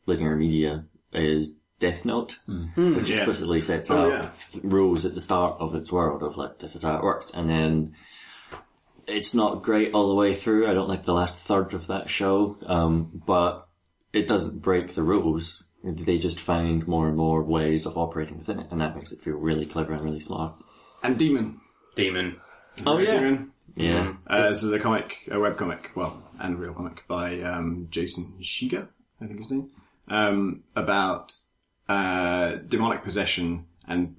linear media is Death Note, which explicitly sets out rules at the start of its world of like, this is how it works, and then it's not great all the way through. I don't like the last third of that show, but it doesn't break the rules. They just find more and more ways of operating within it, and that makes it feel really clever and really smart. And Demon. Oh yeah. Demon. Yeah. This is a webcomic, and a real comic by Jason Shiga, I think his name, about demonic possession, and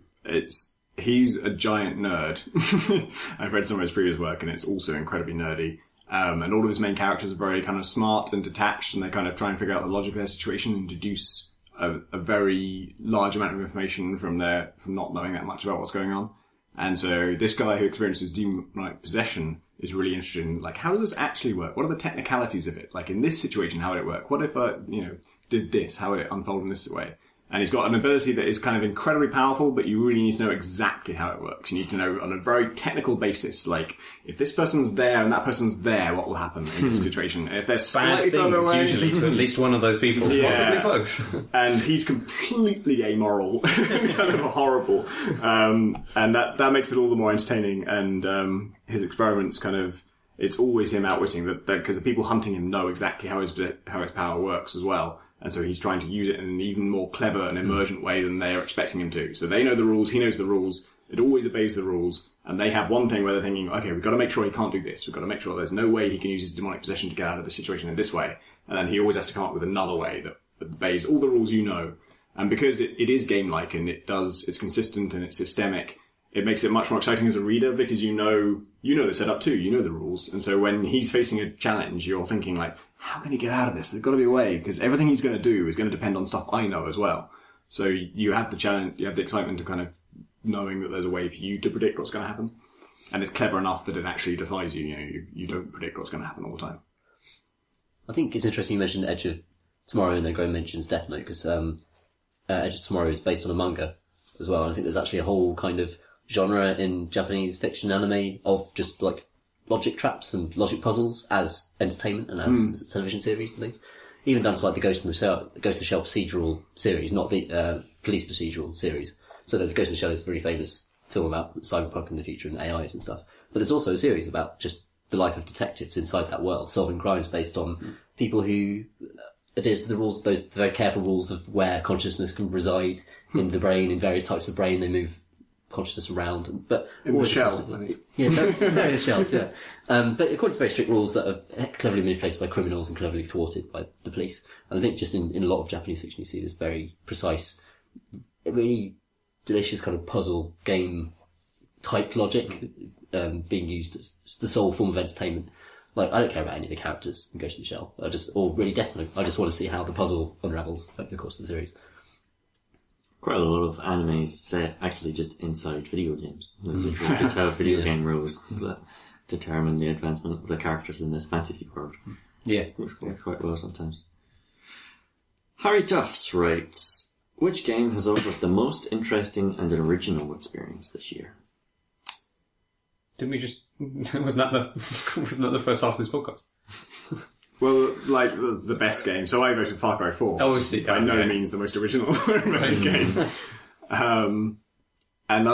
he's a giant nerd. I've read some of his previous work, and it's also incredibly nerdy. And all of his main characters are very kind of smart and detached, and they kind of try and figure out the logic of their situation and deduce a very large amount of information from not knowing that much about what's going on. And so this guy who experiences demonic possession is really interested in, like, how does this actually work? What are the technicalities of it? Like, in this situation, how would it work? What if I, did this? How would it unfold in this way? And he's got an ability that is kind of incredibly powerful, but you really need to know exactly how it works. You need to know on a very technical basis, like, if this person's there and that person's there, what will happen in this situation? If they're slightly further away, usually to at least one of those people, possibly both. And he's completely amoral, kind of horrible. And that makes it all the more entertaining. And his experiments kind of, it's always him outwitting that because the people hunting him know exactly how his power works as well. And so he's trying to use it in an even more clever and emergent way than they are expecting him to. So they know the rules, he knows the rules, it always obeys the rules, and they have one thing where they're thinking, okay, we've got to make sure he can't do this, we've got to make sure there's no way he can use his demonic possession to get out of the situation in this way. And then he always has to come up with another way that obeys all the rules you know. And because it is game-like and it's consistent and it's systemic, it makes it much more exciting as a reader because you know the setup too, you know the rules. And so when he's facing a challenge, you're thinking like, how can he get out of this? There's got to be a way, because everything he's going to do is going to depend on stuff I know as well. So you have the challenge, you have the excitement of kind of knowing that there's a way for you to predict what's going to happen. And it's clever enough that it actually defies you. You know, you don't predict what's going to happen all the time. I think it's interesting you mentioned Edge of Tomorrow and then Graham mentions Death Note, because Edge of Tomorrow is based on a manga as well. And I think there's actually a whole kind of genre in Japanese fiction anime of just like logic traps and logic puzzles as entertainment and as television series and things. Even down to like the Ghost in the Shell procedural series, not the police procedural series. So the Ghost in the Shell is a very famous film about cyberpunk in the future and AIs and stuff. But there's also a series about just the life of detectives inside that world, solving crimes based on people who adhere to the rules, those very careful rules of where consciousness can reside in the brain, in various types of brain. They move consciousness around, but in the shell, I think. Yeah, various shells, yeah. But according to very strict rules that are cleverly manipulated by criminals and cleverly thwarted by the police. And I think just in a lot of Japanese fiction you see this very precise, really delicious kind of puzzle game type logic being used as the sole form of entertainment. Like, I don't care about any of the characters in Ghost in the Shell. Or really Death Note. I just want to see how the puzzle unravels over the course of the series. Quite a lot of animes set actually just inside video games. Like, literally just have video game rules that determine the advancement of the characters in this fantasy world. Yeah. Which works quite well sometimes. Harry Tufts writes, which game has offered the most interesting and original experience this year? Didn't we just... wasn't that the first half of this podcast? Well, like, the best game. So I voted Far Cry 4. Oh, I see. By no means the most original invented game. And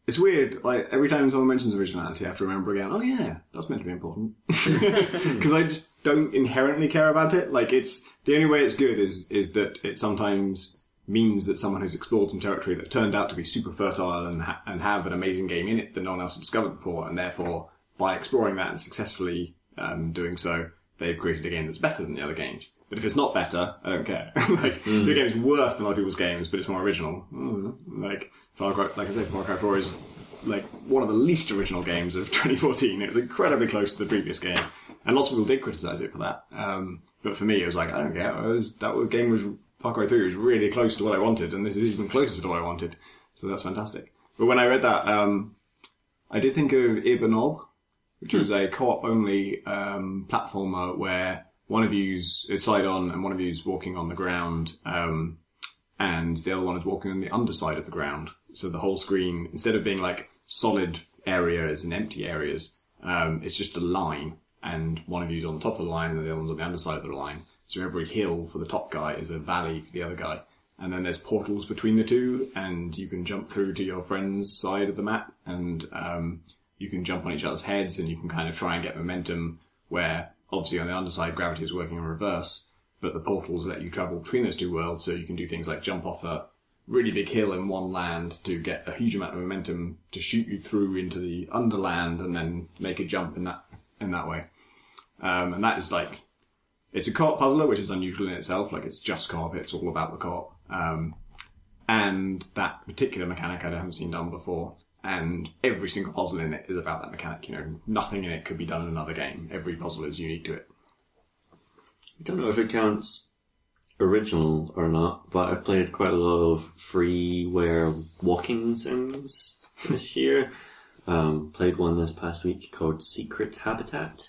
it's weird, like, every time someone mentions originality, I have to remember again, oh yeah, that's meant to be important. Because I just don't inherently care about it. Like, the only way it's good is that it sometimes means that someone has explored some territory that turned out to be super fertile and have an amazing game in it that no one else had discovered before, and therefore, by exploring that and successfully doing so, they've created a game that's better than the other games. But if it's not better, I don't care. Like, your game is worse than other people's games, but it's more original. Like, Far Cry 4 is like one of the least original games of 2014. It was incredibly close to the previous game, and lots of people did criticise it for that. But for me, it was like, I don't care. Far Cry 3 was really close to what I wanted, and this is even closer to what I wanted. So that's fantastic. But when I read that, I did think of Ibanov, which was a co-op only platformer where one of you's is side on and one of you's walking on the ground, and the other one is walking on the underside of the ground. So the whole screen, instead of being like solid areas and empty areas, it's just a line, and one of you's on the top of the line and the other one's on the underside of the line. So every hill for the top guy is a valley for the other guy. And then there's portals between the two, and you can jump through to your friend's side of the map, and you can jump on each other's heads, and you can kind of try and get momentum where, obviously on the underside, gravity is working in reverse, but the portals let you travel between those two worlds, so you can do things like jump off a really big hill in one land to get a huge amount of momentum to shoot you through into the underland, and then make a jump in that way. And that is like... It's a co-op puzzler, which is unusual in itself. Like, it's just co-op. It's all about the co-op. And that particular mechanic I haven't seen done before. And every single puzzle in it is about that mechanic. You know, nothing in it could be done in another game. Every puzzle is unique to it. I don't know if it counts original or not, but I've played quite a lot of freeware walking sims this year. Played one this past week called Secret Habitat,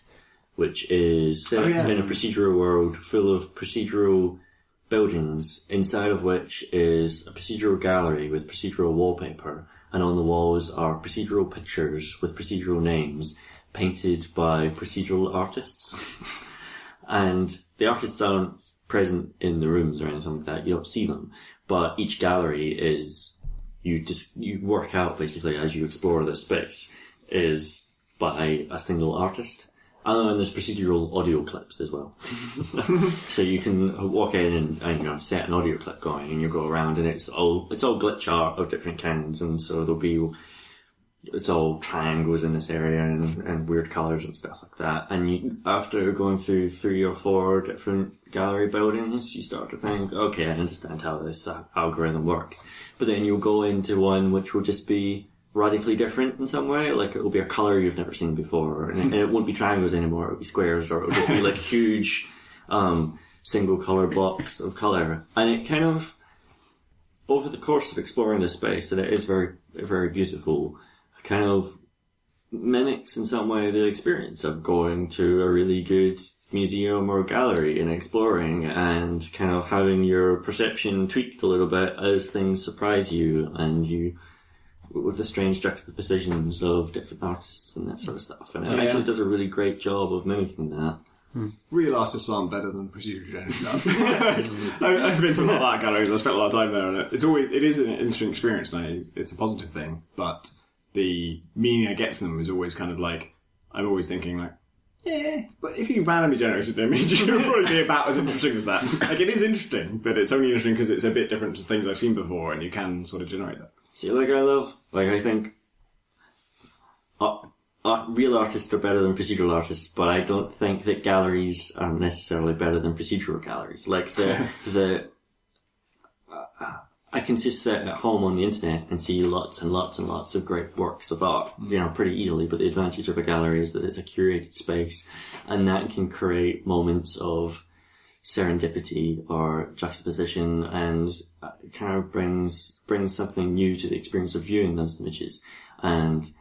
which is set in a procedural world full of procedural buildings, inside of which is a procedural gallery with procedural wallpaper, and on the walls are procedural pictures with procedural names painted by procedural artists. And the artists aren't present in the rooms or anything like that, you don't see them, but each gallery is, you work out basically as you explore this space, is by a single artist. And there's procedural audio clips as well. So you can walk in and set an audio clip going, and you go around, and it's all glitch art of different kinds, and so it's all triangles in this area and weird colours and stuff like that. And after going through 3 or 4 different gallery buildings, you start to think, okay, I understand how this algorithm works. But then you'll go into one which will just be radically different in some way. Like, it will be a colour you've never seen before, and it won't be triangles anymore, it'll be squares, or it'll just be like huge single colour blocks of colour. And it kind of, over the course of exploring this space, and it is very, very beautiful, kind of mimics in some way the experience of going to a really good museum or gallery and exploring and kind of having your perception tweaked a little bit as things surprise you, and you, with the strange juxtapositions of different artists and that sort of stuff. And it actually does a really great job of mimicking that. Real artists aren't better than procedurally generated stuff. I've been to a lot of art galleries, I spent a lot of time there, and it is an interesting experience, and it's a positive thing, but the meaning I get from them is always kind of like, I'm always thinking like, yeah, but if you randomly generated an image, it would probably be about as interesting as that. Like, it is interesting, but it's only interesting because it's a bit different to things I've seen before, and you can sort of generate that. See, I think real artists are better than procedural artists, but I don't think that galleries are necessarily better than procedural galleries. Like, I can just sit at home on the internet and see lots and lots and lots of great works of art, pretty easily, but the advantage of a gallery is that it's a curated space, and that can create moments of serendipity or juxtaposition, and kind of brings something new to the experience of viewing those images. And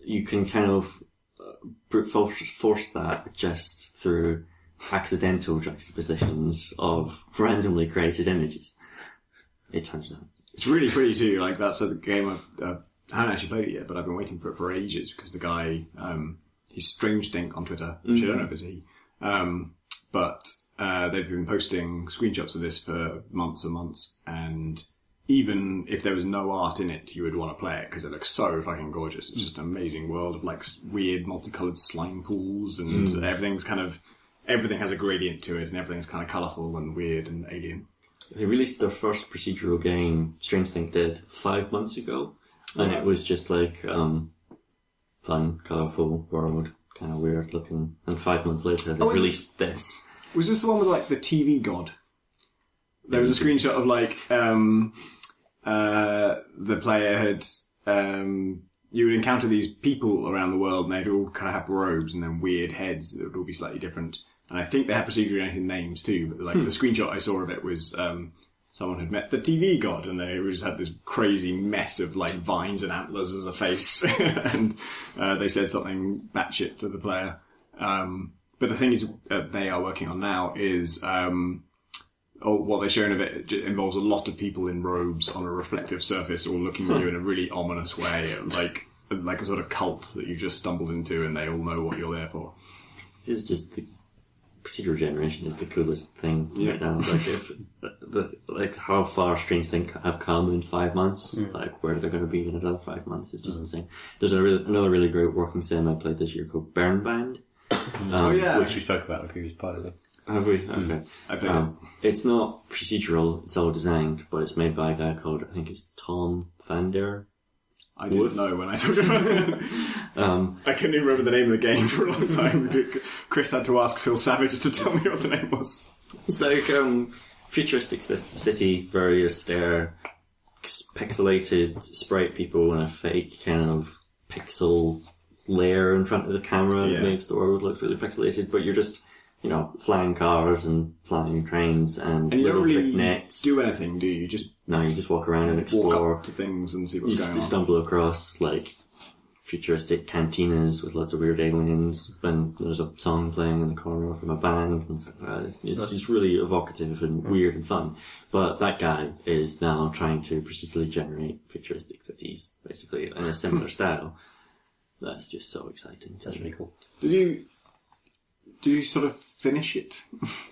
you can kind of force that just through accidental juxtapositions of randomly created images. It turns out. It's really pretty too. Like, that's a game I haven't actually played it yet, but I've been waiting for it for ages, because the guy, he's Strange Think on Twitter, which I don't know if it's he, but they've been posting screenshots of this for months and months, and even if there was no art in it, you would want to play it because it looks so fucking gorgeous. It's just an amazing world of like weird multicolored slime pools, and everything has a gradient to it, and everything's kind of colourful and weird and alien. They released their first procedural game, Strange Think did, 5 months ago, and it was just like fun, colourful world, kind of weird looking. And 5 months later, they released this. Was this the one with like the TV god? There was a screenshot of like the player had you would encounter these people around the world, and they'd all kind of have robes and then weird heads that would all be slightly different. And I think they had procedurally generated names too, but like the screenshot I saw of it was someone had met the TV god, and they just had this crazy mess of like vines and antlers as a face, and they said something batshit to the player. But the thing is, they are working on now is what they're showing of it involves a lot of people in robes on a reflective surface, all looking at you in a really ominous way, like a sort of cult that you've just stumbled into, and they all know what you're there for. It's just the procedural generation is the coolest thing right now. Like, how far Strange Think have come in 5 months, like where they're going to be in another 5 months is just insane. There's another really great working sim I played this year called Burnbind. Which we spoke about in the previous part of it. Have we? Okay. I played it. It's not procedural, it's all designed, but it's made by a guy called, I think it's Tom van der. I didn't know when I talked about it. I couldn't even remember the name of the game for a long time. Chris had to ask Phil Savage to tell me what the name was. It's like futuristic city, very austere, pixelated sprite people and a fake kind of pixel layer in front of the camera that makes the world look really pixelated, but you're just, flying cars and flying trains and you little don't really thick nets. do anything, do you? You just walk around and explore. Walk up to things and see what's going on. You stumble across like futuristic cantinas with lots of weird aliens, and there's a song playing in the corner from a band and stuff like that. It's really evocative and weird and fun. But that guy is now trying to procedurally generate futuristic cities, basically, in a similar style. That's just so exciting. That's really cool. Did you sort of finish it?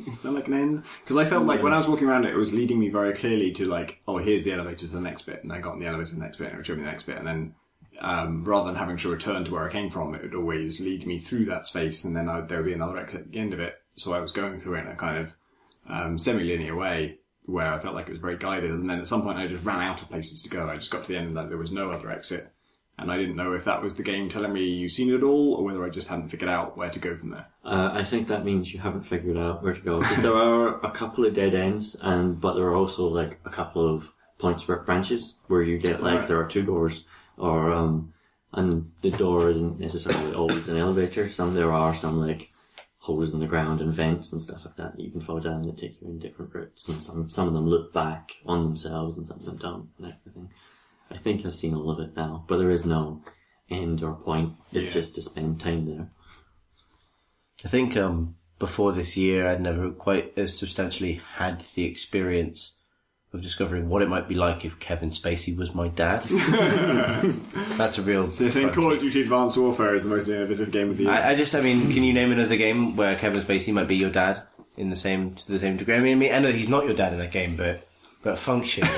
Is there like an end? Because I felt like when I was walking around it was leading me very clearly to like, oh, here's the elevator to the next bit, and I got on the elevator to the next bit, and it showed me the next bit, and then rather than having to return to where I came from, it would always lead me through that space, and then there would be another exit at the end of it. So I was going through it in a kind of semi-linear way, where I felt like it was very guided, and then at some point I just ran out of places to go. I just got to the end and there was no other exit, and I didn't know if that was the game telling me you've seen it all, or whether I just hadn't figured out where to go from there. I think that means you haven't figured out where to go, because there are a couple of dead ends, but there are also like a couple of points where branches where you get like there are two doors, or and the door isn't necessarily always an elevator. There are some like holes in the ground and vents and stuff like that you can fall down that take you in different routes, and some of them look back on themselves and some of them don't, and everything. I think I've seen all of it now, but there is no end or point. It's just to spend time there. I think before this year I'd never quite as substantially had the experience of discovering what it might be like if Kevin Spacey was my dad. That's a real... So you're saying Call of Duty Advanced Warfare is the most innovative game of the year? I mean, can you name another game where Kevin Spacey might be your dad to the same degree? I mean, I know he's not your dad in that game, but functionally...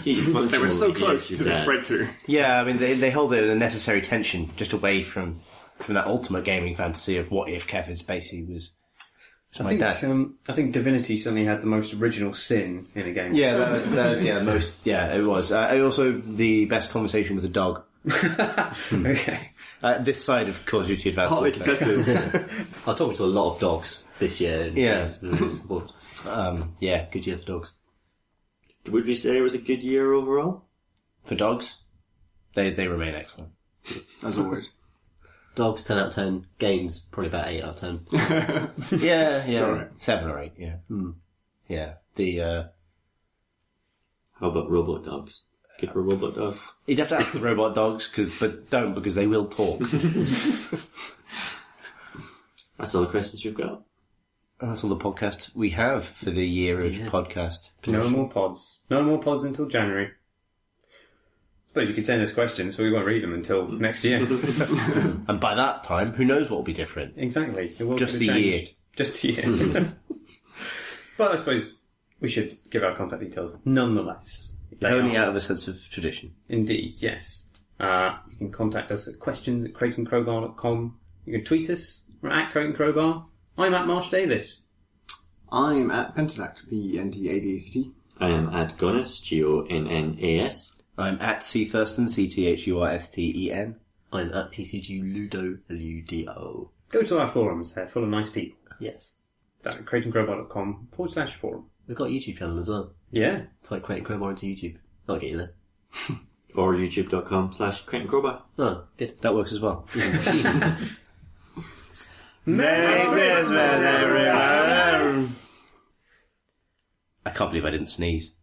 They were so close to this breakthrough. Yeah, I mean, they hold it with a necessary tension just away from that ultimate gaming fantasy of what if Kevin Spacey was... I think Divinity certainly had the most original sin in a game. Yeah, that was most. Yeah, it was. Also, the best conversation with a dog. Okay. This side of Call of Duty Advanced Partly Warfare. contested. I'm talking to a lot of dogs this year. Yeah. Yeah. Good year for dogs. Would we say it was a good year overall? For dogs, they remain excellent. As always. Dogs 10 out of 10. Games probably about 8 out of 10. Yeah. Sorry. 7 or 8. Yeah. Yeah. How about robot dogs? Good for robot dogs. You'd have to ask the robot dogs, but don't, because they will talk. That's all the questions you've got. And that's all the podcast we have for the year of podcast. No more pods. No more pods until January. I suppose you could send us questions, but we won't read them until next year. And by that time, who knows what will be different? Exactly. The world Just could the have year. changed. Just the year. But I suppose we should give our contact details nonetheless. Only out of a sense of tradition. Indeed, yes. You can contact us at questions@crateandcrowbar.com. You can tweet us. We're at Crate and Crowbar. I'm at Marsh Davis. I'm at Pentadact, Pentadact. I am at Gonnas, Gonnas. I'm at C Thurston, CTHURSTEN. I'm at PCG Ludo, Ludo. Go to our forums, they're full of nice people. Yes. That's at crateandcrowbar.com/forum. We've got a YouTube channel as well. Yeah. Type Crate and Crowbar into YouTube. I'll get you there. Or youtube.com/CrateandCrowbar. Oh, good. That works as well. Merry Christmas, everyone! I can't believe I didn't sneeze.